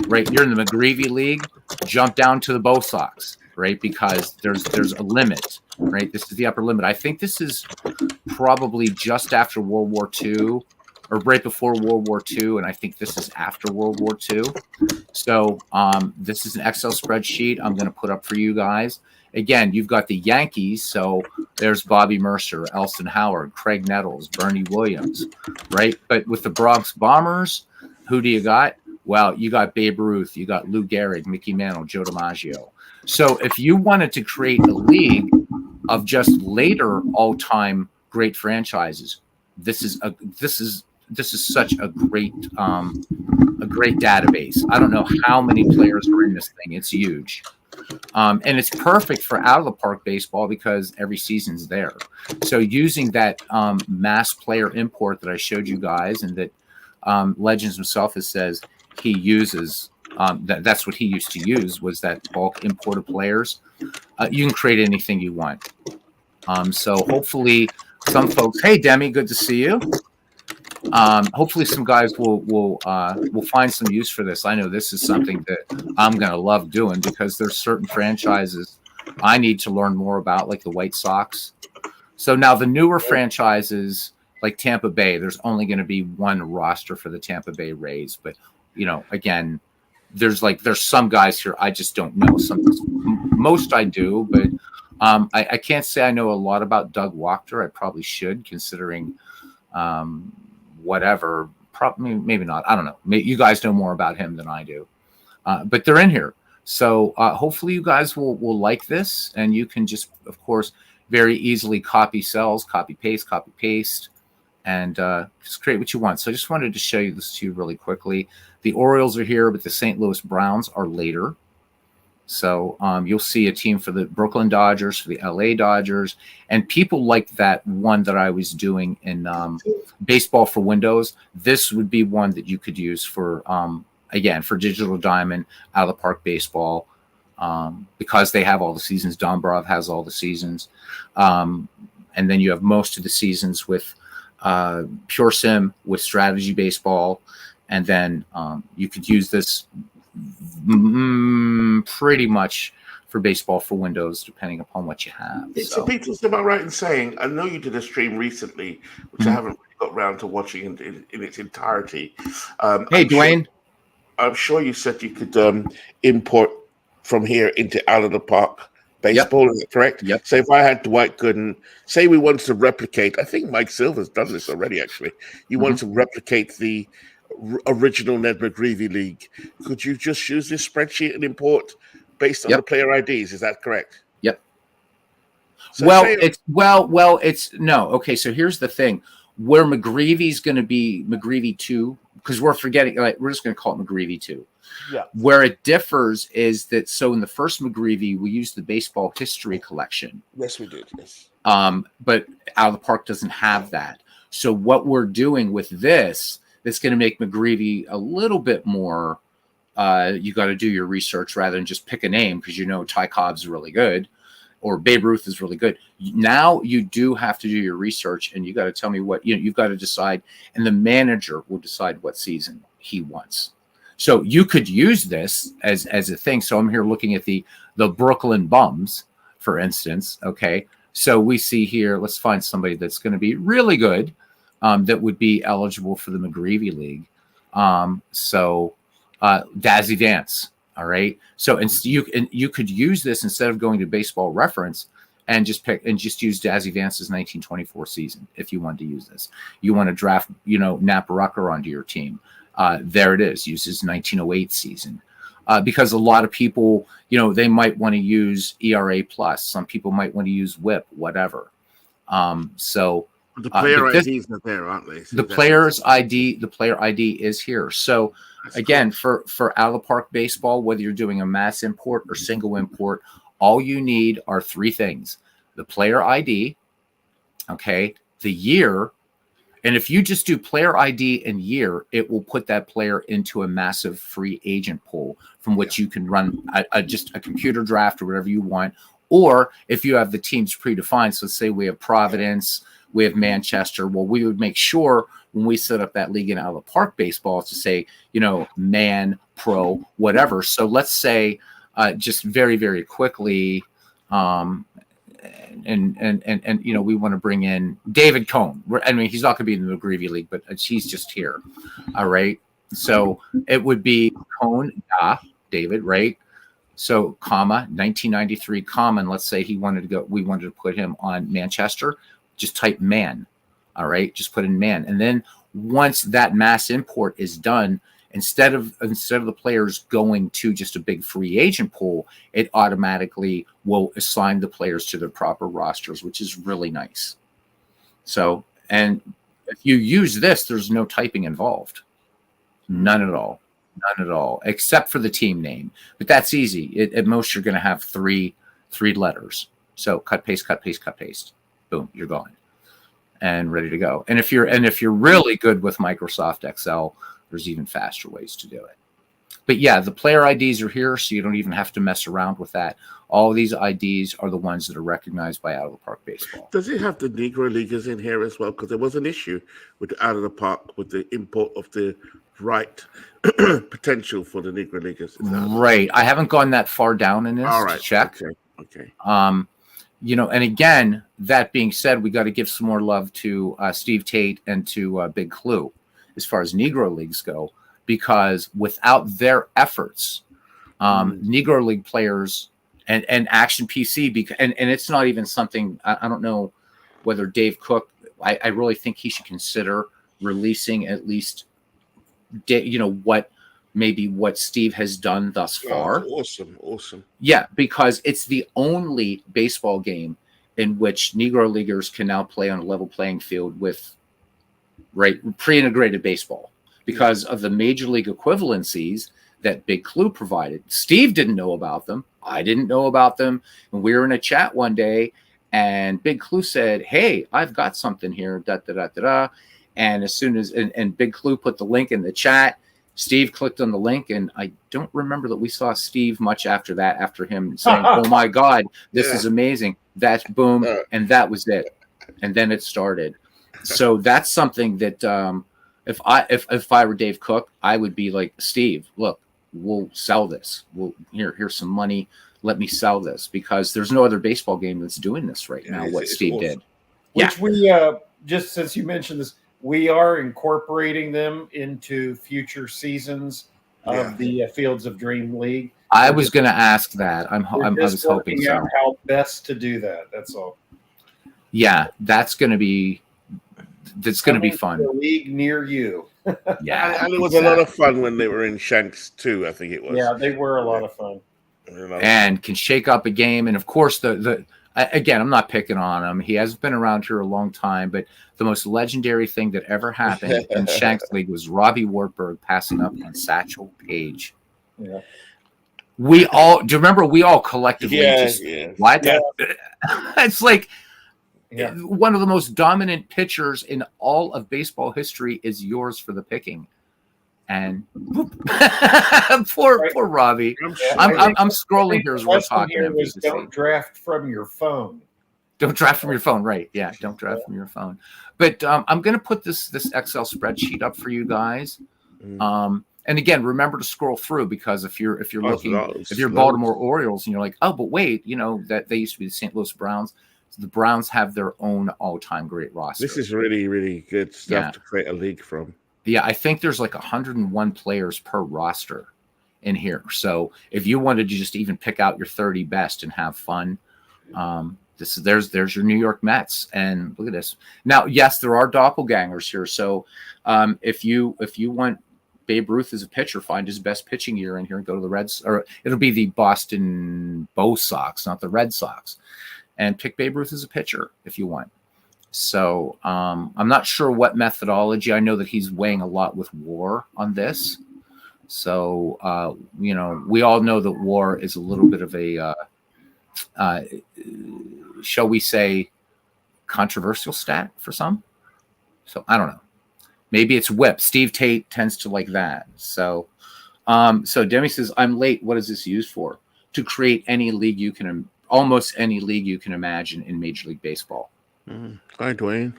right, you're in the McGreevy League, jump down to the Bo Sox, right? Because there's a limit, right? This is the upper limit. I think this is probably just after World War II or right before World War II. And I think this is after World War II. So this is an Excel spreadsheet I'm going to put up for you guys. Again, you've got the Yankees. So there's Bobby Mercer, Elston Howard, Craig Nettles, Bernie Williams, right? But with the Bronx Bombers, who do you got? Well, you got Babe Ruth, you got Lou Gehrig, Mickey Mantle, Joe DiMaggio. So if you wanted to create a league of just later all-time great franchises, this is such a great database. I don't know how many players are in this thing. It's huge. And it's perfect for Out of the Park Baseball because every season's there. So using that mass player import that I showed you guys, and that Legends himself says he uses, that's what he used to use, was that bulk import of players. You can create anything you want. So hopefully some folks, hey Demi, good to see you. Hopefully some guys will find some use for this. I know this is something that I'm going to love doing because there's certain franchises I need to learn more about, like the White Sox. So now the newer franchises like Tampa Bay, there's only going to be one roster for the Tampa Bay Rays. But, again, there's some guys here I just don't know. Most I do, but I can't say I know a lot about Doug Wachter. I probably should, considering whatever. Probably, maybe not. I don't know. You guys know more about him than I do. But they're in here. So hopefully you guys will like this, and you can just, of course, very easily copy cells, copy paste, and just create what you want. So I just wanted to show you this to you really quickly. The Orioles are here, but the St. Louis Browns are later. So you'll see a team for the Brooklyn Dodgers, for the LA Dodgers, and people like that one that I was doing in Baseball for Windows. This would be one that you could use for, again, for Digital Diamond, Out of the Park Baseball, because they have all the seasons. Dombrov has all the seasons. And then you have most of the seasons with Pure Sim, with Strategy Baseball. And then you could use this pretty much for Baseball for Windows, depending upon what you have. So Peter, am I right in saying, I know you did a stream recently, which I haven't really got around to watching in its entirety. Hey, Dwayne. I'm sure you said you could import from here into Out of the Park Baseball, is that correct? Yep. So if I had Dwight Gooden, say we wanted to replicate, I think Mike Silver's done this already, actually. You wanted to replicate the original Ned McGreevy League. Could you just use this spreadsheet and import based on the player IDs? Is that correct? Yep. So it's no. Okay, so here's the thing. Where McGreevy's going to be McGreevy 2, because we're forgetting, we're just going to call it McGreevy 2. Yeah. Where it differs is that, so in the first McGreevy, we used the baseball history collection. Yes, we did. Yes. But Out of the Park doesn't have that. So what we're doing with this, that's going to make McGreevy a little bit more, you got to do your research rather than just pick a name, because Ty Cobb's really good or Babe Ruth is really good. Now you do have to do your research, and you got to tell me what, you've got to decide, and the manager will decide what season he wants. So you could use this as a thing. So I'm here looking at the Brooklyn Bums, for instance. Okay. So we see here, let's find somebody that's going to be really good, that would be eligible for the McGreevy League. So Dazzy Dance. All right. So you could use this instead of going to Baseball Reference. and just use Dazzy Vance's 1924 season if you want to use this. You want to draft, Napa Rucker onto your team. There it is. Use his 1908 season. Because a lot of people, they might want to use ERA plus. Some people might want to use WHIP, whatever. So the player IDs are there, aren't they? So the player ID is here. So again, cool. for out of the park baseball, whether you're doing a mass import or single import, all you need are three things: the player ID, okay, the year. And if you just do player ID and year, it will put that player into a massive free agent pool from which you can run just a computer draft or whatever you want. Or if you have the teams predefined, so let's say we have Providence, we have Manchester. Well, we would make sure when we set up that league in out of the park baseball to say, man, pro, whatever. So let's say just very, very quickly, and we want to bring in David Cohn. He's not going to be in the McGraw League, but he's just here. All right. So it would be Cohn, David, right? So, 1993, and let's say we wanted to put him on Manchester. Just type man. All right. Just put in man. And then once that mass import is done, instead of the players going to just a big free agent pool, it automatically will assign the players to their proper rosters, which is really nice. So, and if you use this, there's no typing involved. None at all, except for the team name. But that's easy. At most, you're going to have three letters. So cut, paste, cut, paste, cut, paste. Boom, you're going and ready to go. And if you're really good with Microsoft Excel, there's even faster ways to do it. But yeah, the player IDs are here, so you don't even have to mess around with that. All of these IDs are the ones that are recognized by Out of the Park Baseball. Does it have the Negro Leaguers in here as well? Because there was an issue with Out of the Park with the import of the right potential for the Negro Leaguers. Right. I haven't gone that far down in this to check. Okay. And again, that being said, we got to give some more love to Steve Tate and to Big Clue as far as Negro Leagues go, because without their efforts, Negro League players and Action PC, and it's not even something, I don't know whether Dave Cook, I really think he should consider releasing at least, what Steve has done thus far. Awesome. Yeah, because it's the only baseball game in which Negro Leaguers can now play on a level playing field with pre-integrated baseball because of the major league equivalencies that Big Clue provided. Steve didn't know about them. I didn't know about them. And we were in a chat one day and Big Clue said, "Hey, I've got something here, And as soon as, and Big Clue put the link in the chat, Steve clicked on the link, and I don't remember that we saw Steve much after that, after him saying, "Oh my God, this is amazing." That's boom. And that was it. And then it started. So that's something that if I were Dave Cook, I would be like, "Steve, look, we'll sell this. Here's some money. Let me sell this," because there's no other baseball game that's doing this right now. What Steve did. Which we just since you mentioned this, we are incorporating them into future seasons of the Fields of Dream League. I was going to ask that. I was hoping so. Out how best to do that. That's all. Yeah, that's going to be fun. The league near you. Yeah, and it was a lot of fun when they were in Shanks too. I think it was. Yeah, they were a lot of fun. And can shake up a game, and of course again, I'm not picking on him. He hasn't been around here a long time, but the most legendary thing that ever happened in Shanks League was Robbie Wartburg passing up on Satchel Paige. Yeah. Do you remember we all collectively what? Yeah. It's like one of the most dominant pitchers in all of baseball history is yours for the picking. And poor Robbie. I'm scrolling here as we're talking. Don't draft from your phone. Don't draft from your phone, right? Yeah, don't draft from your phone. But I'm going to put this Excel spreadsheet up for you guys. And again, remember to scroll through, because if you're looking, if you're Baltimore Orioles and you're like, oh, but wait, that they used to be the St. Louis Browns. The Browns have their own all-time great roster. This is really, really good stuff to create a league from. Yeah, I think there's like 101 players per roster in here. So if you wanted to just even pick out your 30 best and have fun, There's your New York Mets, and look at this. Now, yes, there are doppelgangers here. So, if you want Babe Ruth as a pitcher, find his best pitching year in here and go to the Reds, or it'll be the Boston Bo Sox, not the Red Sox, and pick Babe Ruth as a pitcher if you want. So, I'm not sure what methodology. I know that he's weighing a lot with WAR on this. So, we all know that WAR is a little bit of a shall we say, controversial stat for some. So I don't know. Maybe it's whip. Steve Tate tends to like that. So Demi says, I'm late. What is this used for? To create any league almost any league you can imagine in Major League Baseball. Hi, Dwayne.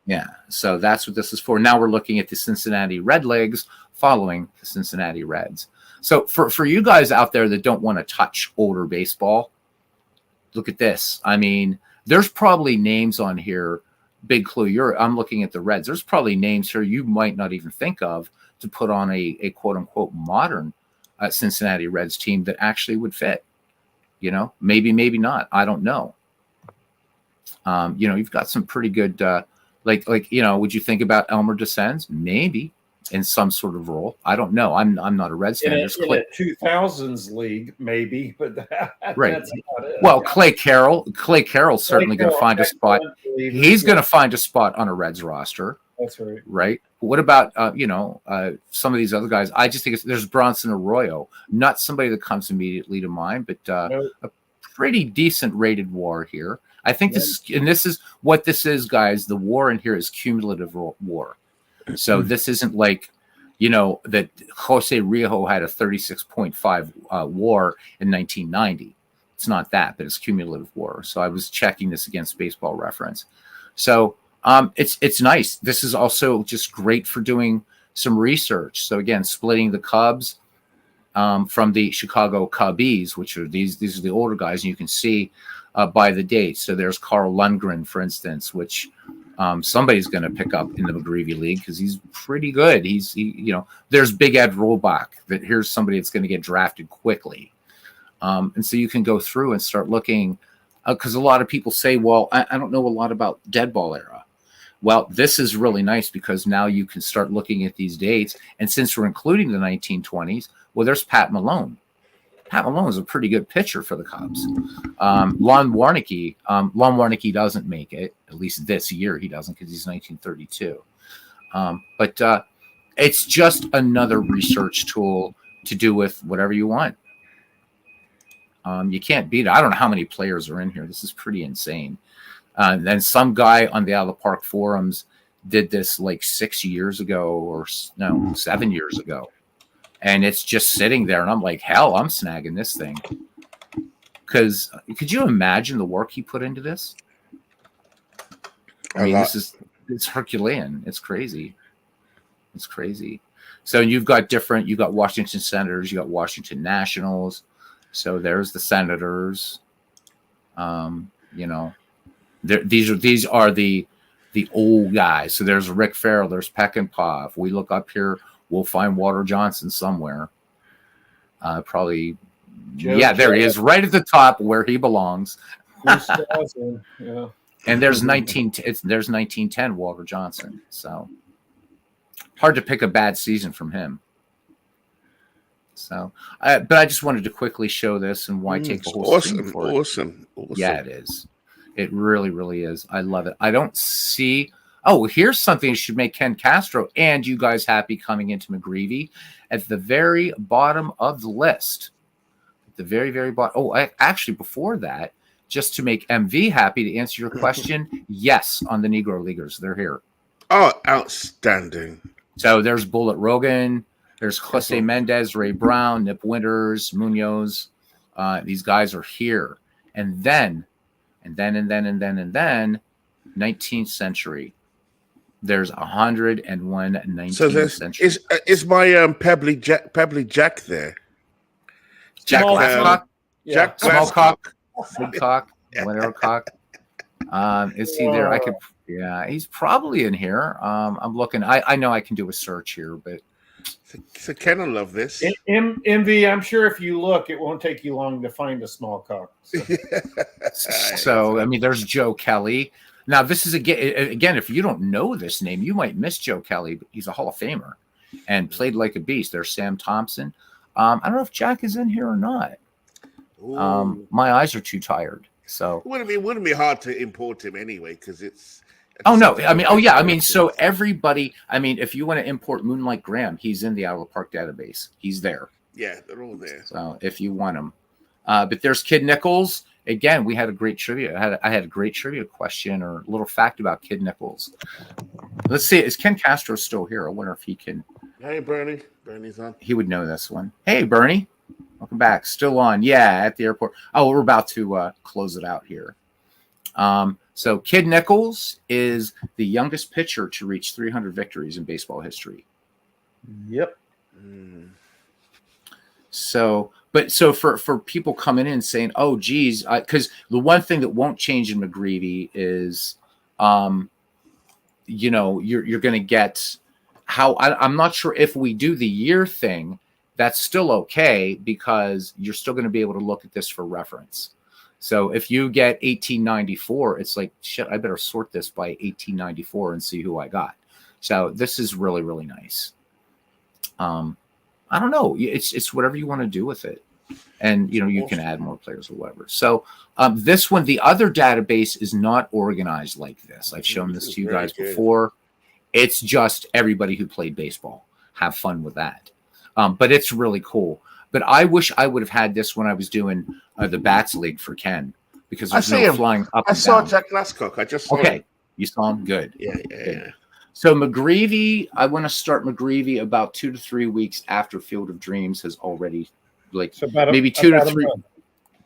Yeah. So that's what this is for. Now we're looking at the Cincinnati Redlegs following the Cincinnati Reds. So for you guys out there that don't want to touch older baseball, look at this. I mean, there's probably names on here. Big clue. I'm looking at the Reds. There's probably names here you might not even think of to put on a quote unquote modern Cincinnati Reds team that actually would fit. Maybe not. I don't know. You've got some pretty good. Would you think about Elmer DeSenz? Maybe in some sort of role. I don't know. I'm not a Reds fan. In a 2000s league, maybe, but right. That's not it. Well, Clay Carroll's certainly going to find a spot. He's going to find a spot on a Reds roster. That's right. Right. What about some of these other guys? I just think there's Bronson Arroyo, not somebody that comes immediately to mind, but a pretty decent rated WAR here. I think this is what this is, guys. The WAR in here is cumulative WAR. So this isn't like, that Jose Rijo had a 36.5 WAR in 1990. It's not that, but it's cumulative WAR. So I was checking this against Baseball Reference. So it's nice. This is also just great for doing some research. So again, splitting the Cubs from the Chicago Cubbies, which are these are the older guys, and you can see by the date. So there's Carl Lundgren, for instance, which somebody's going to pick up in the McGreevy League because he's pretty good. There's Big Ed Rollback. That here's somebody that's going to get drafted quickly. And so you can go through and start looking, because a lot of people say, well, I don't know a lot about dead ball era. Well, this is really nice because now you can start looking at these dates. And since we're including the 1920s, well, there's Pat Malone. Pat Malone is a pretty good pitcher for the Cubs. Lon Warnicki doesn't make it, at least this year he doesn't, because he's 1932. But it's just another research tool to do with whatever you want. You can't beat it. I don't know how many players are in here. This is pretty insane. And some guy on the Out of the Park forums did this like 6 years ago, or 7 years ago. And it's just sitting there. And I'm like, hell, I'm snagging this thing. Because could you imagine the work he put into this? I mean, it's Herculean. It's crazy. It's crazy. So you've got Washington Senators, you got Washington Nationals. So there's the Senators. These are the old guys. So there's Rick Farrell, there's Peckinpah. If we look up here, we'll find Walter Johnson somewhere. Probably, there he is, right at the top where he belongs. Yeah. And there's 1910 Walter Johnson. So hard to pick a bad season from him. So, but I just wanted to quickly show this and why take the whole screen for it. Awesome. Yeah, it is. It really, really is. I love it. I don't see. Oh, here's something that should make Ken Castro and you guys happy coming into McGreevy at the very bottom of the list. At the very, very bottom. Oh, actually, before that, just to make MV happy to answer your question, yes, on the Negro Leaguers, they're here. Oh, outstanding. So there's Bullet Rogan. There's Jose Mendez, Ray Brown, Nip Winters, Munoz. These guys are here. And then, 19th century. There's 101 19th century. Is my Pebbly Jack there? Jack Glasscock? Jack Small cock, Glasscock. big cock, whatever cock. Is he there? He's probably in here. I'm looking. I know I can do a search here, but So Ken will love this. MV, I'm sure if you look, it won't take you long to find a small cock. So I mean, there's Joe Kelly. Now, this is again, if you don't know this name, you might miss Joe Kelly, but he's a Hall of Famer and played like a beast. There's Sam Thompson. I don't know if Jack is in here or not. My eyes are too tired. So it wouldn't be hard to import him anyway, because it's. Oh no! I mean, oh yeah! I mean, so everybody. I mean, if you want to import Moonlight Graham, he's in the Out of the Park database. He's there. Yeah, they're all there. So if you want him, but there's Kid Nichols. Again, we had a great trivia. I had a great trivia question or a little fact about Kid Nichols. Let's see. Is Ken Castro still here? I wonder if he can. Hey, Bernie. Bernie's on. He would know this one. Hey, Bernie. Welcome back. Still on. Yeah, at the airport. Oh, we're about to close it out here. So Kid Nichols is the youngest pitcher to reach 300 victories in baseball history. Yep. So for people coming in saying, "Oh, geez," because the one thing that won't change in McGreevy is, you're going to get how I'm not sure if we do the year thing, that's still okay because you're still going to be able to look at this for reference. So if you get 1894, it's like, shit, I better sort this by 1894 and see who I got. So this is really, really nice. I don't know. It's whatever you want to do with it. And, you can add more players or whatever. So this one, the other database is not organized like this. I've shown this to you guys before. It's just everybody who played baseball. Have fun with that. But it's really cool. But I wish I would have had this when I was doing the Bats League for Ken, because there's no flying up. I saw Jack Glasscock. I just saw him. You saw him? Good. Yeah. So McGreevy, I want to start McGreevy about 2 to 3 weeks after Field of Dreams has already, maybe 2 to 3,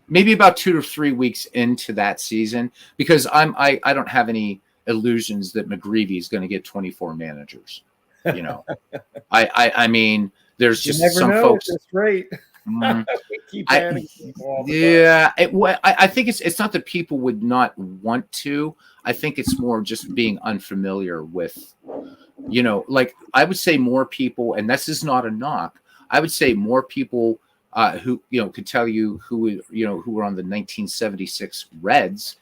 maybe about 2 to 3 weeks into that season, because I don't have any illusions that McGreevy is going to get 24 managers. I mean. There's just some folks. That's right. I think it's not that people would not want to. I think it's more just being unfamiliar with, I would say more people, and this is not a knock. I would say more people who could tell you who were on the 1976 Reds,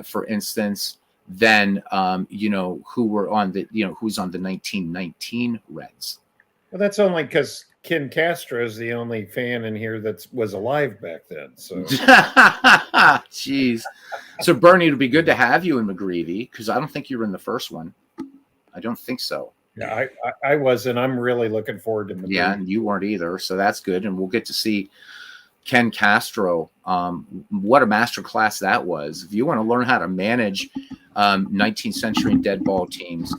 for instance, than who were on who's on the 1919 Reds. Well, that's only because Ken Castro is the only fan in here that was alive back then. So, jeez. So, Bernie, it'll be good to have you in McGreevy, because I don't think you were in the first one. I don't think so. Yeah, I was, and I'm really looking forward to McGreevy. Yeah, and you weren't either, so that's good. And we'll get to see Ken Castro. What a masterclass that was. If you want to learn how to manage 19th century and dead ball teams,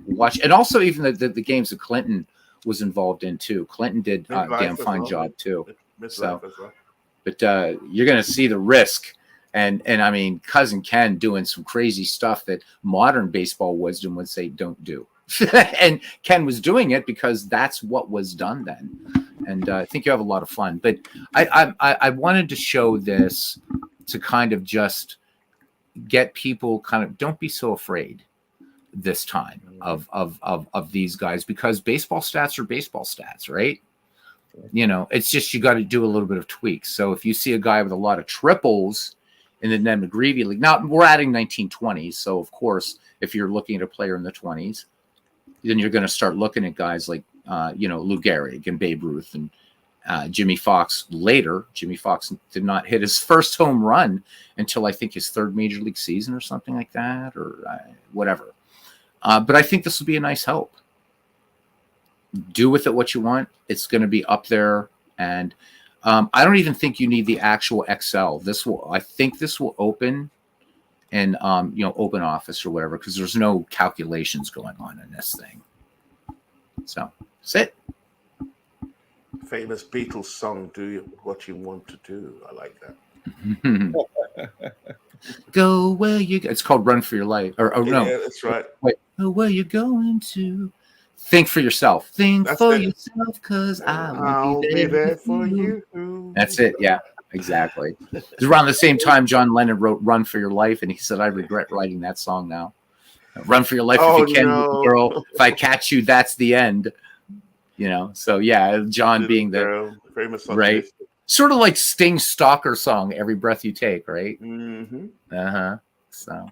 watch. And also even the games that Clinton was involved in too. Clinton did a damn fine job too. So, but you're going to see the risk, and I mean, Cousin Ken doing some crazy stuff that modern baseball wisdom would say don't do, and Ken was doing it because that's what was done then. And I think you have a lot of fun. But I wanted to show this to kind of just get people kind of don't be so afraid this time of these guys, because baseball stats are baseball stats, right? It's just you got to do a little bit of tweaks. So if you see a guy with a lot of triples in the Ned McGreevy League, now we're adding 1920s, so of course if you're looking at a player in the 20s, then you're going to start looking at guys like Lou Gehrig and Babe Ruth and Jimmy Fox later. Jimmy Fox did not hit his first home run until I think his third major league season or something like that, or whatever. But I think this will be a nice help. Do with it what you want. It's going to be up there. And I don't even think you need the actual Excel. I think this will open in, Open Office or whatever, because there's no calculations going on in this thing. So that's it. Famous Beatles song, Do What You Want to Do. I like that. Go where you go. It's called Run for Your Life. No. Yeah, that's right. Wait. Where you going to? Think for yourself. Yourself, because I'll be there for you. That's it. Yeah, exactly. It's around the same time John Lennon wrote Run for Your Life, and he said, I regret writing that song now. Run for your life if you can, girl. If I catch you, that's the end. So yeah, John Little being girl, very right, misogynistic. sort of like Sting's Stalker song, "Every Breath You Take," right? Mm-hmm. So,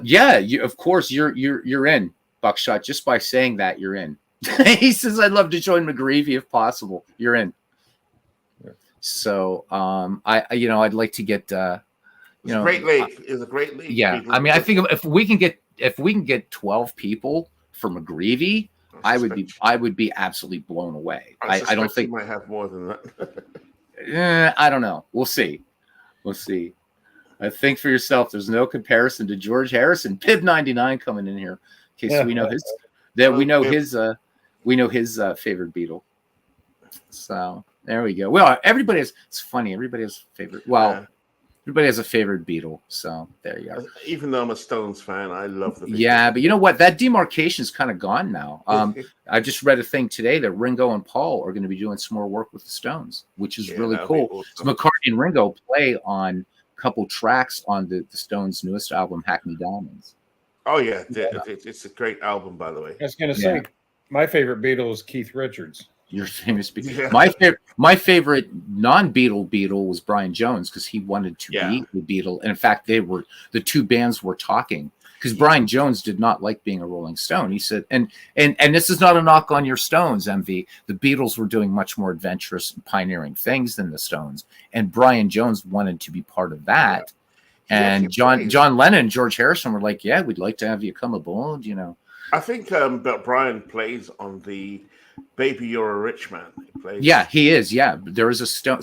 yeah, of course you're in, Buckshot. Just by saying that, you're in. He says, "I'd love to join McGreevy if possible." You're in. So, I'd like to get, It's a great league. It's a great league. Yeah, I mean, I think if we can get 12 people for McGreevy, I would be absolutely blown away. I don't think you might have more than that. I don't know. We'll see. I think for yourself, there's no comparison to George Harrison. Pib 99 coming in here. Okay, so we know his favorite Beatle. So there we go. Well, it's funny. Everybody has a favorite. Well, everybody has a favorite Beatle. So there you go. Even though I'm a Stones fan, I love the Beatles. Yeah, but you know what? That demarcation is kind of gone now. I just read a thing today that Ringo and Paul are going to be doing some more work with the Stones, which is really cool. Awesome. So McCartney and Ringo play on a couple tracks on the Stones' newest album, Hackney Diamonds. Oh yeah, it's a great album, by the way. I was going to say, my favorite Beatle is Keith Richards. Your famous Beatle. Yeah. My favorite non-Beatle Beatle was Brian Jones because he wanted to be the Beatle. And in fact, the two bands were talking because Brian Jones did not like being a Rolling Stone. He said, and this is not a knock on your Stones, MV. The Beatles were doing much more adventurous and pioneering things than the Stones, and Brian Jones wanted to be part of that. And John Lennon and George Harrison were like, "Yeah, we'd like to have you come aboard." I think but Brian plays on the Baby You're a Rich Man. He is. Yeah, there is a Stone.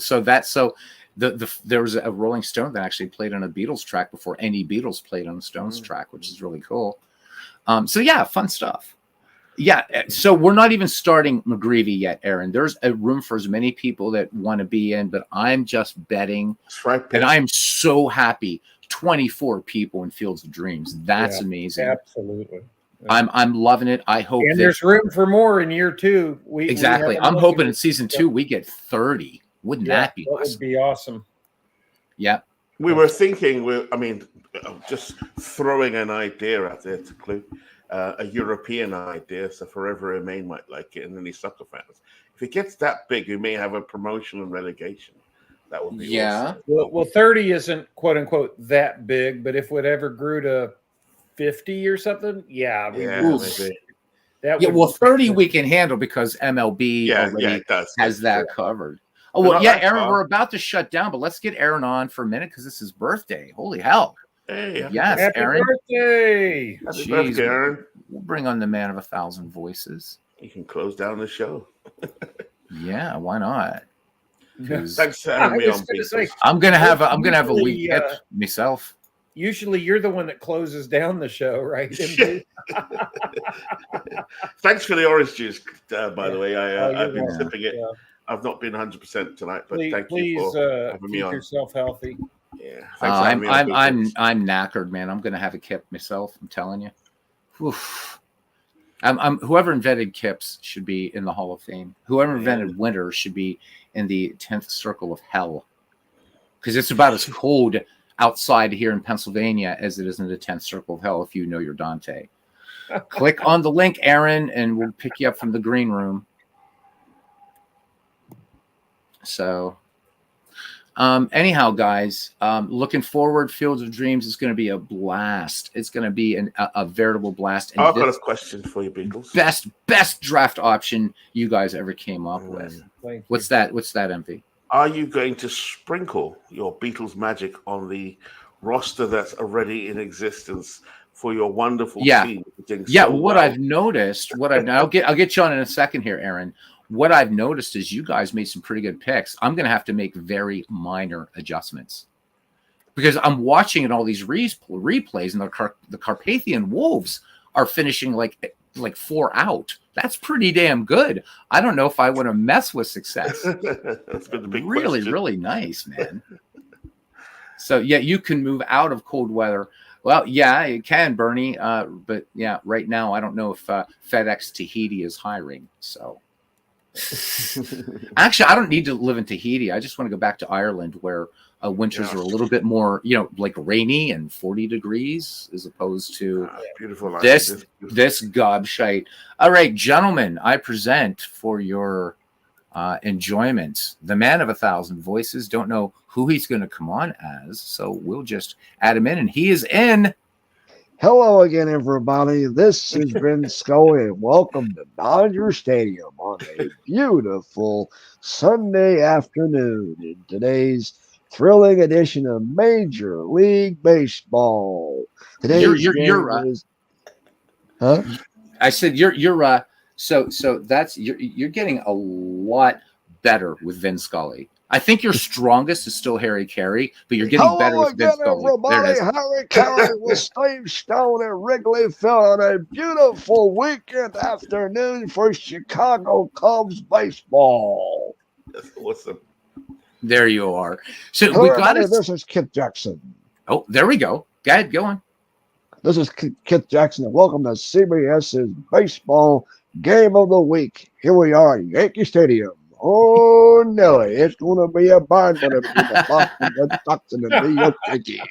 There was a Rolling Stone that actually played on a Beatles track before any Beatles played on a Stones track, which is really cool. Fun stuff. Yeah, so we're not even starting McGreevy yet, Aaron. There's a room for as many people that want to be in, but I'm just betting. That's right, and I'm so happy. 24 people in Fields of Dreams. That's amazing. Absolutely. I'm loving it. I hope there's room for more in year 2. I'm hoping in season 2 we get 30. Wouldn't that be awesome? That would be awesome. Yeah. We were thinking, just throwing an idea out there to Clue, a European idea, so Forever Remain might like it, and any sucker fans. If it gets that big, we may have a promotion and relegation. That would be awesome. Well, 30 isn't quote unquote that big, but if it ever grew to 50 or something, maybe. 30 we can handle because MLB already has that covered. Oh, well, Aaron, we're about to shut down, but let's get Aaron on for a minute because it's his birthday. Holy hell. Hey, yes, happy Aaron. Birthday. Happy birthday, Aaron. We'll bring on the man of 1,000 voices. You can close down the show. Yeah, why not? Thanks for having me on. I'm gonna have a week myself. Usually you're the one that closes down the show, right? Thanks for the orange juice, by the way. I've been sipping it. Yeah. I've not been 100% tonight, but thank you for having me on. Keep yourself healthy. Yeah, I'm knackered, man. I'm gonna have a kip myself. I'm telling you. Oof. I'm whoever invented kips should be in the Hall of Fame. Whoever invented winter should be in the 10th circle of hell, because it's about as cold outside here in Pennsylvania as it is in the 10th circle of hell if you know your Dante. Click on the link, Aaron, and we'll pick you up from the green room. So anyhow, guys, looking forward, Fields of Dreams is going to be a blast. It's going to be a veritable blast. And I've got a question for you, Beatles. Best draft option you guys ever came up with. What's that, MV? Are you going to sprinkle your Beatles magic on the roster that's already in existence for your wonderful team? I've noticed, I'll get you on in a second here, Aaron. What I've noticed is you guys made some pretty good picks. I'm going to have to make very minor adjustments because I'm watching in all these replays, and the Carpathian Wolves are finishing like 4 out. That's pretty damn good. I don't know if I want to mess with success. That's been the big really, question. Really nice, man. So you can move out of cold weather. Well, yeah, it can, Bernie. But yeah, right now I don't know if FedEx Tahiti is hiring. So actually, I don't need to live in Tahiti. I just want to go back to Ireland, where Winters are a little bit more, like rainy and 40 degrees as opposed to beautiful. this gobshite. All right, gentlemen, I present for your enjoyment the man of 1,000 voices. Don't know who he's going to come on as, so we'll just add him in, and he is in. Hello again, everybody. This is Ben Scully, and welcome to Dodger Stadium on a beautiful Sunday afternoon in today's thrilling edition of Major League Baseball. Today's game is, huh? I said you're so that's you're getting a lot better with Vin Scully. I think your strongest is still Harry Carey, but you're getting better with Vin Scully. Everybody. Harry Carey with Steve Stone at Wrigley Field on a beautiful weekend afternoon for Chicago Cubs baseball. That's awesome. There you are. So Hello, we got everybody, this is Kit Jackson. Oh, there we go. Go ahead, go on. This is Kit Jackson, and welcome to CBS's Baseball Game of the Week. Here we are at Yankee Stadium. Oh, Nelly, it's going to be a bind when it be the Boston Red Sox and the New York Yankees.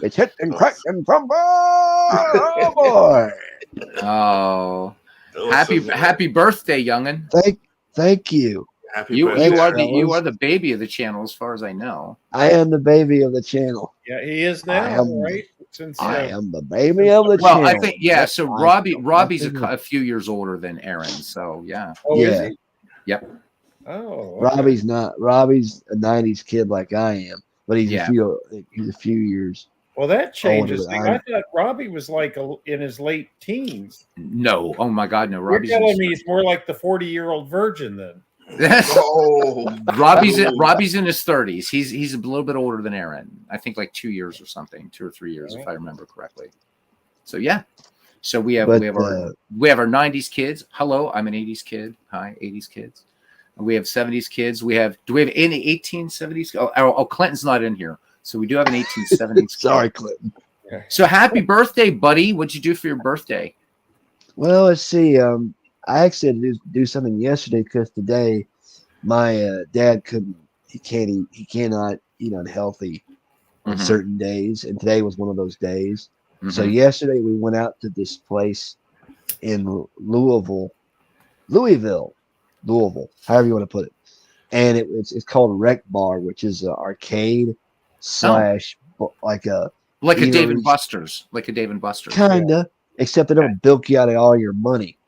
It's hit and crack and crumble. Oh, boy. Oh, happy birthday, youngin. Thank you. You are the baby of the channel, as far as I know. I am the baby of the channel. Yeah, he is now, right? I am the baby of the channel. Well, I think so. Robbie's a few years older than Aaron, so yeah. Oh, yeah. Is he? Yep. Oh, okay. Robbie's not. Robbie's a '90s kid like I am, but he's a few years. Well, that changes older things. I thought Robbie was like in his late teens. No, oh my God, no. You're telling me he's more like the 40-year-old virgin then. Robbie's in his 30s. He's a little bit older than Aaron. I think like 2 years or something, 2 or 3 years, if I remember correctly. So yeah. So we have our 90s kids. Hello, I'm an 80s kid. Hi, 80s kids. We have 70s kids. Do we have any 1870s? Oh, Clinton's not in here. So we do have an 1870s kid. Sorry, Clinton. So happy birthday, buddy. What'd you do for your birthday? Well, let's see. I actually had to do something yesterday because today my dad couldn't. He cannot eat unhealthy on certain days, and today was one of those days. Mm-hmm. So yesterday we went out to this place in Louisville, however you want to put it, and it's called Rec Bar, which is an arcade slash like a Dave and Buster's, kinda, except they don't bilk you out of all your money.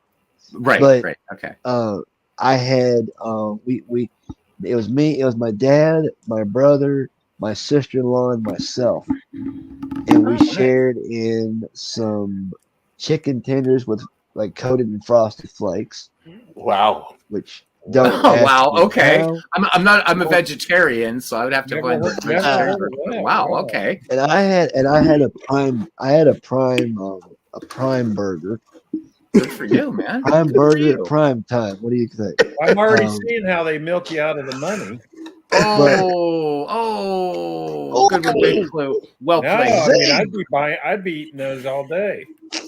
Right. But, right. Okay. I had it was me, it was my dad, my brother, my sister-in-law, and myself, and we shared in some chicken tenders with like coated in frosted flakes. Wow. Which don't. Wow. Okay. I'm a vegetarian, so I would have to find. Wow. Okay. And I had a prime burger. Good for you, man. Prime burger at prime time. What do you think? I'm already seeing how they milk you out of the money. Good big clue. Well played. I mean, I'd be eating those all day.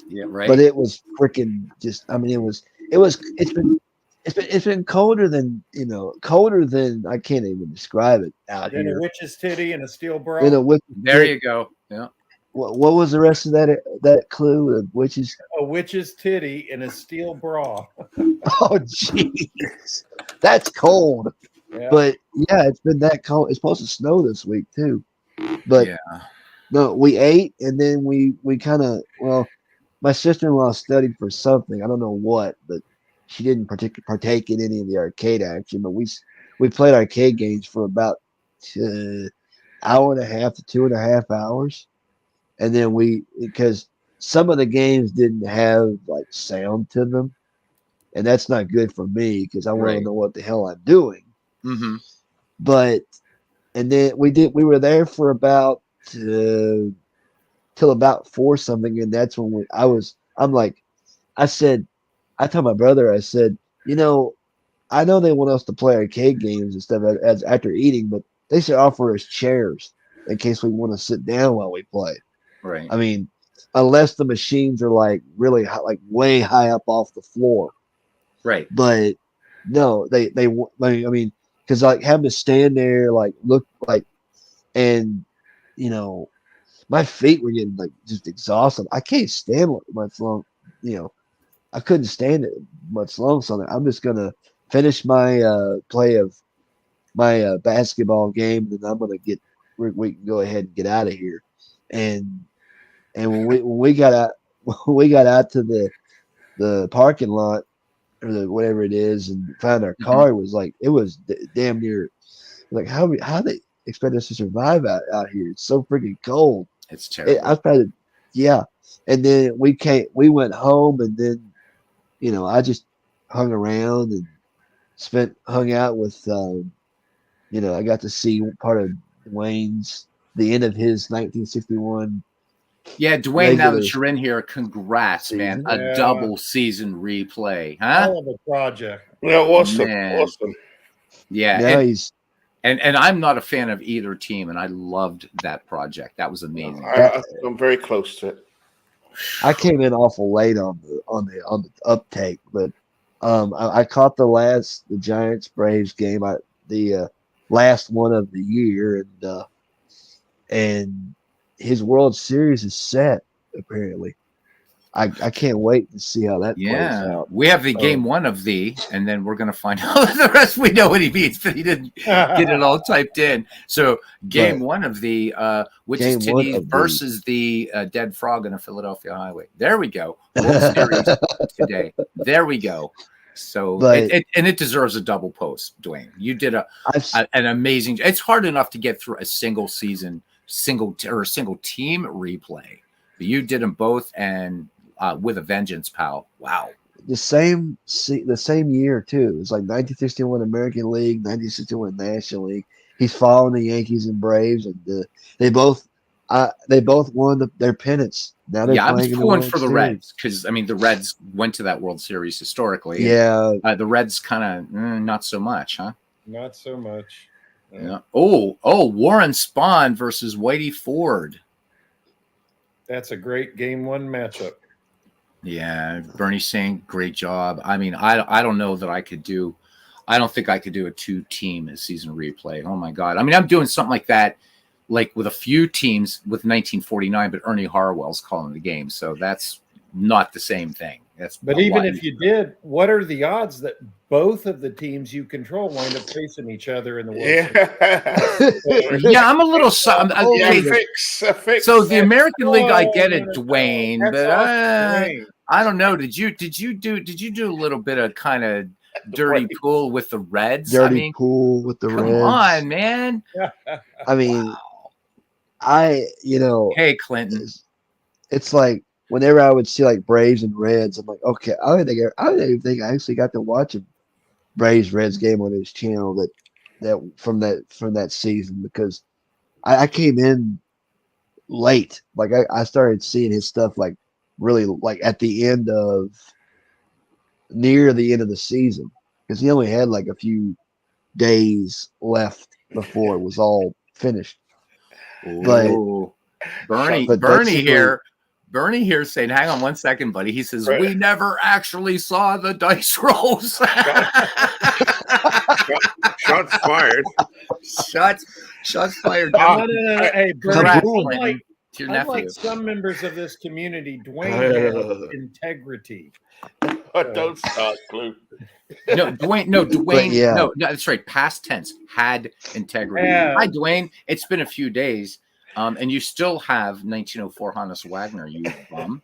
Yeah, right. But it was freaking just. I mean, it's been colder than I can't even describe it out here. A witch's titty and a steel bra. There you go. Yeah. What was the rest of that clue? A witch's titty and a steel bra. Oh, jeez, that's cold. Yeah. But yeah, it's been that cold. It's supposed to snow this week too. But no, we ate and then we kind of my sister-in-law studied for something. I don't know what, but she didn't partake in any of the arcade action. But we played arcade games for about hour and a half to 2.5 hours. And then because some of the games didn't have like sound to them, and that's not good for me because I want to know what the hell I'm doing. Mm-hmm. But and then we were there for about till about 4 something, and that's when I told my brother, I said, I know they want us to play arcade games and stuff as after eating, but they should offer us chairs in case we want to sit down while we play. Right. I mean, unless the machines are like really high, like way high up off the floor. Right. But no, they I mean, because like having to stand there, like look like and you know, my feet were getting like just exhausted. I can't stand much long. You know, I couldn't stand it much long. So I'm just gonna finish my play of my basketball game, and then I'm gonna we can go ahead and get out of here. And when we got out when we got out to the parking lot or the whatever it is and found our car, it was damn near like how they expect us to survive out here. It's so freaking cold. It's terrible. I was probably yeah. And then we went home, and then I just hung around and hung out with I got to see part of the end of his 1961. Yeah, Dwayne, now that you're in here, congrats, man. A double season replay, huh? Hell of a project. Yeah, awesome. Man. Awesome. Yeah. And I'm not a fan of either team, and I loved that project. That was amazing. I'm very close to it. I came in awful late on the uptake, but I caught the Giants Braves game, the last one of the year, and his World Series is set apparently. I can't wait to see how that plays out. We have the game one of and then we're going to find out the rest. We know what he means, but he didn't get it all typed in. So game one of which is today versus the Dead Frog on a Philadelphia highway. There we go. World Series today. There we go. So it deserves a double post, Dwayne. You did an amazing. It's hard enough to get through a single season, single team replay. But you did them both and with a vengeance, pal. Wow. The same year too. It was like 1961 American League, 1961 National League. He's following the Yankees and Braves, and they both won their pennants. Now they're I was playing pulling for the Reds because the Reds went to that World Series historically. Yeah, the Reds kind of not so much, huh? Not so much. Yeah. Oh, Warren Spahn versus Whitey Ford. That's a great game one matchup. Yeah, Bernie saying great job. I don't know that I could do. I don't think I could do a 2-team season replay. Oh my God! I'm doing something like that, like with a few teams with 1949, but Ernie Harwell's calling the game, so that's not the same thing. But even if you did, what are the odds that both of the teams you control wind up facing each other in the World Series? Yeah, I'm a little. Okay, fix. So the American League, I get it, Dwayne, but I don't know. Did you do a little bit of kind of dirty pool with the Reds? Pool with the Reds. Come on, man. Hey, Clinton. It's like whenever I would see like Braves and Reds, I'm like, okay, I don't even think I actually got to watch a Braves Reds game on his channel that from that season, because I came in late. Like I started seeing his stuff like really like at the near the end of the season, because he only had like a few days left before it was all finished. Ooh. But Bernie here saying, hang on one second, buddy. He says, we never actually saw the dice rolls. Shots fired. Shots fired. No. Hey, Bernie, to your nephew. Unlike some members of this community, Dwayne has integrity. Don't start, Clue. No, Dwayne. No, that's right. Past tense, had integrity. Yeah. Hi, Dwayne. It's been a few days. And you still have 1904 Hannes Wagner, you bum.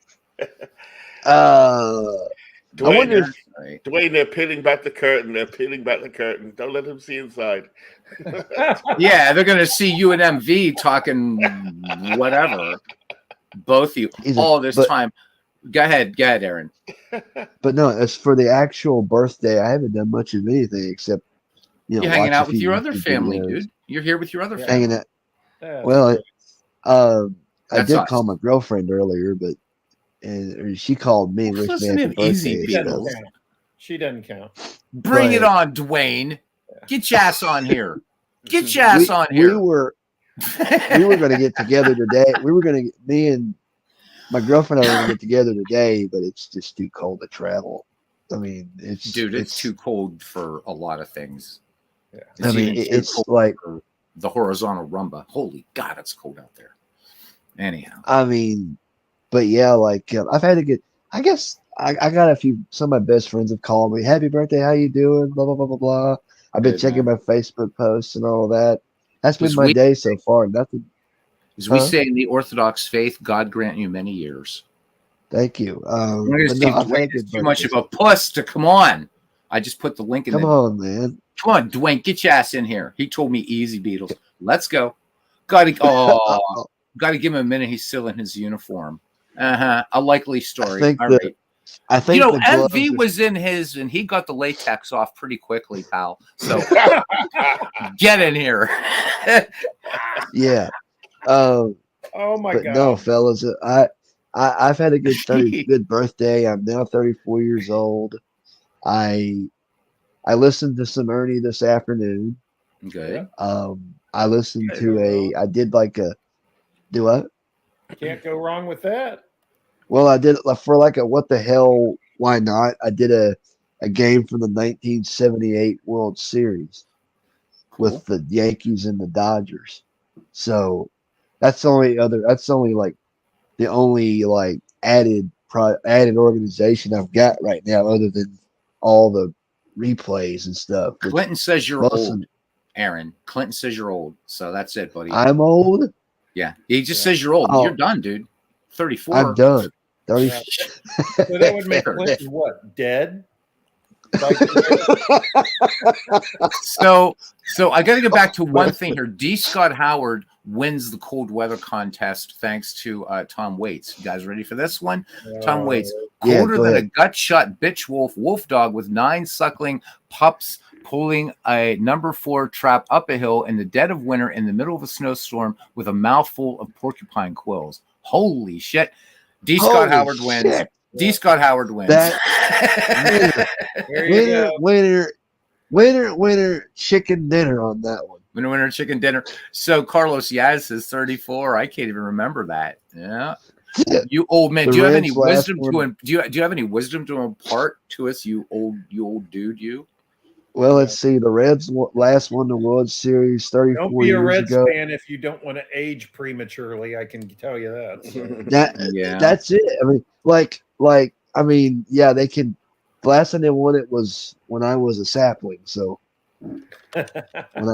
Dwayne, they're peeling back the curtain. Don't let them see inside. Yeah, they're going to see you and MV talking whatever. Both of you. All this time. Go ahead, Aaron. But no, as for the actual birthday, I haven't done much of anything except, you're hanging out with your other family, dude. You're here with your other family. Hanging out. Well, I did call my girlfriend earlier, and she called me and wished me happy birthday. She doesn't count. Bring it on, Dwayne. Get your ass on here. We were going to get together today. Me and my girlfriend and I were going to get together today, but it's just too cold to travel. It's too cold for a lot of things. Yeah. It's like the horizontal rumba. Holy God, it's cold out there. Anyhow, I mean, but yeah, like I've had to get. I guess I got a few. Some of my best friends have called me. Happy birthday! How you doing? Blah blah blah blah blah. I've been good, checking man. my Facebook posts and all that. That's been As my we day so far. Nothing. as we Huh? say in the Orthodox faith, God grant you many years. Thank you. I'm gonna But see no, if I've had a Dwayne is good too much birthday. of a puss to come on. I just put the link in Come the. on, man. Come on, Dwayne, get your ass in here. He told me easy, Beatles. Let's go. Got to give him a minute. He's still in his uniform. A likely I story. think All the right. I think the gloves MV are- was in his, and he got the latex off pretty quickly, pal. So get in here. yeah. Oh my But God. no, fellas, I've had a good birthday. I'm now 34 years old. I listened to some Ernie this afternoon. Good. I listened Can't to go wrong. I did like a do what? Can't go wrong with that. Well, I did for like a what the hell? Why not? I did a game from the 1978 World Series Cool. with the Yankees and the Dodgers. So that's only like the only like added organization I've got right now, other than all the replays and stuff. which Clinton says you're most of- old, Aaron. Clinton says you're old. So that's it, buddy. I'm old. Yeah. He just says you're old. Oh. You're done, dude. 34. I'm done. 30. Yeah. So that would make Clinton what? Dead? Like, So I got to go back to one thing here. D. Scott Howard wins the cold weather contest thanks to Tom Waits. You guys ready for this one? Tom Waits, Yeah, colder go than a ahead. gut shot bitch wolf dog with 9 suckling pups pulling a number 4 trap up a hill in the dead of winter in the middle of a snowstorm with a mouthful of porcupine quills. Holy shit. D. Scott Holy Howard wins. shit. D. Scott Howard wins. There you go. Winner, chicken dinner on that one. Winter chicken dinner. So Carlos Yaz is 34. I can't even remember that. Yeah. You old man. The Do you have any Reds' last wisdom one- do you have any wisdom to impart to us, you old dude, you? Well, let's see. The Reds last won the World Series 34 Don't be a years Reds ago. fan if you don't want to age prematurely. I can tell you that. So. Yeah. That's it. I mean, yeah, they can. The last time they won it was when I was a sapling. So when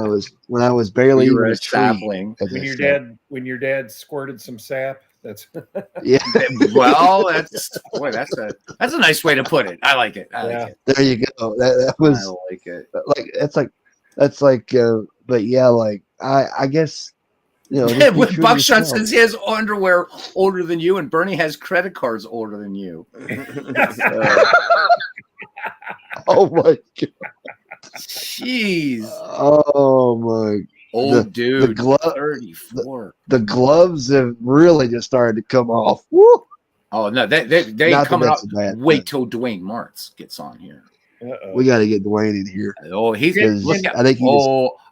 I was barely You were even a a tree. sapling. as when I your said. dad squirted some sap. That's Yeah, Well, that's a nice way to put it. I like it. I like it. there you go. That was I like it. that's like. But yeah, like I guess just be When true to Buckshot yourself. says he has underwear older than you, and Bernie has credit cards older than you. Oh my god. Jeez. Oh my. Old dude. The glove. 34. The gloves have really just started to come off. Woo! Oh no, they Not that coming up. that's a bad Wait thing. till Dwayne Martz gets on here. We got to get Dwayne in here. Oh, he's Because look at, I think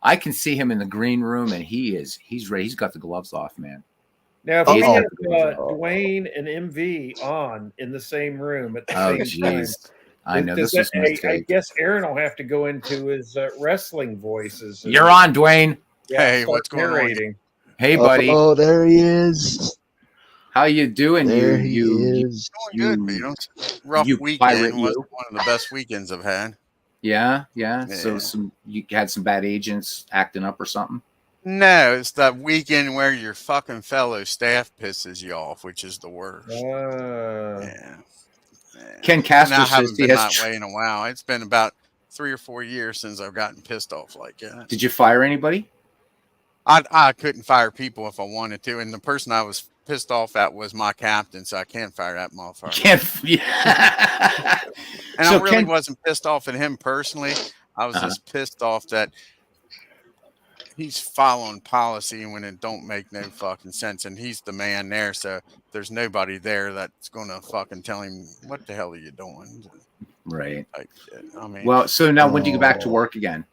I can see him in the green room, and he's ready. He's got the gloves off, man. Now, if Oh, we oh. have Dwayne and MV on in the same room at the Oh, same time, jeez. I know this was a I mistake. guess Aaron will have to go into his wrestling voices. and- You're on, Dwayne. Yeah, Hey, start what's going on? narrating. Hey, buddy. Oh, there he is. How you doing? There he you is. Doing good, Beatles. Rough you pirate, weekend. Wasn't you. one of the best weekends I've had. Yeah. Yeah. So you had some bad agents acting up or something. No, it's that weekend where your fucking fellow staff pisses you off, which is the worst. Yeah. Ken Castor I says haven't he been has. that way in a while. It's been about 3 or 4 years since I've gotten pissed off like that. Did you fire anybody? I couldn't fire people if I wanted to, and the person I was pissed off at was my captain, so I can't fire that motherfucker. Can't. Yeah. And So I really Ken- wasn't pissed off at him personally. I was just pissed off that he's following policy when it don't make no fucking sense, and he's the man there, so there's nobody there that's gonna fucking tell him what the hell are you doing. Right. Like, I mean, Well, so now when do you go back to work again?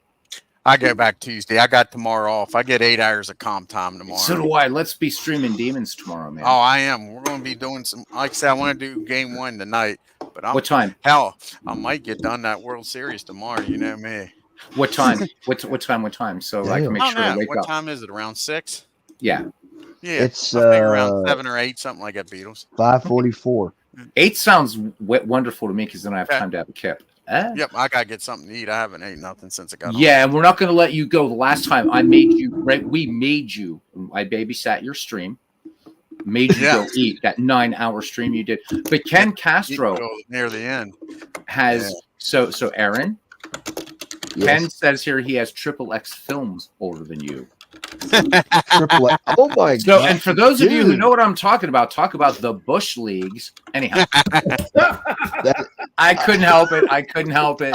I go back Tuesday. I got tomorrow off. I get 8 hours of comp time tomorrow. So do I. Let's be streaming demons tomorrow, man. Oh, I am. We're going to be doing some. Like I said, I want to do game 1 tonight. But What time? Hell, I might get done that World Series tomorrow. You know me. What time? What time? So I can make Oh sure to no! wake What up. time is it? Around 6? Yeah, Yeah, It's I think around 7 or 8, something like that. Beatles. 5:44. 8 sounds wonderful to me because then I have Okay. time to have a kip. Yep, I gotta get something to eat. I haven't ate nothing since I got home. Yeah, and we're not going to let you go. The last time I made you, right? We made you. I babysat your stream. Made you go eat that 9-hour stream you did. But Ken Castro near the end has so Aaron. Yes. Ken says here he has XXX films older than you. Triple A. Oh my So, god! and for those of you who Dude. know what I'm talking about, talk about the Bush Leagues. Anyhow, I couldn't help it.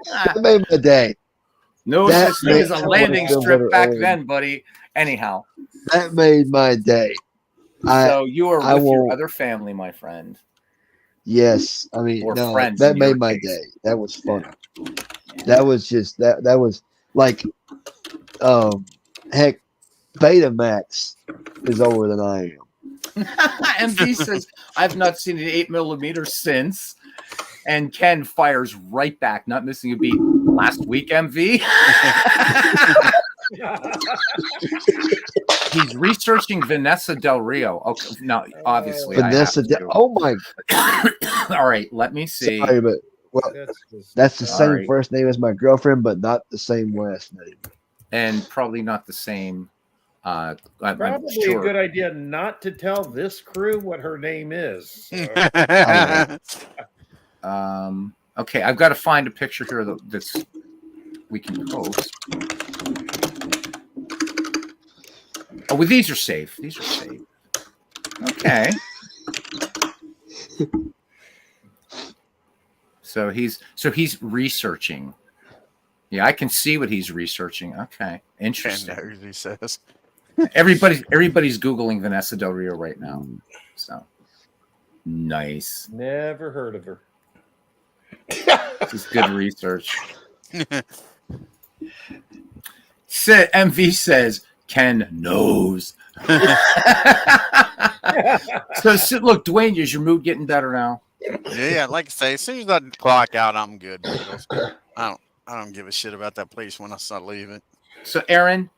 That made my day. No That such thing as a makes landing me strip feel back better. then, buddy. Anyhow, That made my day. so you are I with your will- other family, my friend. Yes, I mean, Or no, friends that in your made my case. day. That was fun. That was just that was like, heck, Betamax is older than I am. MV says, I've not seen an 8mm since. And Ken fires right back, not missing a beat. Last week, MV. He's researching Vanessa Del Rio. Okay, no, obviously. Vanessa. Oh my! All right, let me see. Sorry, but well, that's the same Sorry. first name as my girlfriend, but not the same last name. And probably not the same. I'm Probably sure. a good idea not to tell this crew what her name is. Okay, I've got to find a picture here that's we can post. Oh, well, these are safe. These are safe. Okay. So he's researching. Yeah, I can see what he's researching. Okay, interesting. He says. Everybody's Googling Vanessa Del Rio right now. So nice. Never heard of her. This is good research. MV says Ken knows. So look, Dwayne, is your mood getting better now? Yeah, like I say, as soon as I clock out, I'm good. I don't give a shit about that place when I start leaving. So, Aaron,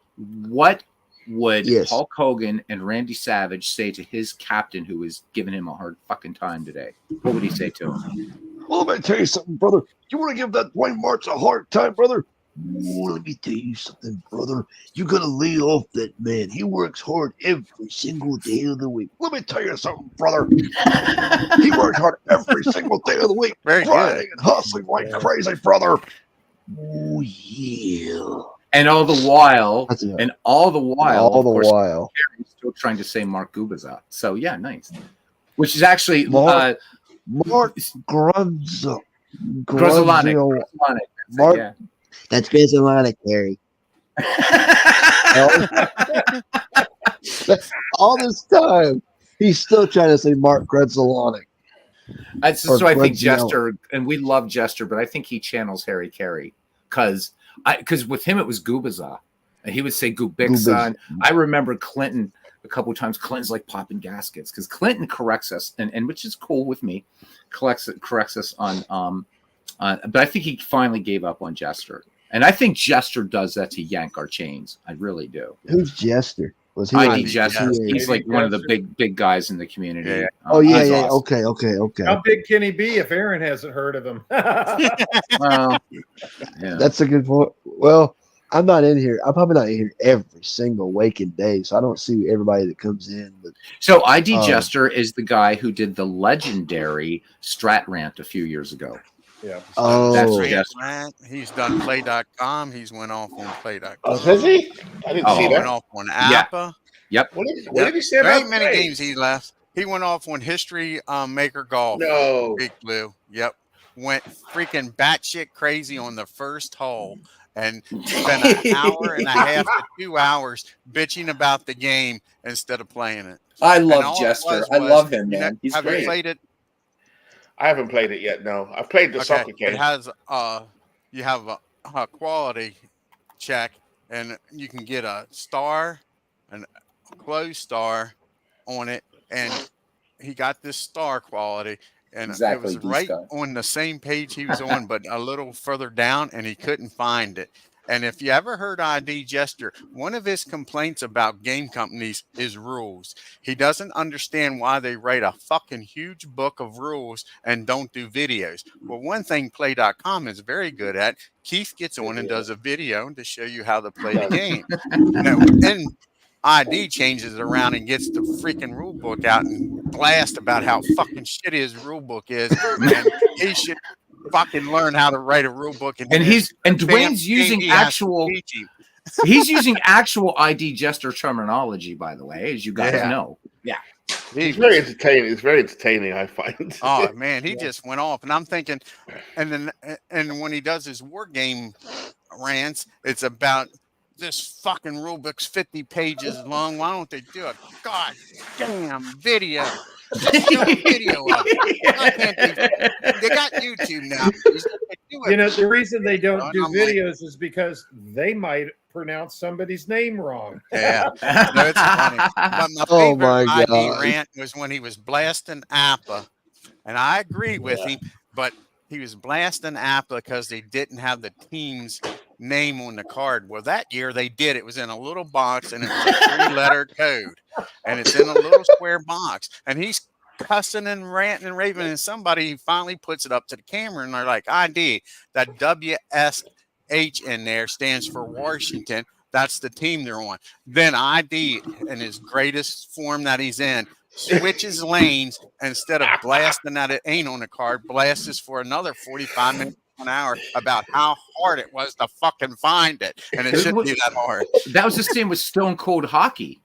what would Yes. Hulk Hogan and Randy Savage say to his captain who is giving him a hard fucking time today? What would he say to him? Well, let me tell you something, brother. You want to give that Dwayne March a hard time, brother? Ooh, let me tell you something, brother. You gotta lay off that man. He works hard every single day of the week. Let me tell you something, brother. He works hard every single day of the week, Very grinding good. and hustling like crazy, brother. Oh yeah. And all the while, That's it. of course, while. Aaron's still trying to say Mark Gubaza. So yeah, nice. Which is actually Mark Grunzo. Grunzolanic. Mark. Yeah. That's Grunzolanic, Harry. All this time, he's still trying to say Mark Grunzolanic. So I think Grunzio. Jester, and we love Jester, but I think he channels Harry Carey because with him it was Gubaza, and he would say Gubixa. And I remember Clinton a couple of times. Clinton's like popping gaskets because Clinton corrects us, and which is cool with me. Corrects us on but I think he finally gave up on Jester, and I think Jester does that to yank our chains. I really do. Who's Jester? Was he? ID Jester. Yeah. He's like one of the big guys in the community. Yeah. Oh yeah, he's yeah. awesome. Okay. How big can he be if Aaron hasn't heard of him? Well, yeah. That's a good point. Well, I'm not in here. I'm probably not in here every single waking day, so I don't see everybody that comes in. But So ID Jester is the guy who did the legendary Strat rant a few years ago. Yeah. oh, That's Rant. He's done play.com. He's went off on play.com. Oh, has he? I didn't see He went that. off on Yeah. APA. Yep. What did he say There about ain't many play? games he left. He went off on History Maker Golf. No. Big Blue. Yep. Went freaking batshit crazy on the first hole and spent an hour and a half to 2 hours bitching about the game instead of playing it. I And love all it Jester. was I was, love him, you know, man. He's have great. you played it? I haven't played it yet. No, I've played the soccer game. It has you have a quality check, and you can get a star, and a closed star on it, and he got this star quality, And Exactly, it was right D-Scott. on the same page he was on, but a little further down, and he couldn't find it. And if you ever heard ID Jester, one of his complaints about game companies is rules. He doesn't understand why they write a fucking huge book of rules and don't do videos. Well, one thing Play.com is very good at, Keith gets on and does a video to show you how to play the game. Now, and ID changes it around and gets the freaking rule book out and blast about how fucking shitty his rule book is, and he should fucking learn how to write a rule book. And Dwayne's using actual. He's using actual ID Jester terminology, by the way, as you guys know. Yeah, it's very entertaining. It's very entertaining, I find. Oh man, he just went off, and I'm thinking, and when he does his war game rants, it's about. This fucking rule book's 50 pages long. Why don't they do a goddamn video? Just do a video of it. Why can't they got YouTube now. You know, the reason they don't do videos is because they might pronounce somebody's name wrong. Yeah, no, it's funny. But my favorite ID rant was when he was blasting Appa, and I agree with him, but he was blasting Appa because they didn't have the team's name on the card. Well, that year they did. It was in a little box, and it was a 3-letter code, and it's in a little square box. And he's cussing and ranting and raving, and somebody finally puts it up to the camera, and they're like, ID, that WSH in there stands for Washington. That's the team they're on. Then ID, in his greatest form that he's in, switches lanes. Instead of blasting that it ain't on the card, blasts for another 45 minutes an hour about how hard it was to fucking find it, and it shouldn't be that hard. That was the same with Stone Cold Hockey.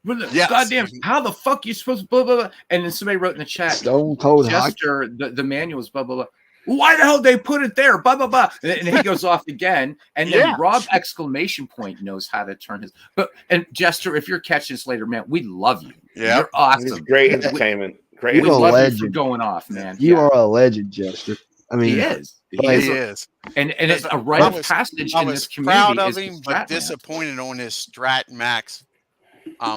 Yes. Goddamn, how the fuck you supposed to blah blah blah? And then somebody wrote in the chat, Stone Cold Jester, the manuals, blah blah blah. Why the hell they put it there? Blah blah blah. And he goes off again, and then Rob exclamation point knows how to turn his. And Jester, if you're catching this later, man, we love you. Yeah, you're awesome. It's great entertainment. We love you for going off, man. You are a legend, Jester. I mean, he is. He is. And it's a rite of passage in this community. I was proud of him, but disappointed on his Strat Max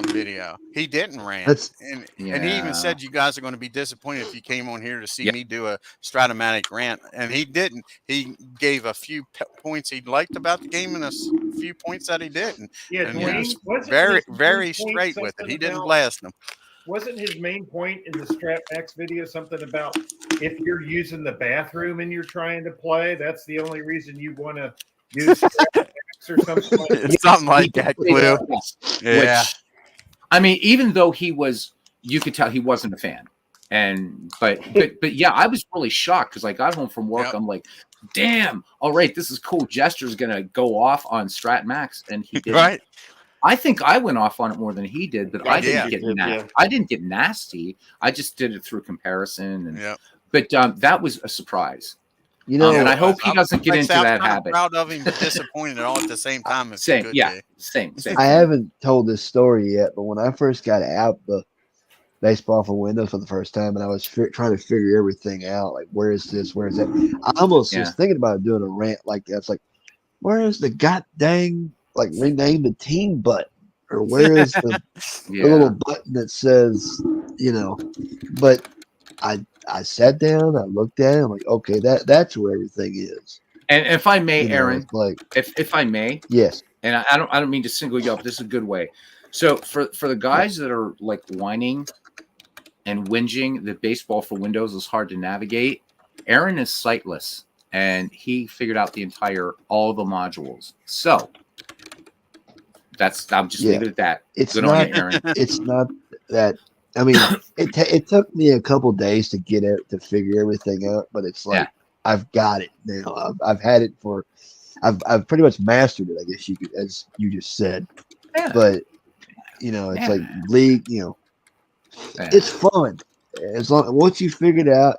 video. He didn't rant. And he even said you guys are going to be disappointed if you came on here to see me do a Stratomatic rant. And he didn't. He gave a few points he liked about the game and a few points that he didn't. Yeah, and Dwayne, he was very, very straight with it. He didn't blast them. Wasn't his main point in the Strat Max video something about if you're using the bathroom and you're trying to play, that's the only reason you want to do Strat Max or something like that? Something like that, Clue. Yeah. Which, I mean, even though you could tell he wasn't a fan. But yeah, I was really shocked because I got home from work. I'm like, damn, all right, this is cool. Jester's gonna go off on Strat Max, and he did. Right. I think I went off on it more than he did, but I didn't get nasty. I didn't get nasty. I just did it through comparison. But that was a surprise. You know, and I hope he doesn't get into that habit. Proud of him, but disappointed all at the same time. Same. I haven't told this story yet, but when I first got out the baseball for Windows for the first time, and I was trying to figure everything out, like where is this, where is that? I almost was thinking about doing a rant like that. It's like, where is the goddamn rename the team button, or where is the little button that says, but I sat down, I looked at it, I'm like, okay, that's where everything is. And if I may, Aaron, if I may, yes. And I don't mean to single you up, this is a good way. So for the guys that are like whining and whinging that baseball for Windows is hard to navigate, Aaron is sightless, and he figured out all the modules. So I'm just leave it at that. It's good not, on you, Aaron. It's not that. I mean, it took me a couple days to get it to figure everything out, but it's like I've got it now. I've had it for. I've pretty much mastered it, I guess you could, as you just said. Yeah. But it's like league. It's fun. As long once you figure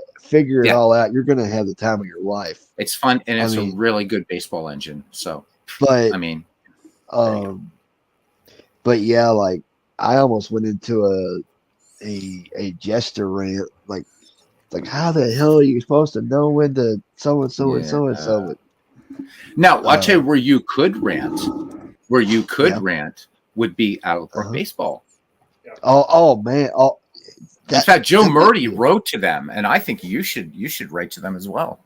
it all out, you're gonna have the time of your life. It's fun, and it's a really good baseball engine. So, but I mean, but yeah, like I almost went into a Jester rant, like how the hell are you supposed to know when to so and so and so and so? Now I'll tell you where you could rant. Where you could rant would be out of court baseball. Oh man! In fact, Joe Murray wrote to them, and I think you should write to them as well.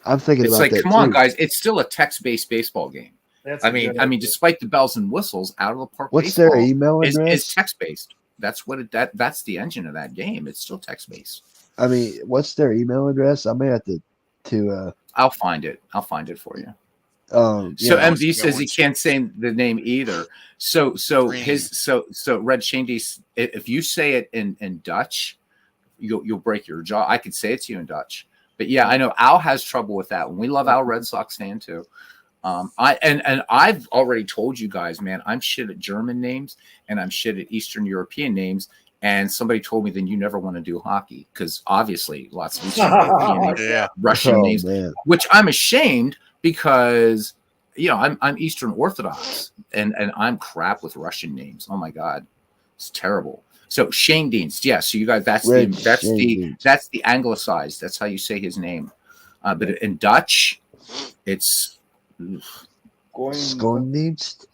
I'm thinking It's about like, that come on, too. guys, it's still a text-based baseball game. That's I a mean, good idea. despite the bells and whistles, out of the park What's baseball their email is address? text-based. That's what that's the engine of that game. It's still text-based. I mean, what's their email address? I may have to I'll find it. I'll find it for you. yeah. So Yeah, MV says he can't say the name either. So Red Shandy, if you say it in Dutch, you'll break your jaw. I could say it to you in Dutch, but yeah, I know Al has trouble with that. And we love Al, Red Sox fan too. I've already told you guys, man, I'm shit at German names and I'm shit at Eastern European names. And somebody told me, then you never want to do hockey because obviously lots of Eastern European names, Yeah. Russian names, man. which I'm ashamed because I'm Eastern Orthodox and I'm crap with Russian names. Oh my God, it's terrible. So Shane Dienst, yeah. So you guys, that's the anglicized. That's how you say his name. But in Dutch, it's Schoondienst.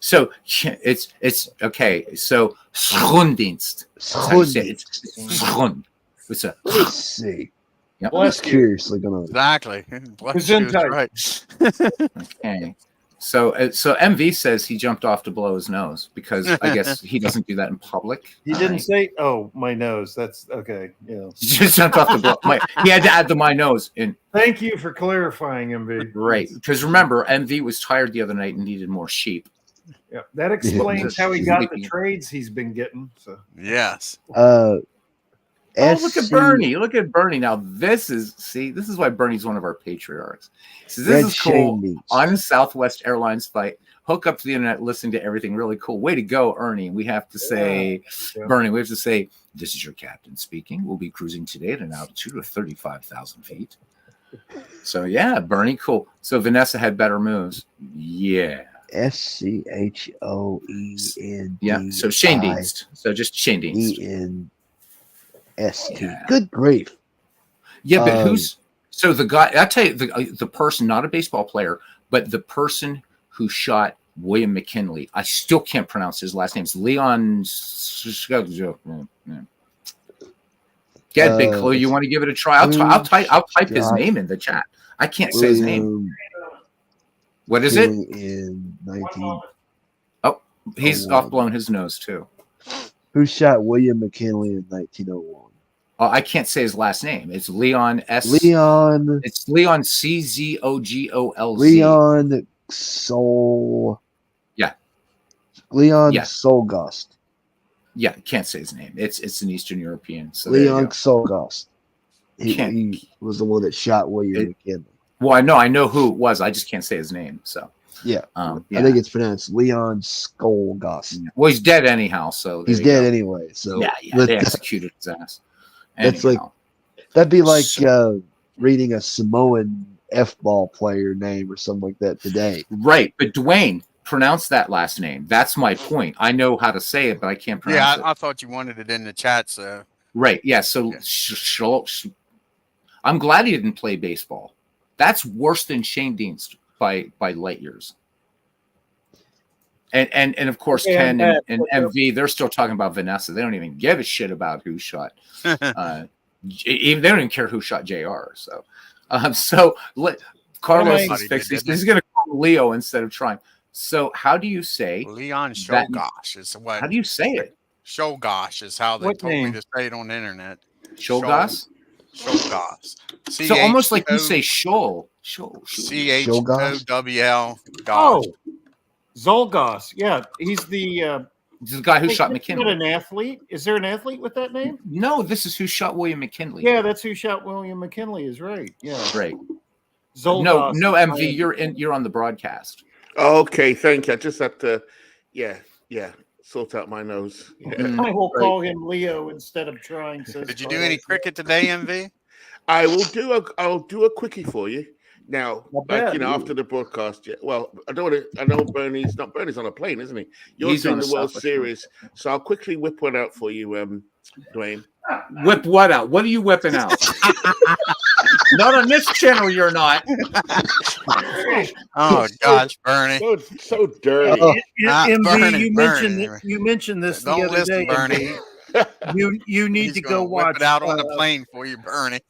so it's okay. So schoondienst. That's how you say it. It's schoon. It's a Let's see. yep. I'm just curiously gonna. Exactly. Bless you, Gesundheit. right. Okay. So MV says he jumped off to blow his nose because I guess he doesn't do that in public. He didn't say, "Oh, my nose." That's okay. Yeah. He just jumped off to blow. He had to add the my nose in. Thank you for clarifying, MV. Right. Because remember, MV was tired the other night and needed more sheep. Yeah, that explains how he got the Sleeping. trades he's been getting. So Yes. Oh, look at Bernie. Look at Bernie. Now, this is why Bernie's one of our patriarchs. So this is cool. On Southwest Airlines flight, hook up to the internet, listen to everything. Really cool. Way to go, Ernie. We have to say, Bernie, we have to say, this is your captain speaking. We'll be cruising today at an altitude of 35,000 feet. So, yeah, Bernie, cool. So Vanessa had better moves. Yeah. SCHOEN. Yeah. So Shane Dienst. So just Shane Dienst. ENST. Yeah. Good grief. Yeah, but who's so the guy? I tell you, the person, not a baseball player, but the person who shot William McKinley. I still can't pronounce his last name. It's Leon. Get Big Clue. You want to give it a try? I'll type his name in the chat. I can't say his name. What is it? In 19. Oh, he's off blowing his nose too. Who shot William McKinley in 1901? Oh, I can't say his last name. It's Leon S. Leon. It's Leon Czogolz. Leon Sol. Yeah. Leon Yeah. Solgast. Yeah, can't say his name. It's an Eastern European. So Leon Solgast. He was the one that shot William McKinley. Well, I know who it was. I just can't say his name. So yeah. Yeah. I think it's pronounced Leon Skolgast. Well, he's dead anyhow. So he's dead anyway. So yeah, they executed his ass. That's like that'd be like reading a Samoan F-ball player name or something like that today. Right, but Dwayne, pronounce that last name. That's my point. I know how to say it, but I can't pronounce it. I thought you wanted it in the chat, so right. Yeah. So I'm glad he didn't play baseball. That's worse than Shane Dienst by light years. And of course, Ken and MV, they're still talking about Vanessa. They don't even give a shit about who shot. Even they don't even care who shot JR. So Carlos is fixed. He's going to call Leo instead of trying. So how do you say Leon Shogosh is what? How do you say it? Shogosh is how they told me to say it on the internet. Shogosh. Shogosh. So almost like you say Shoal. CHOWL. Oh, Zolgos. Yeah, he's the guy who shot McKinley. Is that an athlete? Is there an athlete with that name? No, this is who shot William McKinley. Yeah, that's who shot William McKinley. Is right. Yeah, right. Zolgos. No, MV, you're on the broadcast. Okay, thank you. I just have to, sort out my nose. Yeah. I will call him Leo instead of trying. Did you do any cricket today, MV? I'll do a quickie for you. Now, after the broadcast, well, I know Bernie's on a plane, isn't he? He's doing the World Series, so I'll quickly whip one out for you, Dwayne. Whip what out? What are you whipping out? Not on this channel, you're not. Oh gosh, Bernie, so dirty. MB, Bernie, you mentioned this Don't the other listen, day. Bernie. You need He's to gonna go whip watch it out on the plane for you, Bernie.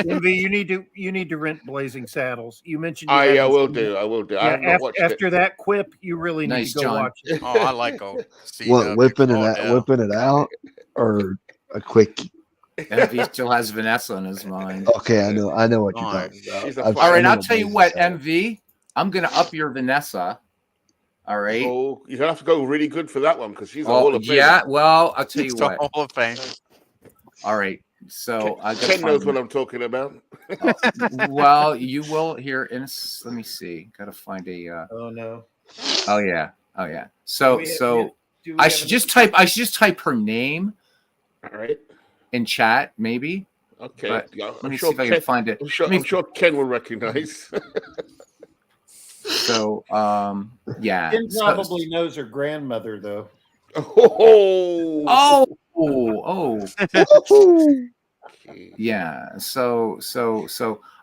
Envy, you need to rent Blazing Saddles. You mentioned. I hadn't will seen do. it. I will do. I Yeah, have not watched after it. that quip, you really need Nice, to go John. watch it. Oh, I like old CW. What whipping Claudel. it out or a quickie? MV still has Vanessa on his mind. Okay, I know what you're Alright. talking about. She's a I've fire. All right, seen I'll the tell you Blazing what, Saddles. MV, I'm gonna up your Vanessa. All right. Oh, you're gonna have to go really good for that one because she's a Oh, Hall of Famer. yeah. Well, I'll tell you It's the what. Hall of Fame. All right. So I gotta Ken knows find- what I'm talking about. well, you will hear in. Let me see. Gotta find a. Oh no. Oh yeah. So Do we I have should an- just type. I should just type her name All right. in chat, maybe. Okay. But Yeah, Let me see if I can find it. I'm sure, Let me- I'm sure Ken will recognize. So yeah. Ken So- probably knows her grandmother though. Oh. Okay. Yeah. So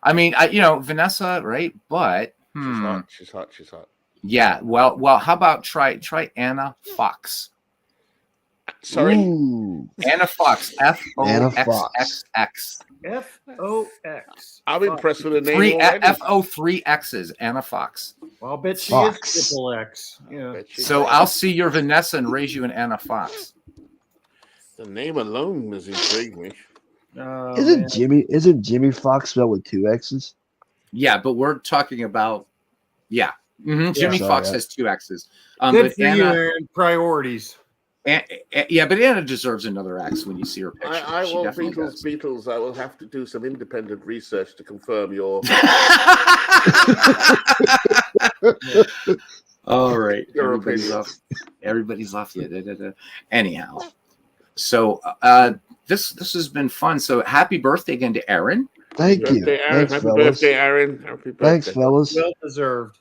I mean, Vanessa, right? But She's hot. yeah. Well, how about try Anna Fox? Sorry. Ooh. Anna Fox. Anna FOXXX. FOX. I'm impressed with the name Three already. FO3 X's. Anna Fox. Well, I'll bet she Fox. is triple X. Yeah. Bet you So can. I'll see your Vanessa and raise you an Anna Fox. The name alone has intrigued me. Oh, Isn't man. Jimmy Fox spelled with 2 X's? Yeah, but we're talking about Jimmy sorry, Fox I- has 2 X's. Good But for you, Anna, Aaron. Priorities. yeah, but Anna deserves another X when you see her picture. I She will definitely does. Beatles. I will have to do some independent research to confirm your. All right, Your everybody's opinion. off. Everybody's off. Yeah. Anyhow, so this has been fun. So happy birthday again to Aaron. Thank you. Birthday, Aaron. Thanks, Happy fellas. birthday, Aaron. Happy birthday. Thanks, fellas. Well deserved.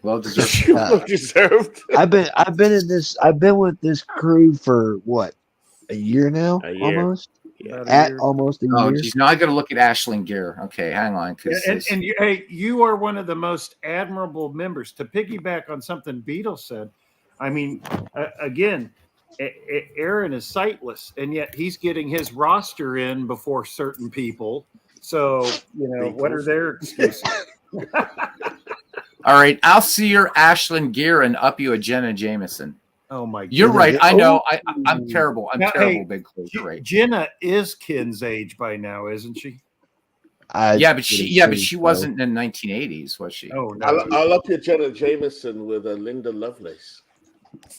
Well deserved. Well deserved. I've been with this crew for what, a year now? A year. Almost About a at year. almost a Oh, year. geez. Now I got to look at Ashlyn Gear. Okay, hang on. And you, hey, you are one of the most admirable members. To piggyback on something Beatles said, I mean, again, Aaron is sightless, and yet he's getting his roster in before certain people. So, what are their excuses? All right, I'll see your Ashlyn Gear and up you a Jenna Jameson. Oh my God. You're right. I know. Oh. I'm terrible. I'm Now, terrible. hey, Big Clue. You're right. Jenna is Ken's age by now, isn't she? Yeah, but she so. wasn't in the 1980s, was she? Oh no. I'll up your Jenna Jameson with a Linda Lovelace.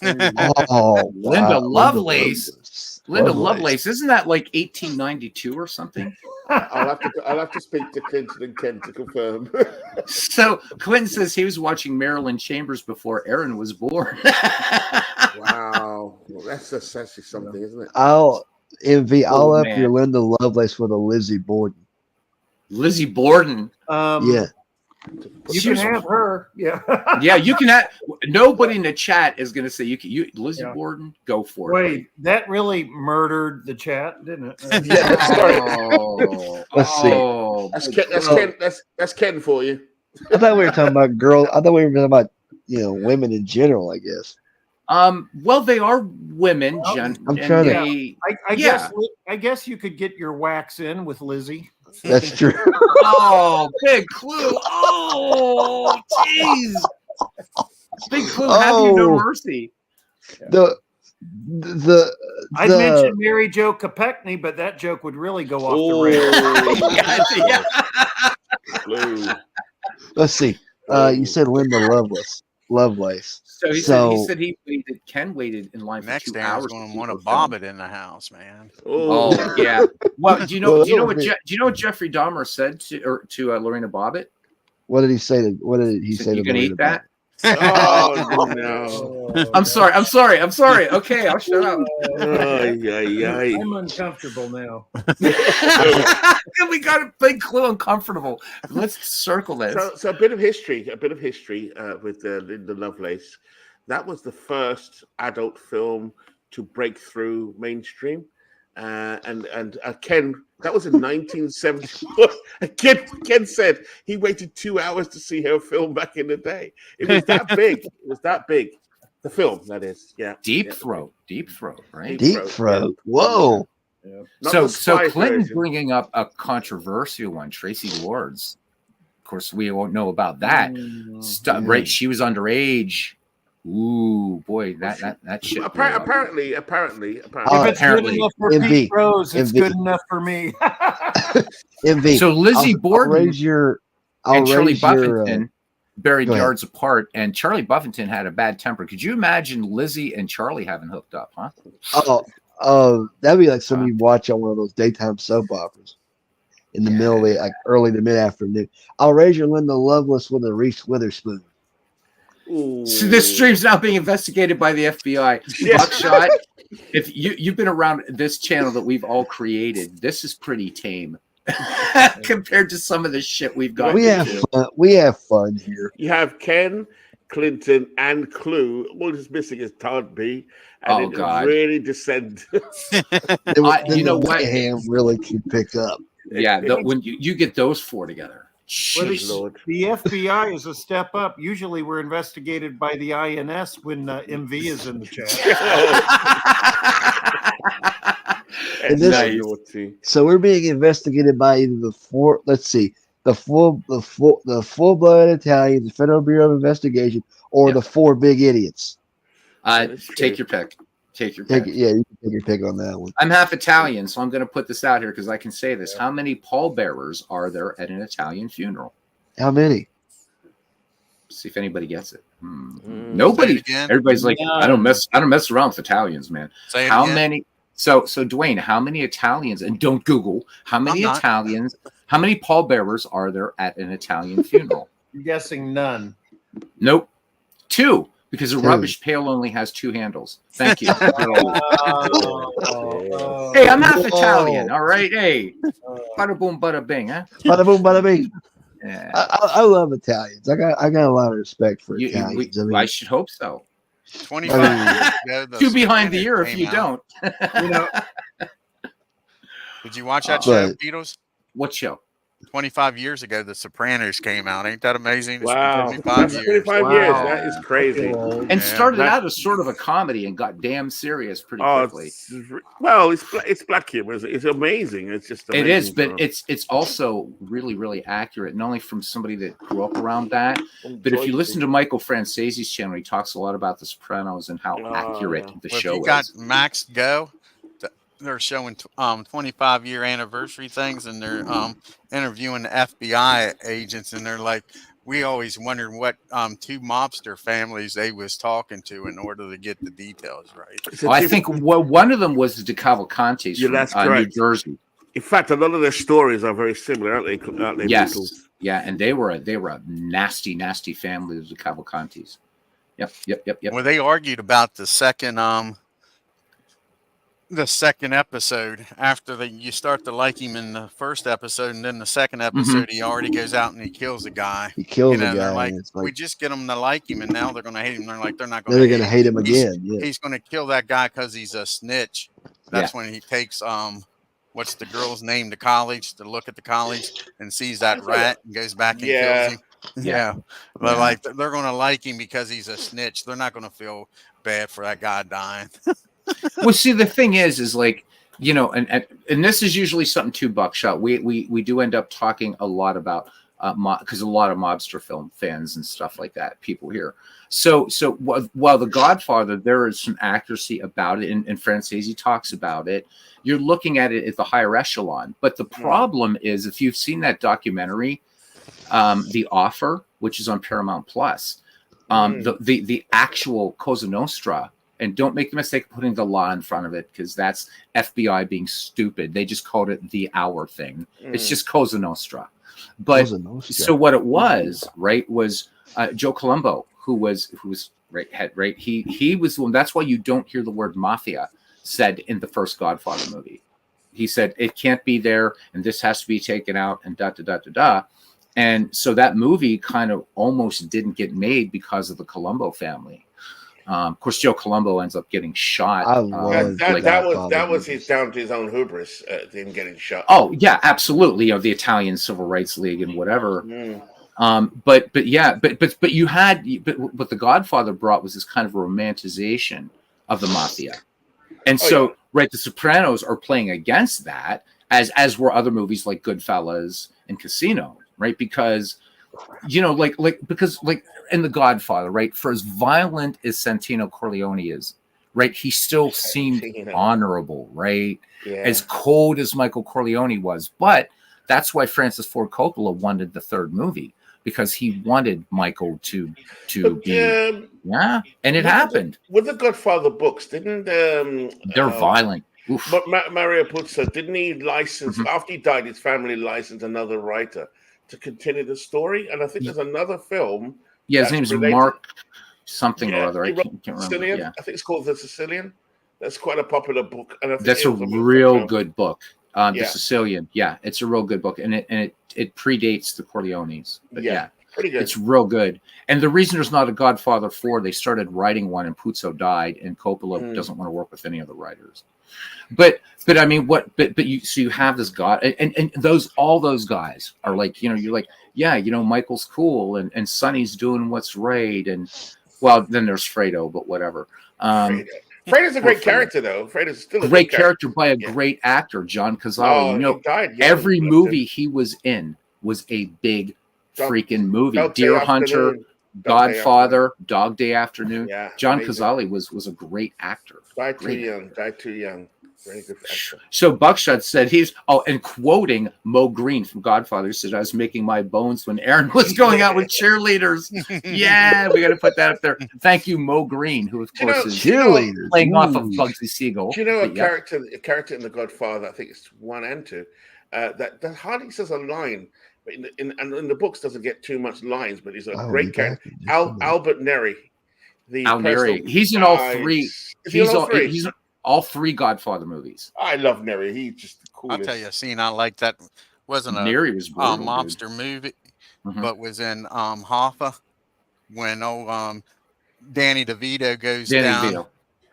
Oh, Linda wow. Lovelace. Linda Lovelace. Isn't that like 1892 or something? I'll have to speak to Clinton and Ken to confirm. So Clinton says he was watching Marilyn Chambers before Aaron was born. Wow, well, that's actually something, isn't it? I'll Oh, up man. your Linda Lovelace with a Lizzie Borden. Lizzie Borden. Yeah. You She can was- have her. Yeah. Yeah, you can have. Nobody in the chat is going to say you Lizzie Yeah. Borden. Go for it. Wait, that really murdered the chat, didn't it? Yeah, sorry. Oh, Let's see. oh, That's Ken. That's Ken. That's Ken for you. I thought we were talking about girls. I thought we were talking about women in general. I guess. Well, they are women, Well, Jen. I'm and trying to- they- I Yeah. guess you could get your wax in with Lizzie. That's true. Oh, Big Clue. Oh, jeez. Big Clue, have you no Oh. mercy. the I'd mention Mary Jo Kopechne, but that joke would really go off the rails. Yeah. Blue. let's see. You said Linda Lovelace. So he waited. Ken waited in line for Next 2 Aaron's hours. going to to want to see her bob film. it in the house, man. Oh yeah. Well, do you know? Well, Do you know that'll what? Do you know what Jeffrey Dahmer said to Lorena Bobbitt? What did he say? What did he So say? you to gonna Lorena eat that? Oh no! I'm sorry. Okay, I'll shut up. I'm uncomfortable now. We got a Big Clue uncomfortable. Let's circle this. So a bit of history with Linda Lovelace. That was the first adult film to break through mainstream, and Ken. That was in 1974. Ken said he waited 2 hours to see her film back in the day. It was that big. The film, that is. Yeah. Deep Throat, right? Deep Throat. Whoa. Yeah. Not So the spy Clinton version. bringing up a controversial one, Tracy Lords. Of course, we won't know about that. Yeah. Right? She was underage. Ooh, boy, that shit. blew up. Apparently. If it's Apparently. good enough for MV. Pete Rose, it's MV. good enough for me. MV. So Lizzie I'll Borden raise your. I'll and Charlie raise your. Buffington buried go ahead. yards apart, and Charlie Buffington had a bad temper. Could you imagine Lizzie and Charlie having hooked up, huh? That'd be like something you watch on one of those daytime soap operas in the middle of the, like early to mid afternoon. I'll raise your Linda Lovelace with a Reese Witherspoon. Ooh. So this stream's now being investigated by the FBI. Yeah. Buckshot, if you've been around this channel that we've all created, this is pretty tame compared to some of the shit we've got. We have fun. We have fun here. You have Ken, Clinton, and Clue. All that's missing is Todd B. And it God. really descend. Then you know the what? mayhem really can pick up. Yeah, when you get those four together. Well, Jeez. Lord. The FBI is a step up. Usually we're investigated by the INS when MV is in the chat. And this- Naughty. So we're being investigated by either the four. Let's see, the full-blooded Italians, the Federal Bureau of Investigation, or Yeah. the four big idiots. Take your pick. Take your Take pick. it, yeah, you can take your pick on that one. I'm half Italian, so I'm going to put this out here because I can say this. How many pallbearers are there at an Italian funeral? How many? See if anybody gets it. Say Nobody. it again. Everybody's like, No. I don't mess around with Italians, man. Say it How again. many? So Dwayne, how many Italians? And don't Google how many I'm not. Italians. How many pallbearers are there at an Italian funeral? I'm guessing none. Nope, 2. Because a Two. rubbish pail only has 2 handles. Thank you. Hey, Oh, I'm half Whoa. Italian. All right. Hey, bada boom, bada bing, huh? Bada boom, bada bing. Yeah. I love Italians. I got a lot of respect for Italians. I should hope so. 25 I mean, years ago, the 2 behind the Sopranos ear if came you out. don't. you know, Did you watch that show, But- Beatles? What show? 25 years ago, The Sopranos came out. Ain't that amazing? It's been Wow. 25 years. 25 Wow. years. That is crazy. And Yeah. started That- out as sort of a comedy and got damn serious pretty Oh, quickly. it's black humor. It's amazing. It's just amazing. It is, but it's also really, really accurate, not only from somebody that grew up around that, but if you listen to Michael Francese's channel, he talks a lot about The Sopranos and how Oh, accurate yeah. the Well, if show you got is. Max Go, they're showing 25-year anniversary things, and they're interviewing the FBI agents, and they're like, we always wondered what 2 mobster families they was talking to in order to get the details right. I think one of them was the DeCavalcantes Yeah, from that's New correct. Jersey. In fact, a lot of their stories are very similar, aren't they? Yes, Beatles? yeah, and they were a nasty, nasty family, the DeCavalcantes. Yep. Well, they argued about the second episode after you start to like him in the first episode, and then the second episode he already goes out and he kills a guy. He kills You know, a they're guy. like, and it's we like just get them to like him, and now they're going to hate him. They're like, they're not going they're to. gonna hate him He's- again. Yeah. He's going to kill that guy because he's a snitch. That's when he takes what's the girl's name to college to look at the college and sees that rat and goes back and Yeah. kills him. Yeah. But like they're going to like him because he's a snitch. They're not going to feel bad for that guy dying. Well, see, the thing is like, you know, and this is usually something too, Buckshot. We do end up talking a lot about because a lot of mobster film fans and stuff like that, people here. So while The Godfather, there is some accuracy about it, and Francese talks about it. You're looking at it at the higher echelon, but the problem is, if you've seen that documentary, The Offer, which is on Paramount Plus, the actual Cosa Nostra. And don't make the mistake of putting the law in front of it, because that's FBI being stupid. They just called it the hour thing. It's just Cosa Nostra. But Cosa Nostra. so what it was, right, was Joe Colombo, who was right. He was the one. That's why you don't hear the word mafia said in the first Godfather movie. He said it can't be there, and this has to be taken out, and da da da da da. And so that movie kind of almost didn't get made because of the Colombo family. Of course, Joe Colombo ends up getting shot. I love That was his down to his own hubris, him getting shot. Oh yeah, absolutely. You know, the Italian Civil Rights League and whatever. But yeah, but you had, but what The Godfather brought was this kind of romanticization of the mafia, and so right, The Sopranos are playing against that, as were other movies like Goodfellas and Casino, right? Because because in The Godfather, right, for as violent as Santino Corleone is, right, he still seemed honorable, right? Yeah. As cold as Michael Corleone was, but that's why Francis Ford Coppola wanted the third movie, because he wanted Michael to be and it happened. With the Godfather books, didn't they're violent. Oof. But Mario Puzo, didn't he license after he died? His family licensed another writer to continue the story, and I think there's another film. Yeah, his name's Mark something or other. I can't remember. Sicilian. Yeah. I think it's called The Sicilian. That's quite a popular book, and I think that's a real good book. The Sicilian. Yeah, it's a real good book, and it predates the Corleones. But yeah, pretty good. It's real good. And the reason there's not a Godfather 4, they started writing one, and Puzo died, and Coppola doesn't want to work with any other writers. But I mean, you have this God, and all those guys are like, you're like, Michael's cool, and Sonny's doing what's right, and well, then there's Fredo, but whatever. Fredo's a great character, though. Fredo's still a great character by a great actor, John Cazale. Every movie he was in was a big freaking movie. Deer Hunter, Godfather, Dog Day Afternoon. Yeah, John Cazale was a great actor. Died too young. Very good actor. So Buckshot said and quoting Mo Green from Godfather, he said, "I was making my bones when Aaron was going out with cheerleaders." Yeah, we got to put that up there. Thank you, Mo Green, who of course is cheerleaders playing off of Bugsy Siegel. Do you know a character in The Godfather? I think it's 1 and 2. That hardly says a line. But in the books doesn't get too much lines, but he's a great character. Albert Neri. Al Neri. He's in all three. He's all 3 Godfather movies. I love Neri. He's just the coolest. I'll tell you a scene I like that wasn't a Neri was brutal, mobster movie, but was in Hoffa when Danny DeVito goes down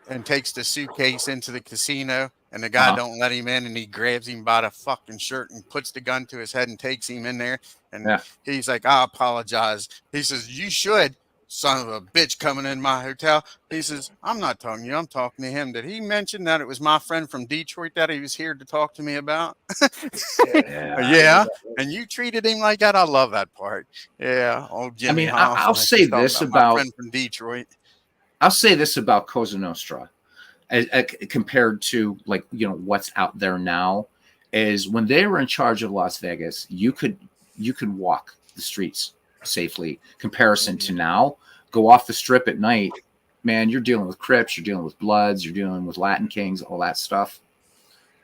and takes the suitcase into the casino. And the guy don't let him in, and he grabs him by the fucking shirt and puts the gun to his head and takes him in there. And he's like, "I apologize." He says, "You should, son of a bitch, coming in my hotel." He says, "I'm not talking to you. I'm talking to him. Did he mention that it was my friend from Detroit that he was here to talk to me about?" Yeah. And you treated him like that. I love that part. Yeah. Oh, Jimmy. I mean, I'll say this about my friend from Detroit. I'll say this about Cosa Nostra. Compared to what's out there now, is when they were in charge of Las Vegas, you could walk the streets safely. Comparison to now, go off the strip at night, man, you're dealing with Crips, you're dealing with Bloods, you're dealing with Latin Kings, all that stuff.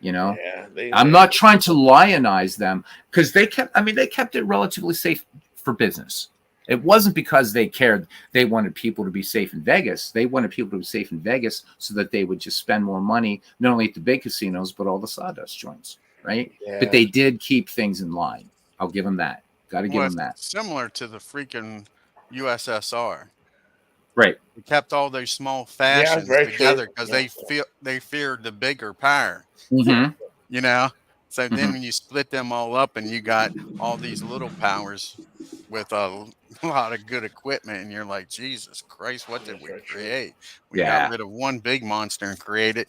I'm not trying to lionize them, because they kept it relatively safe for business. It wasn't because they cared. They wanted people to be safe in Vegas. They wanted people to be safe in Vegas so that they would just spend more money, not only at the big casinos, but all the sawdust joints, right? Yeah. But they did keep things in line. I'll give them that. Got to give them that. Similar to the freaking USSR. Right. We kept all those small factions together because they feared the bigger power. Mm-hmm. So then when you split them all up and you got all these little powers with a lot of good equipment, and you're like, Jesus Christ, what did we create? We got rid of one big monster and created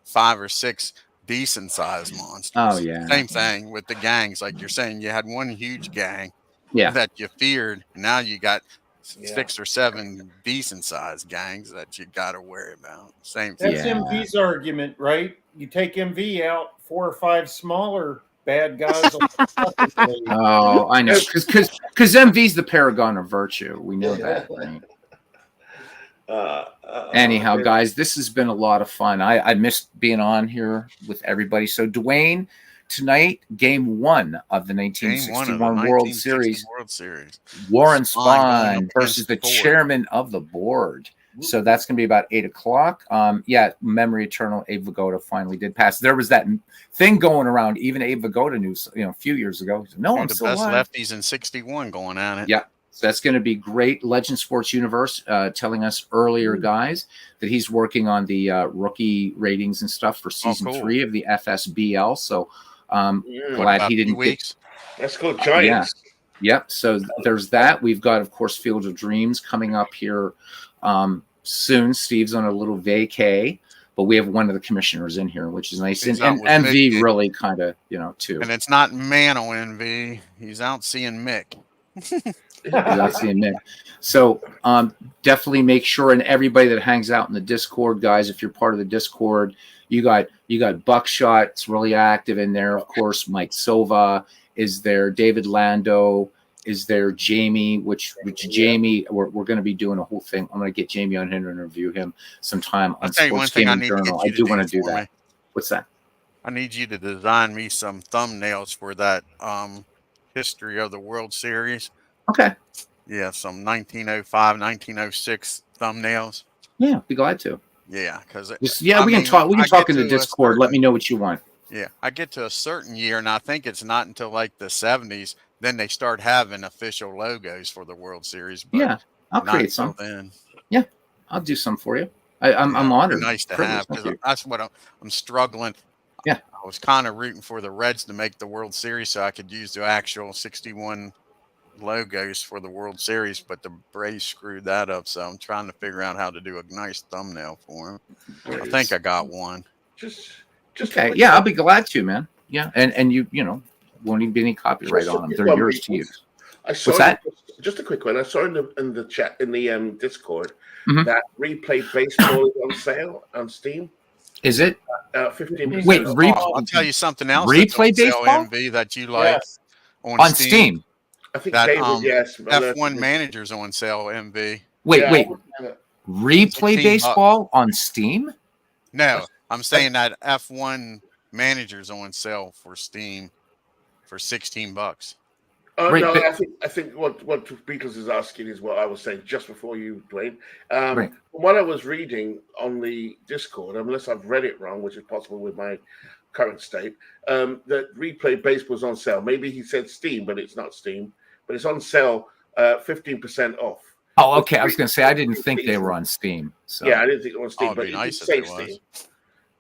5 or 6 decent sized monsters. Oh yeah. Same thing with the gangs. Like you're saying, you had one huge gang that you feared, and now you got 6 or 7 decent sized gangs that you got to worry about. Same thing. That's MV's argument, right? You take MV out, 4 or 5 smaller bad guys. Oh, I know, because MV's the paragon of virtue. We know that, right? Anyhow, guys, this has been a lot of fun. I missed being on here with everybody. So, Dwayne, tonight, game 1 of the 1961 World Series. Warren Spahn versus the chairman of the board. So that's going to be about 8:00. Memory Eternal, Abe Vigoda finally did pass. There was that thing going around, even Abe Vigoda knew, a few years ago. No, I'm still alive. The best lefties in 61 going at it. Yeah. So that's going to be great. Legend Sports Universe telling us earlier, guys, that he's working on the rookie ratings and stuff for season 3 of the FSBL. So glad he didn't. Let's go Giants. Yep. So there's that. We've got, of course, Field of Dreams coming up here soon. Steve's on a little vacay, but we have one of the commissioners in here, which is nice. He's And out with MV Mick. really kind of, too. And it's not Mano NV. He's out seeing Mick. Without seeing Nick. So definitely make sure, and everybody that hangs out in the Discord, guys, if you're part of the Discord, you got Buckshot. It's really active in there. Of course, Mike Silva is there. David Lando is there. Jamie, which Jamie, we're going to be doing a whole thing. I'm going to get Jamie on here and interview him sometime on Sports Gaming Journal. I do want to do that. What's that? I need you to design me some thumbnails for that history of the World Series. Okay. Yeah, some 1905, 1906 thumbnails. Yeah, be glad to. Yeah, because we can talk. We can talk in the Discord. Let me know what you want. Yeah, I get to a certain year, and I think it's not until like the 70s then they start having official logos for the World Series. But yeah, I'll create some. Then. Yeah, I'll do some for you. I'm honored. Nice to have, because that's what I'm struggling. Yeah, I was kind of rooting for the Reds to make the World Series so I could use the actual 61 logos for the World Series, but the Braves screwed that up. So I'm trying to figure out how to do a nice thumbnail for him. I think I got one. Just okay. Yeah, I'll be glad to, man. Yeah, and you won't even be any copyright on them. They're yours to use. What's that? Just a quick one. I saw in the chat in the Discord that Replay Baseball is on sale on Steam. Is it? 15%. Wait, I'll tell you something else. Replay Baseball MV that you like on Steam. I think that David, yes. F1 Manager's on sale. MV. Wait. Replay Baseball on Steam? No, I'm saying that F1 Manager's on sale for Steam for $16. No, I think what Beatles is asking is what I was saying just before you, Dwayne. From what I was reading on the Discord, unless I've read it wrong, which is possible with my current state, that Replay Baseball's on sale. Maybe he said Steam, but it's not Steam. But it's on sale, 15% off. Oh, okay. I was going to say I didn't think they were on Steam. So. Yeah, I didn't think they were on Steam, but it nice did say Steam.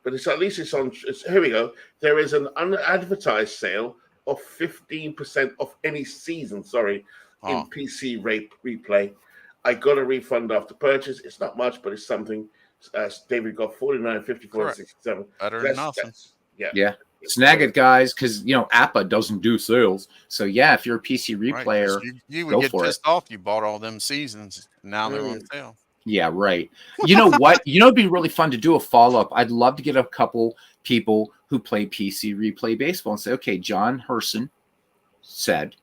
But at least it's on. Here we go. There is an unadvertised sale of 15% off any season. In PC Replay. I got a refund after purchase. It's not much, but it's something. David got $49.54 67. Better than nothing. Yeah. Snag it, guys, because APA doesn't do sales. So yeah, if you're a PC replayer, you would get pissed off. You bought all them seasons. Now they're on sale. Yeah, right. You know what? It'd be really fun to do a follow-up. I'd love to get a couple people who play PC Replay Baseball and say, okay, John Herson said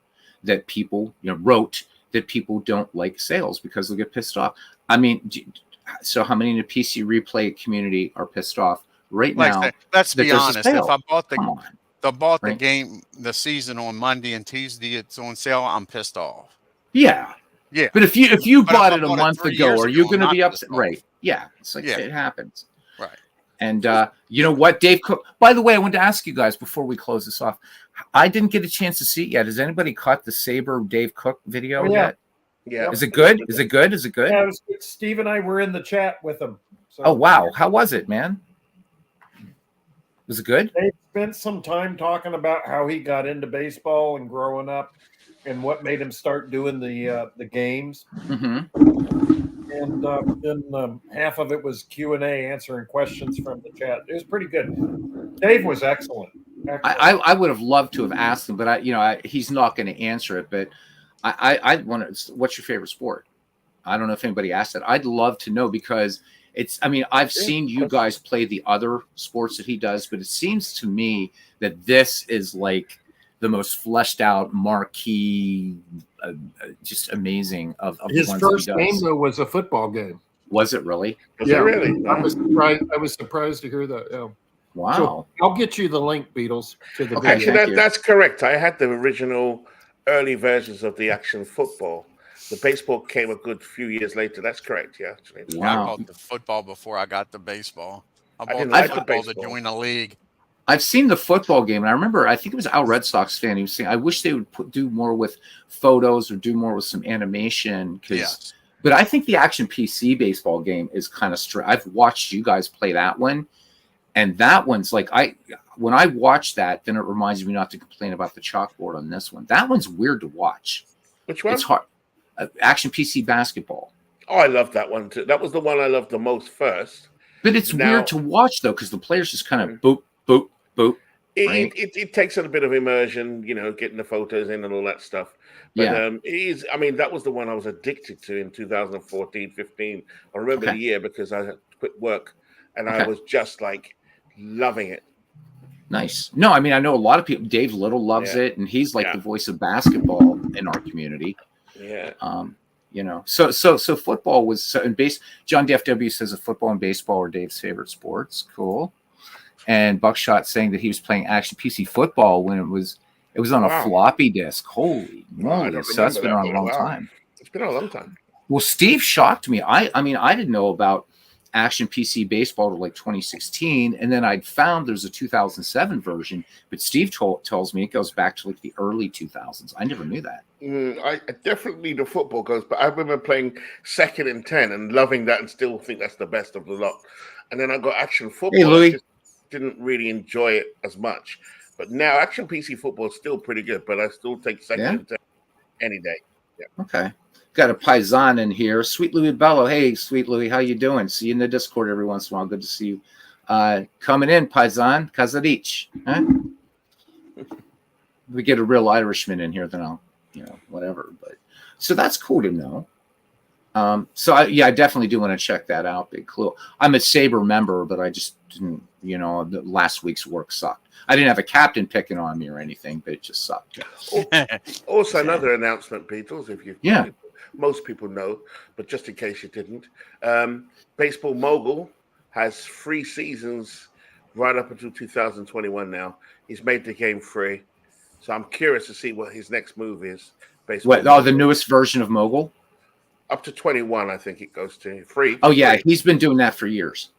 that people, wrote that people don't like sales because they'll get pissed off. I mean, so how many in the PC Replay community are pissed off right now? Let's be honest. If I bought the game, the season on Monday and Tuesday, it's on sale, I'm pissed off. Yeah. Yeah. But if you bought it a month ago, are you going to be upset? Right. Yeah. It's like it happens. Right. And you know what, Dave Cook, by the way, I wanted to ask you guys before we close this off. I didn't get a chance to see it yet. Has anybody caught the Saber Dave Cook video yet? Yeah. Is it good? Is it good? Yeah, it was good. Steve and I were in the chat with him. So, oh, wow. How was it, man? Was it good? They spent some time talking about how he got into baseball and growing up and what made him start doing the games. And then half of it was Q&A, answering questions from the chat. It was pretty good. Dave was excellent. I would have loved to have asked him, but he's not going to answer it. But I want to. What's your favorite sport? I don't know if anybody asked that. I'd love to know because I've seen you guys play the other sports that he does, but it seems to me that this is like the most fleshed out, marquee, just amazing of his the ones first that he does. game though was a football game. Was it really? Yeah, really. I was surprised. I was surprised to hear that. Yeah. Wow. So I'll get you the link, Beatles, to the Okay, video. so that's correct. I had the original early versions of the action football. The baseball came a good few years later. That's correct. Yeah, actually. Wow. I bought the football before I got the baseball. I bought didn't the like the football to baseball. join a league. I've seen the football game, and I remember I think it was Al Red Sox fan. He was saying, "I wish they would do more with photos or do more with some animation." Yes. But I think the action PC baseball game is kind of I've watched you guys play that one, and that one's like when I watch that, then it reminds me not to complain about the chalkboard on this one. That one's weird to watch. Which one? It's hard. Action PC basketball. Oh, I love that one too. That was the one I loved the most first. But it's weird to watch though, because the players just kind of boop, boop, boop. Right? It takes a bit of immersion, getting the photos in and all that stuff. But it is. I mean, that was the one I was addicted to in 2014, 15. I remember the year because I had to quit work, and I was just like loving it. Nice. No, I mean, I know a lot of people. Dave Little loves it, and he's like the voice of basketball in our community. Yeah. So football was in base. John DFW says that football and baseball are Dave's favorite sports. Cool. And Buckshot saying that he was playing Action PC football when it was on a floppy disk. Holy moly! So that's been on a long time. It's been a long time. Well, Steve shocked me. I mean, I didn't know about Action PC baseball to like 2016, and then I'd found there's a 2007 version, but Steve tells me it goes back to like the early 2000s. I never knew that. I definitely the football goes, but I remember playing 2nd and 10 and loving that, and still think that's the best of the lot. And then I got Action Football. Hey, Louis. Just didn't really enjoy it as much, but now Action PC football is still pretty good. But I still take 2nd and 10 any day. Yeah. Okay. Got a paisan in here. Sweet Louis Bello. Hey, Sweet Louis, how you doing? See you in the Discord every once in a while. Good to see you. Coming in, paisan, Kazarich. Huh? We get a real Irishman in here, then I'll, whatever. But so that's cool to know. I definitely do want to check that out. Big clue. I'm a Sabre member, but I just didn't, the last week's work sucked. I didn't have a captain picking on me or anything, but it just sucked. Also, another announcement, Beatles, most people know, but just in case you didn't, Baseball Mogul has 3 seasons right up until 2021 now. He's made the game free. So I'm curious to see what his next move is. The newest version of Mogul? Up to 21, I think it goes to free. Oh, yeah. He's been doing that for years.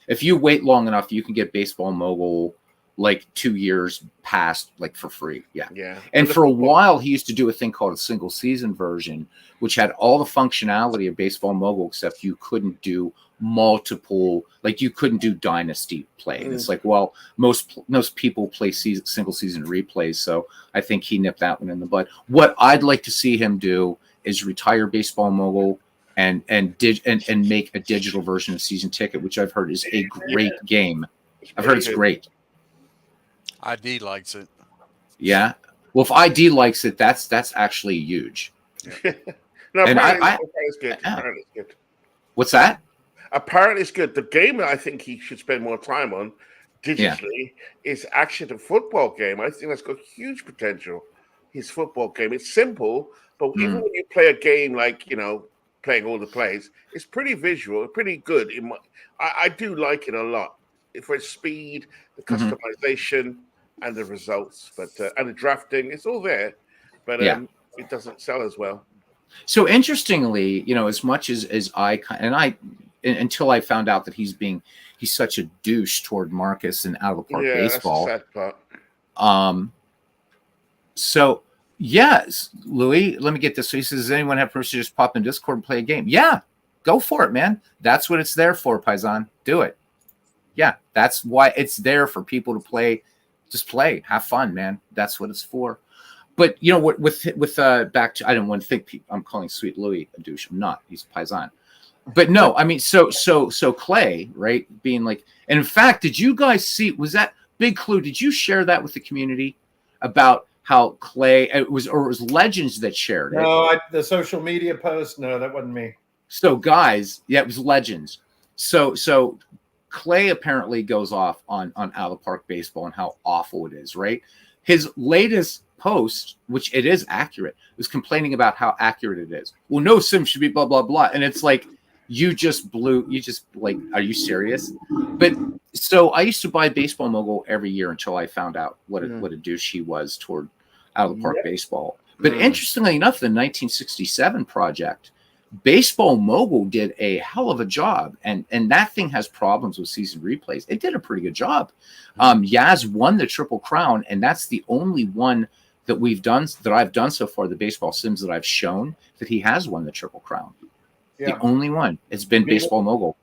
If you wait long enough, you can get Baseball Mogul like 2 years past, like for free. Yeah. And for a while, he used to do a thing called a single season version, which had all the functionality of Baseball Mogul, except you couldn't do multiple, like you couldn't do dynasty play. And it's like, well, most people play single season replays. So I think he nipped that one in the bud. What I'd like to see him do is retire Baseball Mogul and make a digital version of Season Ticket, which I've heard is a great game. I've heard it's great. ID likes it. Yeah. Well, if ID likes it, that's actually huge. No, and apparently it's good. Apparently it's good. What's that? Apparently it's good. The game that I think he should spend more time on digitally is actually the football game. I think that's got huge potential. His football game. It's simple, but even when you play a game like, playing all the plays, it's pretty visual, pretty good. I do like it a lot for its speed, the customization, and the results. But and the drafting, it's all there, but it doesn't sell as well. So interestingly, as much as until I found out that he's such a douche toward Marcus and out of the park baseball. That's the sad part. So yes, Louis, let me get this. So he says, does anyone have permission to just pop in Discord and play a game? Yeah, go for it, man. That's what it's there for, Paisan. Do it. Yeah, that's why it's there, for people to play. Just play, have fun, man. That's what it's for. But with back to, I don't want to think I'm calling Sweet Louis a douche. I'm not. He's Paisan. But no, I mean, so Clay, right? Being like, and in fact, did you guys see? Was that Big Clue? Did you share that with the community about how Clay? It was Legends that shared it. No, the social media post. No, that wasn't me. So guys, it was Legends. So Clay apparently goes off on Out of the Park baseball and how awful it is, right? His latest post, which it is accurate, was complaining about how accurate it is. Well, no sim should be blah, blah, blah. And it's like, are you serious? But so I used to buy Baseball Mogul every year until I found out what a douche he was toward Out of the Park baseball. But interestingly enough, the 1967 project, Baseball Mogul did a hell of a job, and that thing has problems with season replays. It did a pretty good job. Yaz won the Triple Crown, and that's the only one that I've done so far, the baseball sims that I've shown, that he has won the Triple Crown. Yeah. The only one. It's been Baseball Mogul.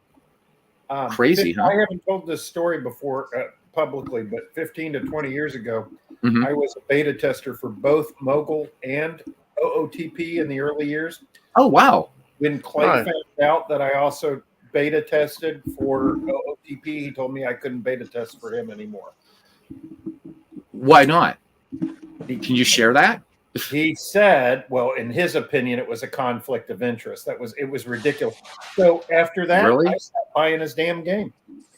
Crazy, huh? I haven't told this story before, publicly, but 15 to 20 years ago, Mhm. I was a beta tester for both Mogul and OOTP in the early years. Oh, wow. When Clay Right. found out that I also beta tested for OOTP, he told me I couldn't beta test for him anymore. Why not? Can you share that? He said, well, in his opinion, it was a conflict of interest. It was ridiculous. So after that, Really? I stopped buying his damn game.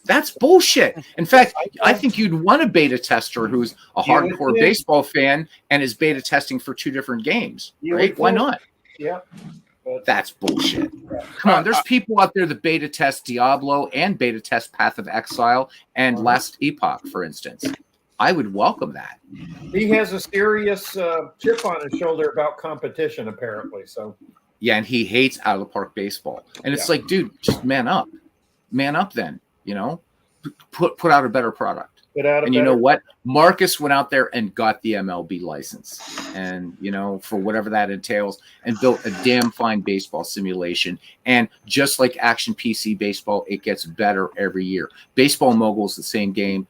That's bullshit. In fact, I think you'd want a beta tester who's a You would hardcore too. baseball fan and is beta testing for 2 different games, You right? would Why too. not? Yeah. But That's bullshit. Come on, there's people out there that beta test Diablo and beta test Path of Exile and Last Epoch, for instance. I would welcome that. he has a serious chip on his shoulder about competition, apparently. So Yeah, and he hates out of the park baseball. And it's Yeah. like, dude, just man up. Man up then, you know? Put out a better product. put out a And you know better- what? Marcus went out there and got the MLB license, and you know, for whatever that entails, and built a damn fine baseball simulation. And just like Action PC baseball, it gets better every year. Baseball Mogul is the same game.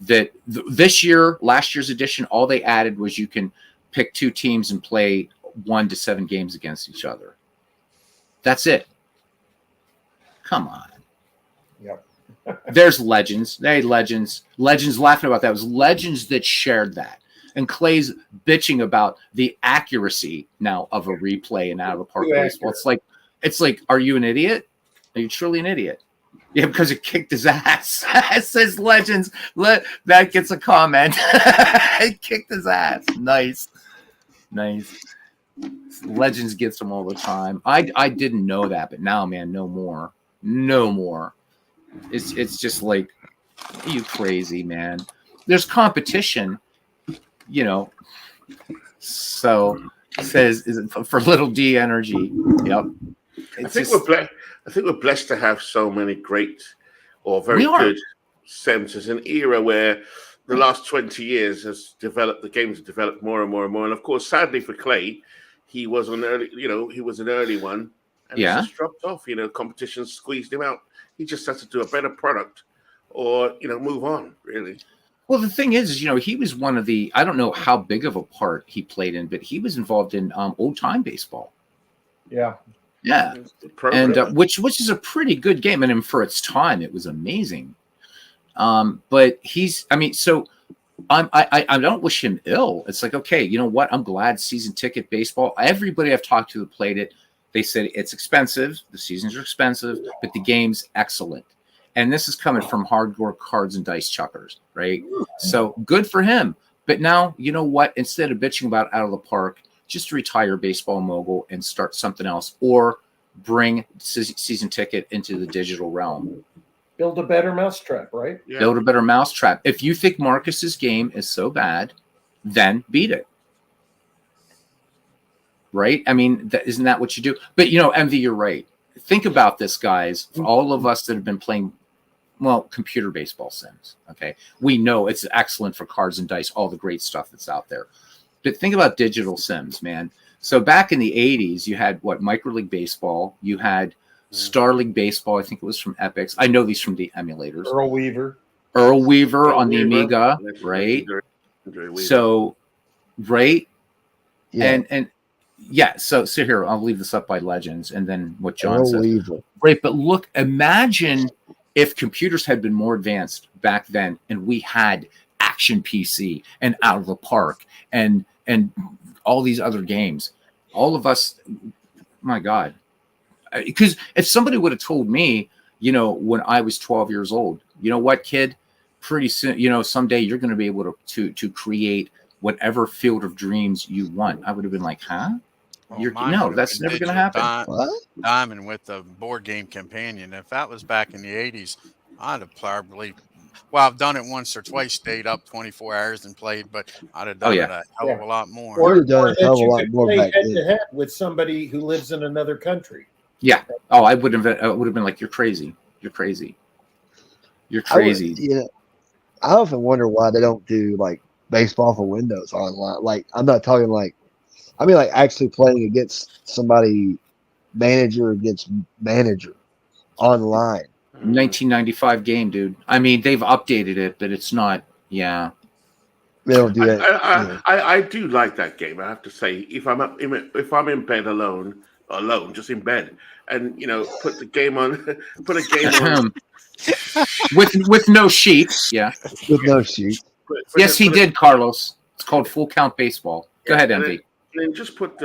That this year, last year's edition, all they added was you can pick 2 teams and play 1 to 7 games against each other. That's it. Come on. Yep. There's Legends. Hey, Legends. Legends laughing about that. It was Legends that shared that. And Clay's bitching about the accuracy now of a replay and out of the park Too baseball. It's like, are you an idiot? Are you truly an idiot? Yeah, because it kicked his ass. It says Legends. That gets a comment. It kicked his ass. Nice. Legends gets them all the time. I didn't know that, but now, man, no more. It's just like, are you crazy, man? There's competition, you know. So says is it for little D energy. Yep. I think we're blessed to have so many great or very We are. good centers. An era where the last 20 years has developed, the games have developed more and more and more. And of course, sadly for Clay, he was an early one, and Yeah. he's just dropped off. You know, competition squeezed him out. He just has to do a better product, or move on. Really. Well, the thing is, you know, he was one of the, I don't know how big of a part he played in, but he was involved in old time baseball. Yeah. Yeah. Pro And whatever. which is a pretty good game. And for its time, it was amazing. But I don't wish him ill. It's like, okay, you know what? I'm glad season ticket baseball. Everybody I've talked to who played it, they said it's expensive. The seasons are expensive, but the game's excellent. And this is coming from hardcore cards and dice chuckers, right? So good for him. But now, you know what? Instead of bitching about out of the park, just retire Baseball Mogul and start something else, or bring season ticket into the digital realm. Build a better mousetrap, right? Yeah. Build a better mousetrap. If you think Marcus's game is so bad, then beat it. Right? I mean, isn't that what you do? But, you know, Envy, you're right. Think about this, guys. For all of us that have been playing, well, computer baseball sims, okay? We know it's excellent for cards and dice, all the great stuff that's out there. But think about digital sims, man. So back in the 80s, you had, Micro League Baseball. You had Star League Baseball. I think it was from Epix. I know these from the emulators. Earl Weaver. Earl Weaver on the Weaver. Amiga, That's right? Andre Weaver. So, right? Yeah. And yeah, so here, I'll leave this up by Legends and then what John Earl said. Weaver. Right, but look, imagine if computers had been more advanced back then and we had Action PC and Out of the Park and all these other games. All of us, my God. Because if somebody would have told me, you know, when I was 12 years old, you know what, kid, pretty soon, you know, someday you're going to be able to create whatever field of dreams you want. I would have been like, huh? Well, mine No, would've that's been never going to Digital happen. What? Diamond with the board game companion. If that was back in the 80s, I'd have probably, well, I've done it once or twice, stayed up 24 hours and played, but I'd have done it a hell of a lot more. Or you've done a that hell of a you lot could more play back head then. to head with somebody who lives in another country. Yeah. Oh, I would have been like, you're crazy. You're crazy. You're crazy. I often wonder why they don't do like baseball for Windows online. Like, I'm not talking like, I mean like actually playing against somebody, manager against manager online. 1995 game, dude. I mean, they've updated it, but it's not. Yeah. They don't do that. I do like that game. I have to say, if I'm in bed alone, just in bed, and put the game on, put a game on with no sheet. Yeah. With no sheet. Yes, he did, Carlos. It's called Full Count Baseball. Go ahead, MV. And then just put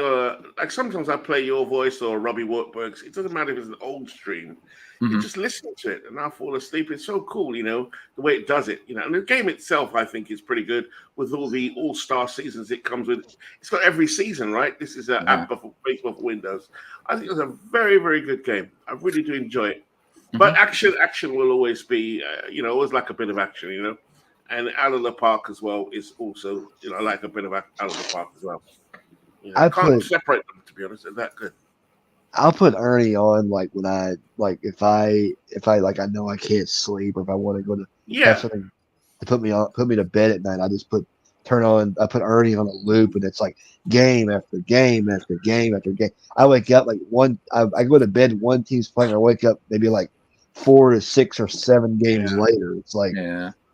like sometimes I play Your Voice or Robbie Wartburg's. It doesn't matter if it's an old stream. You just listen to it and I'll fall asleep. It's so cool, the way it does it. And the game itself, I think, is pretty good with all the all-star seasons it comes with. It's got every season, right? This is an app for baseball for Windows. I think it's a very, very good game. I really do enjoy it. But action will always be, always like a bit of action, And Out of the Park as well is also, I like a bit of Out of the Park as well. I can't separate them, to be honest. They're that good. I'll put Ernie on when I if I I know I can't sleep, or if I want to go to have something to put me to bed at night. I just put Ernie on a loop, and it's like game after game after game after game. I wake up I go to bed, one team's playing. I wake up maybe 4 to 6 or 7 games later. It's like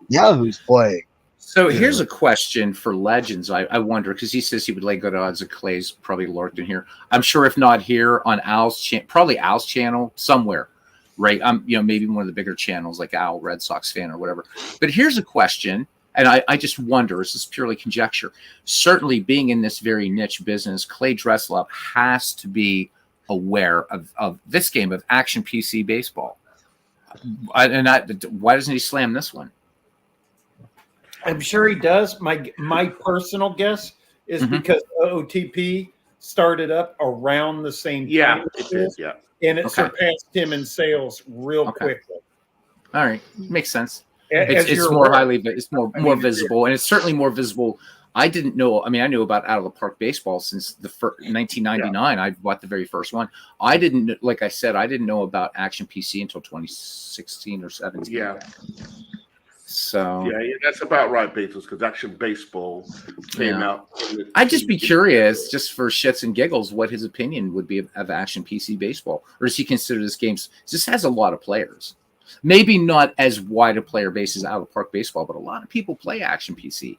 who's playing. So here's a question for Legends. I wonder, because he says he would lay good odds of Clay's probably lurked in here. I'm sure if not here on Al's probably Al's channel somewhere, right? Maybe one of the bigger channels like Al, Red Sox fan or whatever. But here's a question, and I just wonder, this is purely conjecture. Certainly being in this very niche business, Clay Dresslop has to be aware of this game of action PC baseball. Why doesn't he slam this one? I'm sure he does. My personal guess is because OTP started up around the same time. Yeah, it is. Yeah, and it surpassed him in sales real quickly. All right, makes sense. It's more it's more visible, and it's certainly more visible. I didn't know. I mean, I knew about Out of the Park baseball since the 1999. I bought the very first one. I didn't, like I said, I didn't know about Action PC until 2016 or 17. Yeah. So that's about right, Beatles, because Action Baseball came out. I'd just be curious, just for shits and giggles, what his opinion would be of Action PC baseball, or does he consider this game? This has a lot of players, maybe not as wide a player base as Out of the Park baseball, but a lot of people play Action PC,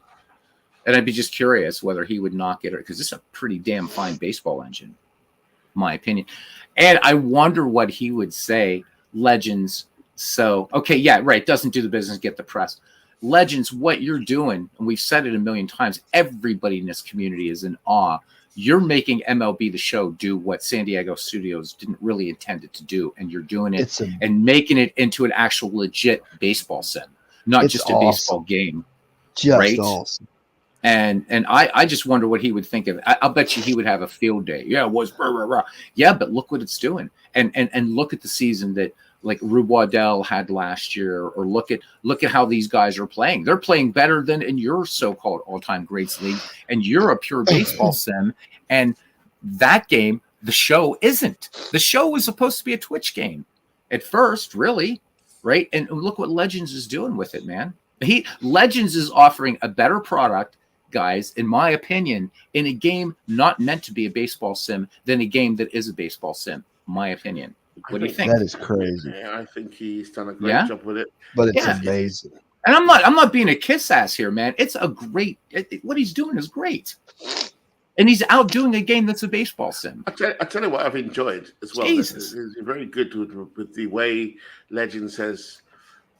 and I'd be just curious whether he would knock it, because it's a pretty damn fine baseball engine, in my opinion. And I wonder what he would say. Legends. So, okay, yeah, right. Doesn't do the business, get the press. Legends, what you're doing, and we've said it a million times, everybody in this community is in awe. You're making MLB The Show do what San Diego Studios didn't really intend it to do, and you're doing it and making it into an actual legit baseball sim, not just a baseball game. Just awesome. And I just wonder what he would think of it. I'll bet you he would have a field day. Yeah, it was rah, rah, rah. Yeah, but look what it's doing. And look at the season that like Rube Waddell had last year, or look at how these guys are playing. They're playing better than in your so-called all-time greats league, and you're a pure baseball sim. And that game, the show isn't. The show was supposed to be a Twitch game at first, really, right? And look what Legends is doing with it, man. Legends is offering a better product, guys, in my opinion, in a game not meant to be a baseball sim than a game that is a baseball sim, my opinion. What do you think? That is crazy. Yeah, I think he's done a great job with it. But it's amazing. And I'm not being a kiss ass here, man. It's a great. What he's doing is great, and he's outdoing a game that's a baseball sim. I tell you what I've enjoyed as well. He's very good with the way Legends has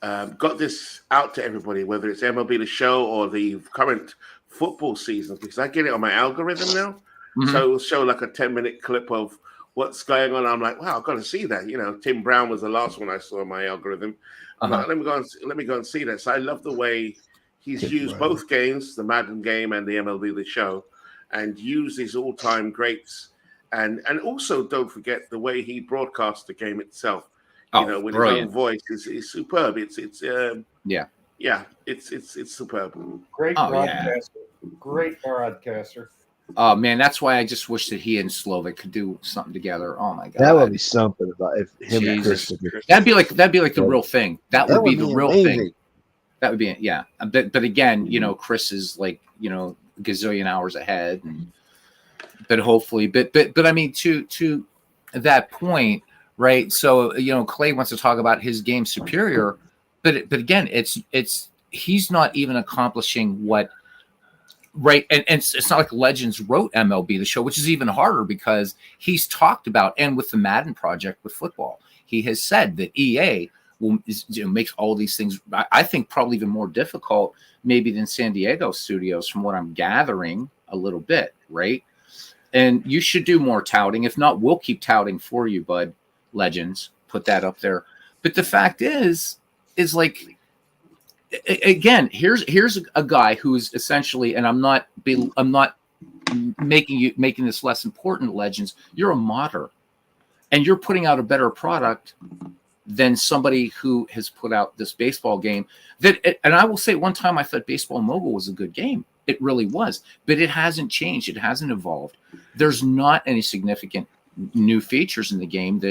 got this out to everybody, whether it's MLB The Show or the current football season, because I get it on my algorithm now. Mm-hmm. So it'll show like a 10-minute clip of what's going on. I'm like, wow, I've got to see that. Tim Brown was the last one I saw in my algorithm. Let me go and see that. So I love the way he's used both games, the Madden game and the MLB The Show, and used his all-time greats. And also don't forget the way he broadcasts the game itself. With brilliant. His own voice is superb. It's superb. Great broadcaster. Great broadcaster. Oh man, that's why I just wish that he and Slovak could do something together. Oh my god, that would be something about if him and Christy. That'd be like the real thing. That would be the real thing. That would be But again, Chris is like gazillion hours ahead, but hopefully, but I mean to that point, right? So Clay wants to talk about his game superior, but again, it's he's not even accomplishing what. Right, and it's not like Legends wrote MLB The Show, which is even harder because he's talked about, and with the Madden project with football, he has said that EA makes all these things, I think, probably even more difficult maybe than San Diego studios, from what I'm gathering a little bit, right? And you should do more touting. If not, we'll keep touting for you, bud. Legends, put that up there. But the fact is like, again, here's a guy who's essentially, and I'm not making this less important, Legends. You're a modder, and you're putting out a better product than somebody who has put out this baseball game. And I will say, one time I thought Baseball Mobile was a good game. It really was, but it hasn't changed. It hasn't evolved. There's not any significant new features in the game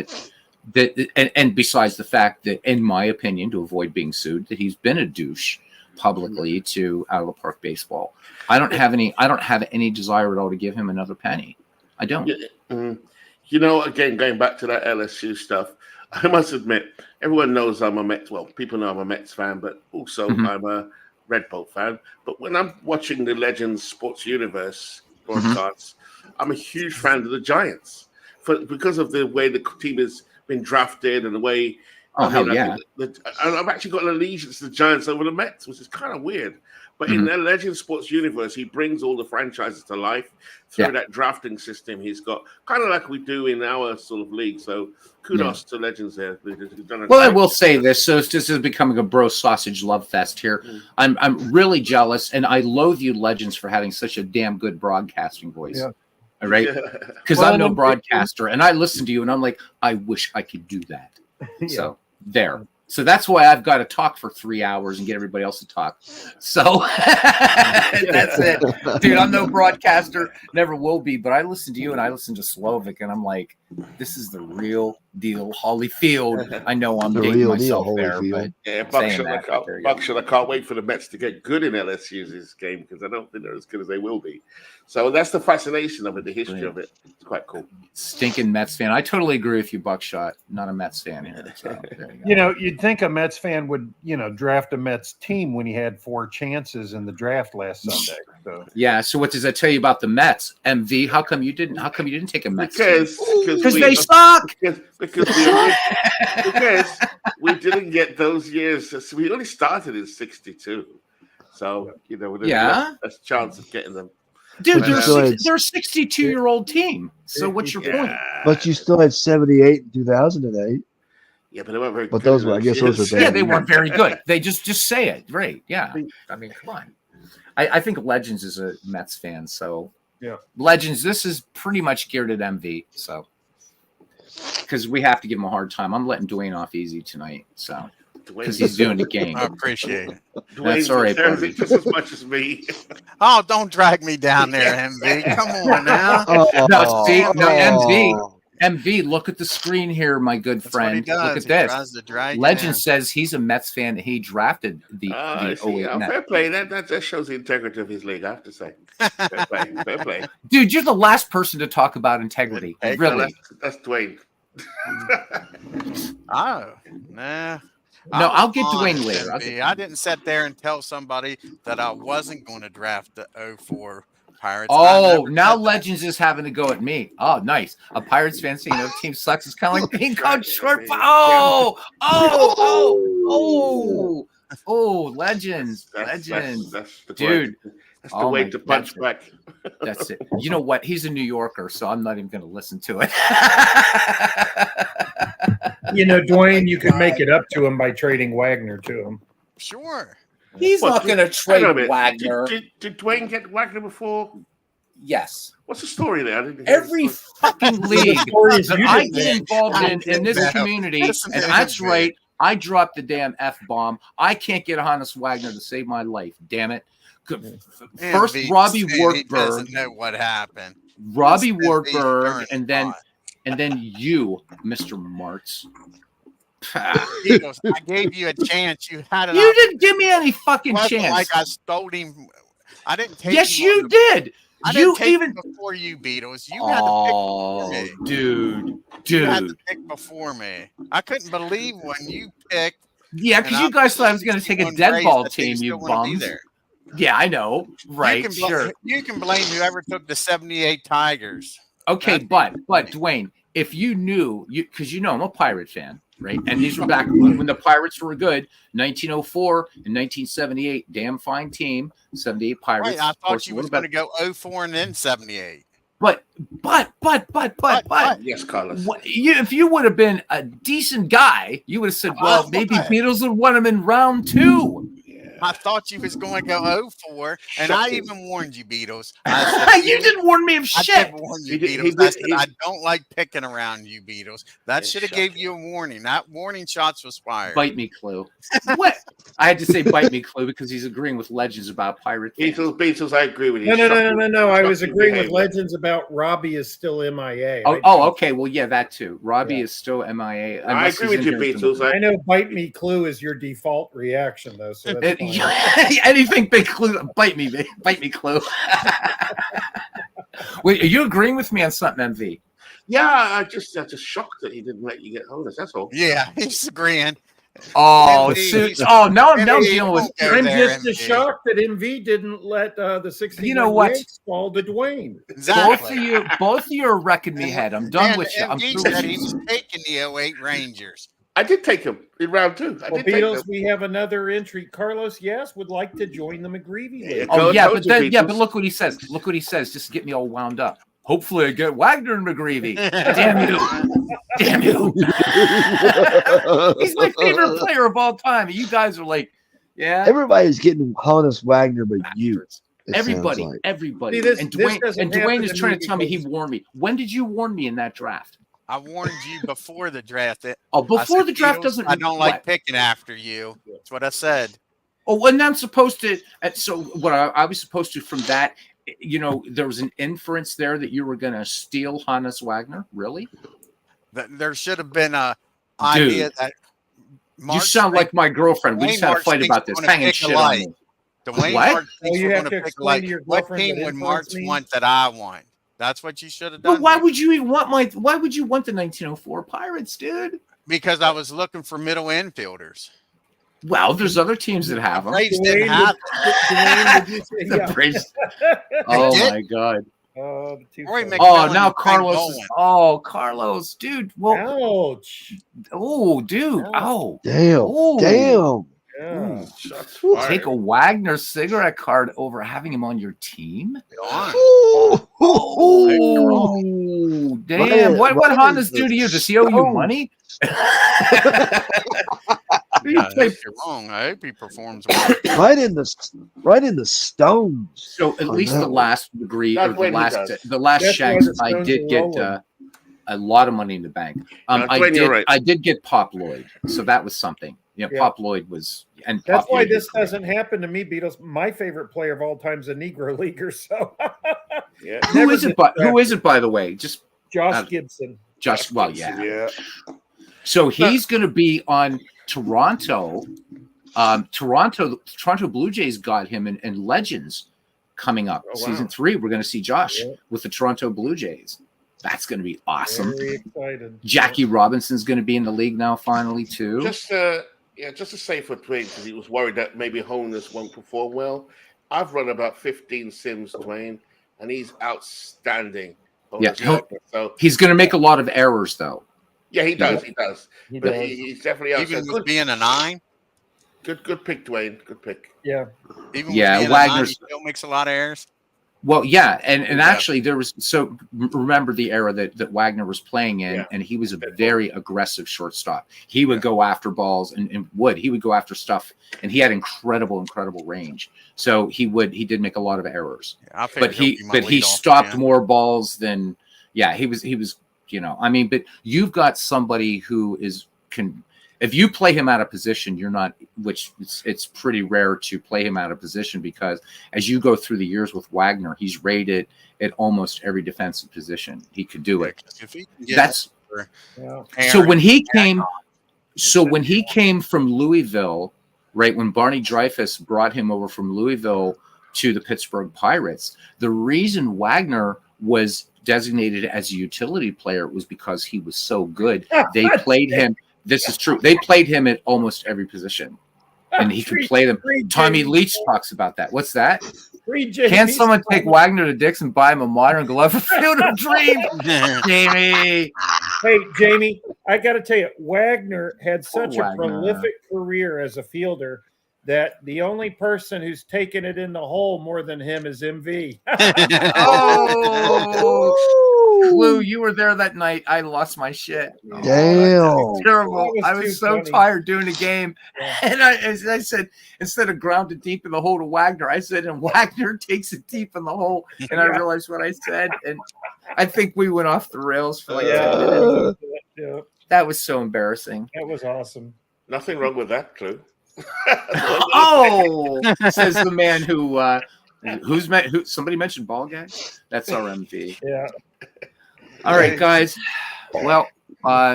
and besides the fact that, in my opinion, to avoid being sued, that he's been a douche publicly to Out of the Park Baseball. I don't have any desire at all to give him another penny. I don't. Again, going back to that LSU stuff, I must admit, everyone knows I'm a Mets. Well, people know I'm a Mets fan, but also I'm a Red Bull fan. But when I'm watching the Legends Sports Universe broadcasts, I'm a huge fan of the Giants because of the way the team has been drafted and the way. Hell yeah! I've actually got an allegiance to the Giants over the Mets, which is kind of weird. But in the Legends Sports Universe, he brings all the franchises to life through that drafting system he's got, kind of like we do in our sort of league. So kudos to Legends there. Well, I will say this. So this is becoming a bro sausage love fest here. I'm really jealous, and I loathe you, Legends, for having such a damn good broadcasting voice. Yeah. All right? Because I'm no broadcaster, and I listen to you, and I'm like, I wish I could do that. So there. So that's why I've got to talk for 3 hours and get everybody else to talk. So that's it. Dude, I'm no broadcaster, never will be, but I listen to you and I listen to Slovic, and I'm like, this is the real deal, Holyfield. I know I'm dating myself there, but Buckshot, I can't wait for the Mets to get good in LSU's game, because I don't think they're as good as they will be. So that's the fascination of it, the history of it. It's quite cool. Stinking Mets fan. I totally agree with you, Buckshot. Not a Mets fan here. So there you go. You'd think a Mets fan would, draft a Mets team when he had 4 chances in the draft last Sunday. So Yeah. So what does that tell you about the Mets? MV, how come you didn't take a Mets? Because they suck. Because we didn't get those years. We only started in '62, so we didn't have a chance of getting them. Dude, they're a 62-year-old team. So what's your point? But you still had 78 and 2008. Yeah, but they weren't very good. But those were, I guess, those were bad. Yeah, they weren't very good. They just say it, right? Yeah. I mean, come on. I think Legends is a Mets fan, so Legends. This is pretty much geared at MV, so because we have to give him a hard time. I'm letting Dwayne off easy tonight, so because he's doing the game. I appreciate it. That's all right, buddy. Just as much as me. Oh, don't drag me down there, MV. Come on now. MV, look at the screen here, my good friend. Look at this. Legend says he's a Mets fan. He drafted the 08 Mets. Fair play. That shows the integrity of his league, I have to say. Fair play. Dude, you're the last person to talk about integrity. Really? That's Dwayne. Oh, nah. No, I'll get Dwayne later. I didn't sit there and tell somebody that I wasn't going to draft the 04 Pirates. Oh, now Legends is having to go at me. Oh, nice. A Pirates fan saying the team sucks is kind of like being called short. Oh, Legends. That's Dude. That's the way to punch back. That's it. You know what? He's a New Yorker, so I'm not even going to listen to it. Dwayne, you could make it up to him by trading Wagner to him. Sure. He's not going to trade Wagner. Did Dwayne get Wagner before? Yes. What's the story there? Every fucking league that I get involved in this community, and that's right, I dropped the damn F-bomb. I can't get Hannes Wagner to save my life. Damn it. First, Robbie Wartburg. Doesn't know what happened. Robbie Wartburg, and then you, Mr. Martz. Eagles, I gave you a chance. You had it. You didn't give me any fucking chance. Like I stole him. I didn't take. Yes, you did. I You didn't take even before you, Beatles. You had to pick before me. dude. You had to pick before me. I couldn't believe when you picked. Yeah, because you guys thought I was going to take a dead ball team, you bums. Yeah, I know. Right, sure. You can blame whoever took the 78 Tigers. Okay, but Dwayne, if you knew, because I'm a Pirate fan, right? And these were back when the Pirates were good, 1904 and 1978, damn fine team, 78 Pirates. Right, I thought you was going to go 04 and then 78. But yes, Carlos. If you would have been a decent guy, you would have said, well, maybe Beatles would want him in round 2. I thought you was going to go 04, and I even warned you, Beatles. You didn't warn me of shit. I did warn you, Beatles. I don't like picking around you, Beatles. That should have gave you a warning. That warning shots was fired. Bite me, Clue. What? I had to say bite me, Clue, because he's agreeing with Legends about Pirate fans. Beatles, I agree with you. No. I was agreeing with Legends about Robbie is still MIA. Okay. Well, yeah, that too. Robbie is still MIA. I agree with you, Beatles. I know bite me, Clue is your default reaction, though. So that's fine. Anything big, Clue, bite me, Clue. Wait, are you agreeing with me on something, MV? Yeah, I'm just shocked that he didn't let you get honors. That's all. Yeah, he's agreeing. Now I'm dealing with. I'm just as shocked that MV didn't let the 16. You know what? Fall to Dwayne. Exactly. Both of you are wrecking me head. I'm done with you. I'm through with he you. was taking the 08 Rangers. I did take him in round 2. Beatles, we have another entry. Carlos, would like to join the McGreevy League. But look what he says. Look what he says. Just to get me all wound up. Hopefully, I get Wagner and McGreevy. Damn you! He's my favorite player of all time. You guys are like, yeah. Everybody's getting Honus Wagner, but you. Everybody. See, and Dwayne is trying to tell me he warned me. When did you warn me in that draft? I warned you before the draft. Before the draft doesn't. I don't like picking after you. That's what I said. Oh, and I'm supposed to. So what I was supposed to from that, there was an inference there that you were going to steal Hannes Wagner. Really? There should have been a idea that. You sound like my girlfriend. We just had a fight about this, hanging shit on me. What? You have to explain to your girlfriend. What team would March want that I want? That's what you should have done. But why would you even want Why would you want the 1904 Pirates, dude? Because I was looking for middle infielders. Well, there's other teams that have them. Braves didn't have the Braves. Oh my God. Now Carlos. Carlos, dude. Well, ouch. Oh, dude. Oh, damn. Yeah. Take a Wagner cigarette card over having him on your team? Damn. What Hondas do to you? Does he owe you money? You're wrong. I hope he performs well. right in the stones. So at least the last degree or the last Shanks, I did get a lot of money in the bank. I did get Pop Lloyd, so that was something. Pop Lloyd was, and that's Pop why Lloyd this doesn't happen to me, Beatles. My favorite player of all time is a Negro leaguer. So, who is it? By the way, just Josh Gibson. Yeah. So he's going to be on Toronto. Toronto Blue Jays got him in Legends coming up. Season 3. We're going to see Josh with the Toronto Blue Jays. That's going to be awesome. Very excited. Jackie Robinson's going to be in the league now, finally, too. Just to say for Dwayne, because he was worried that maybe Holness won't perform well. I've run about 15 sims, Dwayne, and he's outstanding. So he's going to make a lot of errors, though. Yeah, he does. He's definitely even with being a 9. Good pick, Dwayne. Good pick. Yeah. Even with being a 9, he still makes a lot of errors. Well, yeah, and actually there was remember the era that Wagner was playing in, and he was a very aggressive shortstop. He would go after balls and he would go after stuff, and he had incredible range. So he did make a lot of errors. Yeah, but he stopped more balls than he was but you've got somebody who can. If you play him out of position, you're not, which it's pretty rare to play him out of position, because as you go through the years with Wagner, he's rated at almost every defensive position. He could do it. So when he came from Louisville, right, when Barney Dreyfuss brought him over from Louisville to the Pittsburgh Pirates. The reason Wagner was designated as a utility player was because he was so good. They played him. This is true. They played him at almost every position, and he could play them. Tommy Leach talks about that. What's that? Can someone take Wagner to Dick's and buy him a modern glove for Field of Dreams? Jamie. Hey, Jamie, I got to tell you, Wagner had such a prolific career as a fielder that the only person who's taken it in the hole more than him is MV. Clue, you were there that night. I lost my shit. Damn. Terrible. I was so tired doing the game. And as I said, instead of grounded deep in the hole to Wagner, I said, and Wagner takes it deep in the hole. And I realized what I said. And I think we went off the rails for like 10 minutes. Yeah. That was so embarrassing. That was awesome. Nothing wrong with that, Clue. Says the man who somebody mentioned ball gag. That's our MV. Yeah. All right, guys. Well,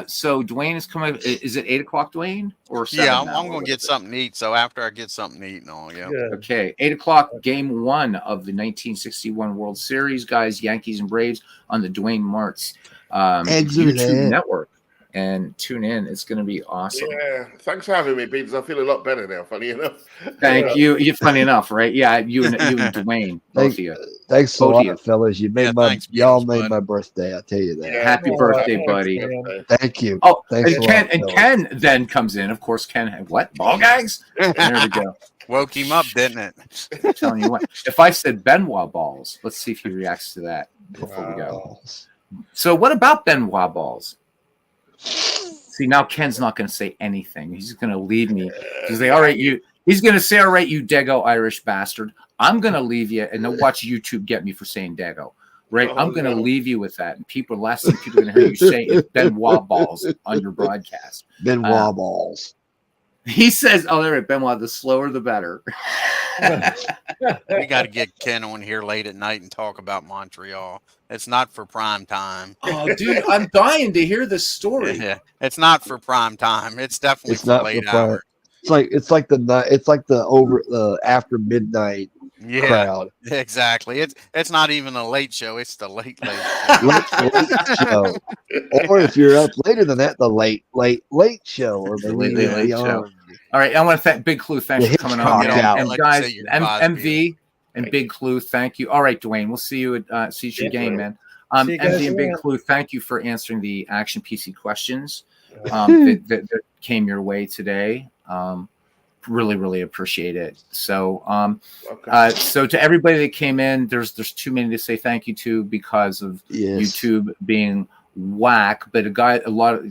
so Dwayne is coming. Is it 8:00, Dwayne? Or 7 yeah, now? I'm going to get something to eat. So after I get something to eat, Okay, 8:00, Game 1 of the 1961 World Series, guys. Yankees and Braves on the Dwayne Martz YouTube network. And tune in. It's going to be awesome. Yeah. Thanks for having me, Beebs. I feel a lot better now, funny enough. Thank you. You're funny enough, right? Yeah, you and Dwayne, both of you. Thanks a lot, fellas. You made y'all made my birthday. I tell you that. Yeah, happy birthday, buddy. Thank you. Oh, thanks Ken then comes in. Of course, Ken had what? Ball gags? There we go. Woke him up, didn't it? I'm telling you what. If I said Benoit balls, let's see if he reacts to that before we go. So what about Benoit balls? See, now Ken's not going to say anything. He's going to leave me because he's going to say, all right, you Dago Irish bastard. I'm going to leave you and then watch YouTube get me for saying Dago. Right? I'm going to leave you with that. And last thing people are going to hear you say is Benoit balls on your broadcast. Benoit balls. He says, oh, there, Benoit, the slower the better. We got to get Ken on here late at night and talk about Montreal. It's not for prime time. Oh, dude, I'm dying to hear this story. Yeah, it's not for prime time. It's definitely for late hours. It's like the after midnight crowd. Exactly. It's not even a late show. It's the late late show. Or if you're up later than that, the late show or the late show. All right, I want to thank Big Clue. Thanks for coming on. And guys, MV and Big Clue, thank you. All right, Dwayne, we'll see you at your game, man. MV and Big Clue, thank you for answering the Action PC questions that came your way today. Really, really appreciate it. So, so to everybody that came in, there's too many to say thank you to because of YouTube being whack. But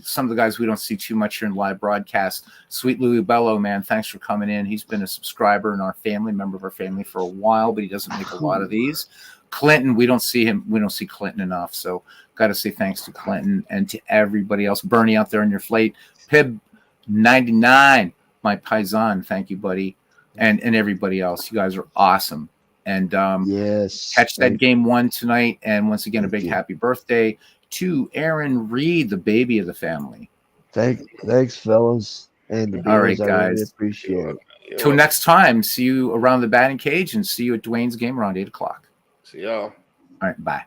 some of the guys we don't see too much here in live broadcast. Sweet Louis Bello, man, thanks for coming in. He's been a subscriber and our family member of our family for a while, but he doesn't make a lot of these. Clinton, we don't see him. We don't see Clinton enough. So, got to say thanks to Clinton and to everybody else. Bernie out there in your flight, Pib 99. My paisan, thank you, buddy, and everybody else. You guys are awesome. And catch that game 1 tonight. And once again, a big happy birthday to Aaron Reed, the baby of the family. Thanks, fellas. And all right, guys, I really appreciate it. Till next time, see you around the batting cage and see you at Dwayne's game around 8:00. See y'all. All right, bye.